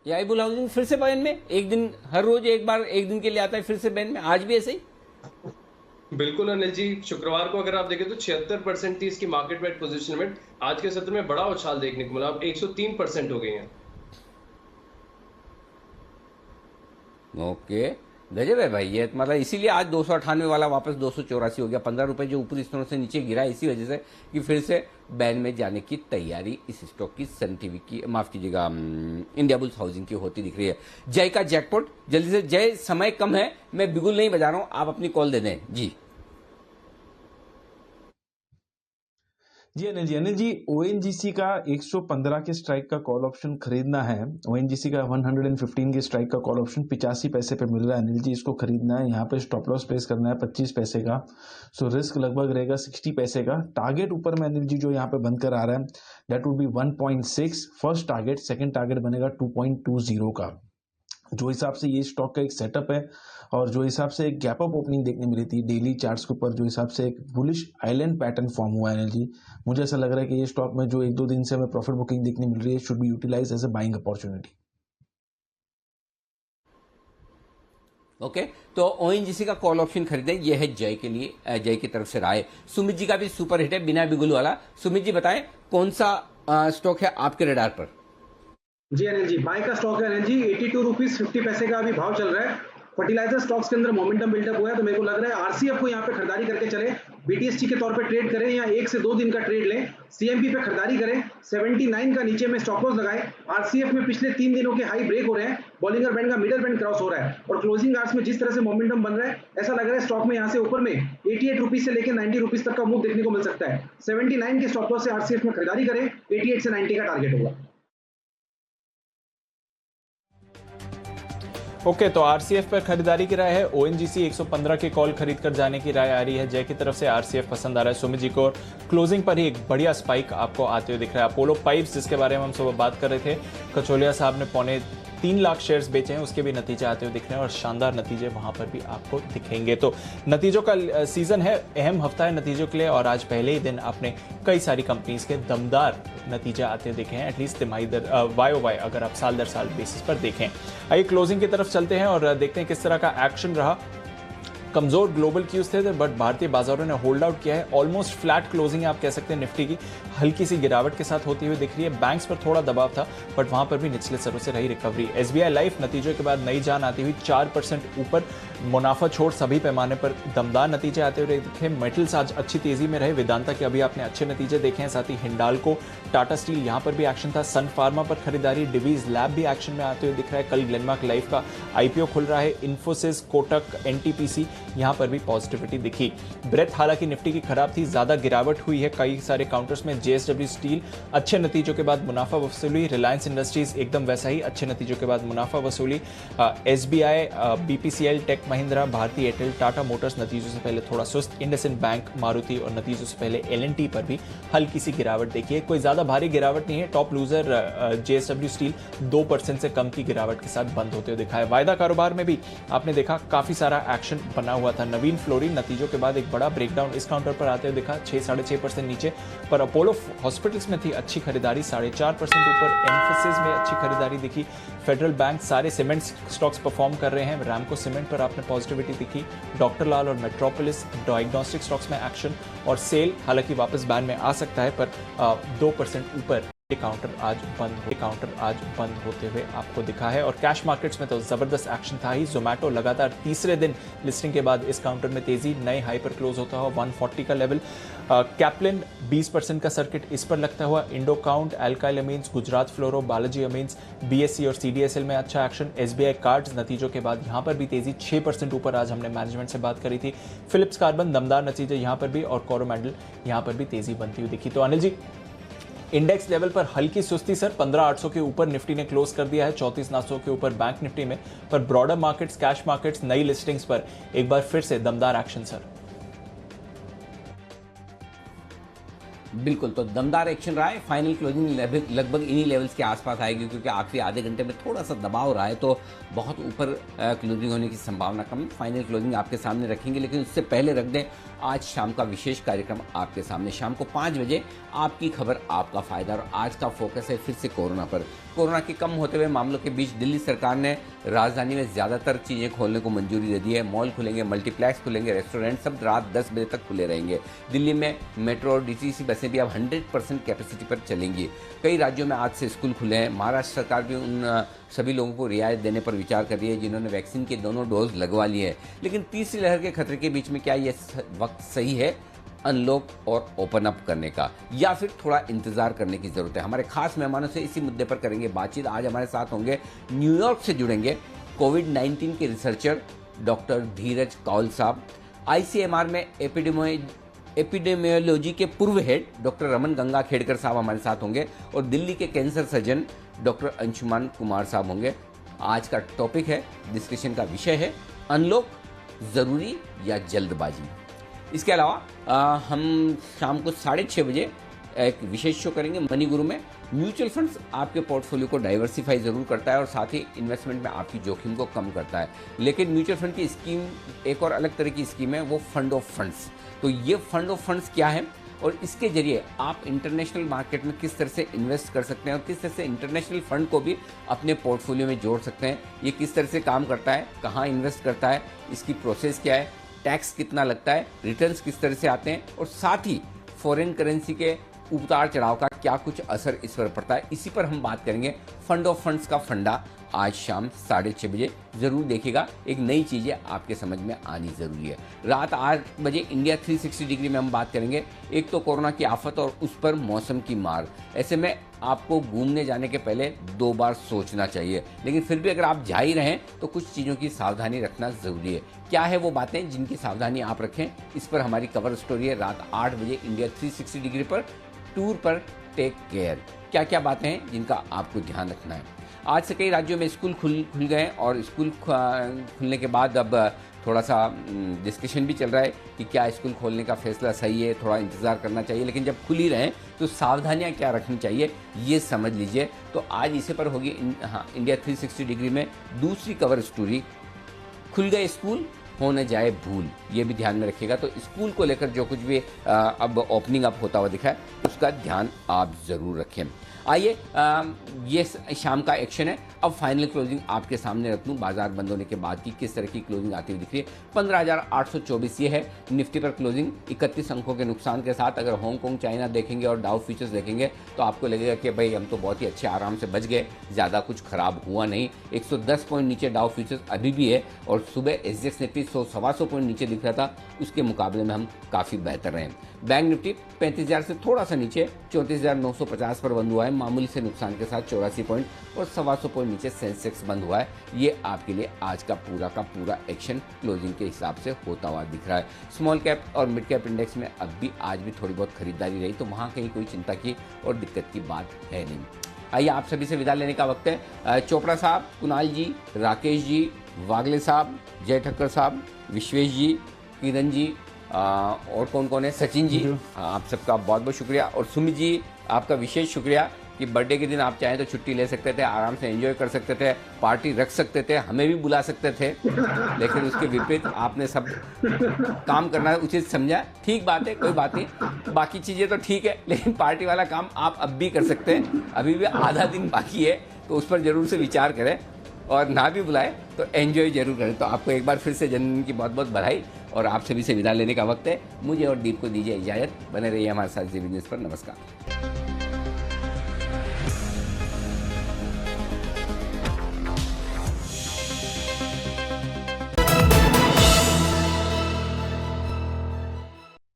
याइबुल हाउसिंग फिर से बैन में, एक दिन हर रोज एक बार एक दिन के लिए आता है, फिर से बैन में, आज भी ऐसे ही। बिल्कुल अनिल जी, शुक्रवार को अगर आप देखें तो 76% थी इसकी मार्केट वाइड पोजीशन लिमिट। आज के सत्र में बड़ा उछाल देखने को मिला, अब 103% हो गई है। ओके, गजब है भाई ये, मतलब इसीलिए आज 298 वाला वापस 284 हो गया। 15 रुपए जो ऊपरी स्तरों से नीचे गिरा इसी वजह से कि फिर से बैन में जाने की तैयारी इस स्टॉक की सन टीवी की, माफ कीजिएगा, इंडियाबुल्स हाउसिंग की होती दिख रही है। जय का जैकपॉट जल्दी से। जय, समय कम है, मैं बिगुल नहीं बजा रहा हूं, आप अपनी कॉल दे दें जी। जी अनिल जी, ONGC का 115 के स्ट्राइक का कॉल ऑप्शन खरीदना है। ONGC का 115 के स्ट्राइक का कॉल ऑप्शन 85 पैसे पे मिल रहा है अनिल जी, इसको खरीदना है। यहाँ पे स्टॉप लॉस प्लेस करना है 25 पैसे का, सो रिस्क लगभग रहेगा 60 पैसे का। टारगेट ऊपर में अनिल जी जो यहाँ पे बनकर आ रहा है that would be 1.6 first target, second target बनेगा 2.20 का। जो हिसाब से ये स्टॉक का एक सेटअप है और जो हिसाब से एक गैप अप ओपनिंग देखने मिली थी डेली चार्ट्स के ऊपर, जो हिसाब से एक बुलिश आइलैंड पैटर्न फॉर्म हुआ है जी, मुझे ऐसा लग रहा है कि ये स्टॉक में जो 1-2 दिन से हमें प्रॉफिट बुकिंग देखने मिल रही है should be utilize as a buying opportunity. Okay, तो ONGC का कॉल ऑप्शन खरीदें, ये है जय के लिए, जय की तरफ से राय। सुमित जी का भी सुपर हिट है बिना बिगुल वाला। सुमित जी बताएं कौन सा स्टॉक है आपके रडार पर। जी अनिल जी, बाय का स्टॉक है अनिल जी, 82 रुपीज 50 पैसे का अभी भाव चल रहा है। फर्टिलाइजर स्टॉक्स के अंदर मोमेंटम बिल्डअप हुआ है, तो मेरे को लग रहा है RCF को यहाँ पे खरीदारी करके चले। BTST के तौर पे ट्रेड करें या 1 से 2 दिन का ट्रेड लें, CMP पे खरीदारी करें, 79 का नीचे में स्टॉप लॉस लगाएं। RCF में पिछले 3 दिनों के हाई ब्रेक हो रहे हैं, बॉलिंगर बैंड का मिडल बैंड क्रॉस हो रहा है और क्लोजिंग आवर्स में जिस तरह से मोमेंटम बन रहा है, ऐसा लग रहा है स्टॉक में यहाँ से ऊपर में 88 रुपीज से लेकर 90 रुपीज तक का मूव देखने को मिल सकता है। 79 के स्टॉप लॉस से RCF में खरीदारी करें, 88 से 90 का टारगेट होगा। ओके, तो आरसीएफ पर खरीदारी की राय है। ONGC 115 के कॉल खरीद कर जाने की राय आ रही है। जय की तरफ से आरसीएफ पसंद आ रहा है सुमित जी को, और क्लोजिंग पर ही एक बढ़िया स्पाइक आपको आते हुए दिख रहा है। अपोलो पाइप्स जिसके बारे में हम सुबह बात कर रहे थे, कचोलिया साहब ने 3.25 लाख शेयर्स बेचे हैं, उसके भी नतीजे आते हुए दिख रहे हैं और शानदार नतीजे वहां पर भी आपको दिखेंगे। तो नतीजों का सीजन है, अहम हफ्ता है नतीजों के लिए, और आज पहले ही दिन आपने कई सारी कंपनीज के दमदार नतीजे आते हुए देखे हैं, एटलीस्ट तिमाही दर YOY अगर आप साल दर साल बेसिस पर देखें। आइए क्लोजिंग की तरफ चलते हैं और देखते हैं किस तरह का एक्शन रहा। कमजोर ग्लोबल क्यूज थे बट भारतीय बाजारों ने होल्ड आउट किया है। ऑलमोस्ट फ्लैट क्लोजिंग आप कह सकते हैं, निफ्टी की हल्की सी गिरावट के साथ होती हुई दिख रही है। बैंक्स पर थोड़ा दबाव था बट वहां पर भी निचले स्तरों से रही रिकवरी। SBI लाइफ नतीजों के बाद नई जान आती हुई 4% ऊपर, मुनाफा छोड़ सभी पैमाने पर दमदार नतीजे आते हुए दिखे। मेटल्स आज अच्छी तेजी में रहे, वेदांता के अभी आपने अच्छे नतीजे देखे हैं, साथ ही हिंडाल्को, टाटा स्टील यहां पर भी एक्शन था। सन फार्मा पर खरीदारी, डिवीज लैब भी एक्शन में आते हुए दिख रहा है। कल ग्लेनमार्क लाइफ का IPO खुल रहा है। इन्फोसिस, कोटक, NTPC यहां पर भी पॉजिटिविटी दिखी। ब्रेथ हालांकि निफ्टी की खराब थी, ज्यादा गिरावट हुई है कई सारे काउंटर्स में। JSW स्टील अच्छे नतीजों के बाद मुनाफा वसूली। रिलायंस इंडस्ट्रीज एकदम वैसा ही, अच्छे नतीजों के बाद मुनाफा वसूली। SBI, BPCL, Tech Mahindra, Bharti Airtel, Tata motors नतीजों से पहले थोड़ा सुस्त। इंडसइंड बैंक, मारुति और नतीजों से पहले L&T पर भी हल्की सी गिरावट देखी है, कोई ज्यादा भारी गिरावट नहीं है। टॉप लूजर JSW स्टील 2% से कम की गिरावट के साथ बंद होते हुए दिखा है। वायदा कारोबार में भी आपने देखा काफी सारा एक्शन बना हुआ था। नवीन फ्लोरिन नतीजों के बाद एक बड़ा ब्रेकडाउन इस काउंटर पर आते हुए दिखा, 6-6.5% नीचे, पर अपोलो हॉस्पिटल्स में थी अच्छी खरीदारी, 4.5% ऊपर। एम्फेसिस में अच्छी खरीदारी दिखी। फेडरल बैंक, सारे सीमेंट स्टॉक्स परफॉर्म कर रहे हैं। रैमको सीमेंट पर आपने पॉजिटिविटी दिखी। डॉक्टर लाल और मेट्रोपोलिस डायग्नोस्टिक स्टॉक्स में एक्शन, और सेल हालांकि वापस बैन में आ सकता है पर 2% ऊपर काउंटर आज बंद होते हुए आपको दिखा है। और कैश मार्केट्स में तो जबरदस्त एक्शन था ही। जोमैटो लगातार तीसरे दिन लिस्टिंग के बाद इस काउंटर में तेजी, नए हाई पर क्लोज होता हुआ 140 का लेवल। कैप्लिन 20% का सर्किट इस पर लगता हुआ। इंडो काउंट, अल्काइल अमीन्स, गुजरात फ्लोरो, बालाजी अमीन्स, BSE और CDSL में अच्छा एक्शन। SBI कार्ड्स नतीजों के बाद यहां पर भी तेजी, 6% ऊपर आज हमने मैनेजमेंट से बात करी थी। फिलिप्स कार्बन दमदार नतीजे यहां पर भी, और कोरोमंडल यहां पर भी तेजी बनती हुई दिखी। तो अनिल जी, इंडेक्स लेवल पर हल्की सुस्ती सर, 15,800 के ऊपर निफ्टी ने क्लोज कर दिया है, 34,900 के ऊपर बैंक निफ्टी में, पर ब्रॉडर मार्केट्स, कैश मार्केट्स, नई लिस्टिंग्स पर एक बार फिर से दमदार एक्शन सर। बिल्कुल, तो दमदार एक्शन रहा है। फाइनल क्लोजिंग लगभग इन्हीं लेवल्स के आसपास आएगी, क्योंकि आखिरी आधे घंटे में थोड़ा सा दबाव रहा है, तो बहुत ऊपर क्लोजिंग होने की संभावना कम। फाइनल क्लोजिंग आपके सामने रखेंगे, लेकिन उससे पहले रख दें आज शाम का विशेष कार्यक्रम आपके सामने। शाम को 5 बजे आपकी खबर, आपका फायदा, और आज का फोकस है फिर से कोरोना पर। कोरोना के कम होते हुए मामलों के बीच दिल्ली सरकार ने राजधानी में ज़्यादातर चीज़ें खोलने को मंजूरी दे दी है। मॉल खुलेंगे, मल्टीप्लेक्स खुलेंगे, रेस्टोरेंट सब रात 10 बजे तक खुले रहेंगे। दिल्ली में मेट्रो और DTC बसें भी अब 100% कैपेसिटी पर चलेंगी। कई राज्यों में आज से स्कूल खुले हैं। महाराष्ट्र सरकार भी उन सभी लोगों को रियायत देने पर विचार कर रही है जिन्होंने वैक्सीन के दोनों डोज लगवा लिए हैं। लेकिन तीसरी लहर के खतरे के बीच में क्या ये वक्त सही है अनलॉक और ओपन अप करने का, या फिर थोड़ा इंतजार करने की जरूरत है? हमारे खास मेहमानों से इसी मुद्दे पर करेंगे बातचीत। आज हमारे साथ होंगे, न्यूयॉर्क से जुड़ेंगे कोविड-19 के रिसर्चर डॉक्टर धीरज कौल साहब, ICMR में एपिडेमियोलॉजी के पूर्व हेड डॉक्टर रमन गंगाखेड़कर साहब हमारे साथ होंगे, और दिल्ली के cancer surgeon doctor Anshuman Kumar साहब होंगे। आज का टॉपिक है, डिस्कशन का विषय है, अनलॉक जरूरी या जल्दबाजी। इसके अलावा हम शाम को 6:30 बजे एक विशेष शो करेंगे मनी गुरु में। म्यूचुअल फंड्स आपके पोर्टफोलियो को डाइवर्सिफाई जरूर करता है और साथ ही इन्वेस्टमेंट में आपकी जोखिम को कम करता है, लेकिन म्यूचुअल फंड की स्कीम एक और अलग तरह की स्कीम है, वो फंड ऑफ फंड्स। तो ये फंड ऑफ फंड्स क्या है और इसके जरिए आप इंटरनेशनल मार्केट में किस तरह से इन्वेस्ट कर सकते हैं और किस तरह से इंटरनेशनल फंड को भी अपने पोर्टफोलियो में जोड़ सकते हैं, ये किस तरह से काम करता है, कहाँ इन्वेस्ट करता है, इसकी प्रोसेस क्या है, टैक्स कितना लगता है, रिटर्न्स किस तरह से आते हैं, और साथ ही फॉरेन करेंसी के उतार चढ़ाव का क्या कुछ असर इस पर पड़ता है, इसी पर हम बात करेंगे। फंड ऑफ फंड्स का फंडा आज शाम 6:30 बजे जरूर देखिएगा। एक नई चीज़ें आपके समझ में आनी ज़रूरी है। रात 8 बजे इंडिया 360 डिग्री में हम बात करेंगे। एक तो कोरोना की आफत और उस पर मौसम की मार। ऐसे में आपको घूमने जाने के पहले 2 बार सोचना चाहिए, लेकिन फिर भी अगर आप जा ही रहें तो कुछ चीज़ों की सावधानी रखना ज़रूरी है। क्या है वो बातें जिनकी सावधानी आप रखें, इस पर हमारी कवर स्टोरी है रात 8 बजे इंडिया 360 डिग्री पर। टूर पर टेक केयर, क्या क्या बातें हैं जिनका आपको ध्यान रखना है। आज से कई राज्यों में स्कूल खुल गए और स्कूल खुलने के बाद अब थोड़ा सा डिस्कशन भी चल रहा है कि क्या स्कूल खोलने का फैसला सही है, थोड़ा इंतज़ार करना चाहिए। लेकिन जब खुल ही रहे तो सावधानियां क्या रखनी चाहिए ये समझ लीजिए। तो आज इसे पर होगी इंडिया 360 डिग्री में दूसरी कवर स्टोरी, खुल गए स्कूल हो न जाए भूल, ये भी ध्यान में रखिएगा। तो स्कूल को लेकर जो कुछ भी अब ओपनिंग अप होता हुआ दिखा है उसका ध्यान आप ज़रूर रखें। आइए, ये शाम का एक्शन है। अब फाइनल क्लोजिंग आपके सामने रख दूं बाजार बंद होने के बाद की किस तरह की क्लोजिंग आती हुई दिख रही है। 15,824 ये है निफ्टी पर क्लोजिंग 31 अंकों के नुकसान के साथ। अगर हांगकांग चाइना देखेंगे और डाउ फ्यूचर्स देखेंगे तो आपको लगेगा कि भाई हम तो बहुत ही अच्छे आराम से बच गए, ज़्यादा कुछ खराब हुआ नहीं। 110 पॉइंट नीचे डाउ फ्यूचर्स अभी भी है और सुबह एसजेएक्स निफ्टी 100-125 पॉइंट नीचे दिख रहा था, उसके मुकाबले में हम काफ़ी बेहतर रहे। बैंक निफ्टी 35,000 से थोड़ा सा नीचे 34,950 पर बंद हुआ है, मामूली से नुकसान के साथ 84 पॉइंट और 125 पॉइंट नीचे सेंसेक्स बंद हुआ है। ये आपके लिए आज का पूरा एक्शन क्लोजिंग के हिसाब से होता हुआ दिख रहा है। स्मॉल कैप और मिड कैप इंडेक्स में अब भी आज भी थोड़ी बहुत खरीदारी रही, तो वहाँ कहीं कोई चिंता की और दिक्कत की बात है नहीं। आइए, आप सभी से विदा लेने का वक्त है। चोपड़ा साहब, कुणाल जी, राकेश जी, वागले साहब, जय ठक्कर साहब, विश्वेश जी, किरण जी और कौन है, सचिन जी, आप सबका बहुत बहुत शुक्रिया। और सुमित जी, आपका विशेष शुक्रिया कि बर्थडे के दिन आप चाहें तो छुट्टी ले सकते थे, आराम से एंजॉय कर सकते थे, पार्टी रख सकते थे, हमें भी बुला सकते थे, लेकिन उसके विपरीत आपने सब काम करना उचित समझा। ठीक बात है, कोई बात नहीं, बाकी चीज़ें तो ठीक है, लेकिन पार्टी वाला काम आप अब भी कर सकते हैं। अभी भी आधा दिन बाकी है, तो उस पर ज़रूर से विचार करें और ना भी बुलाए तो एंजॉय जरूर करें। तो आपको एक बार फिर से जन्मदिन की बहुत बहुत बधाई और आप सभी से विदा लेने का वक्त है। मुझे और दीप को दीजिए इजाज़त। बने रहिए हमारे साथ जी बिजनेस पर। नमस्कार।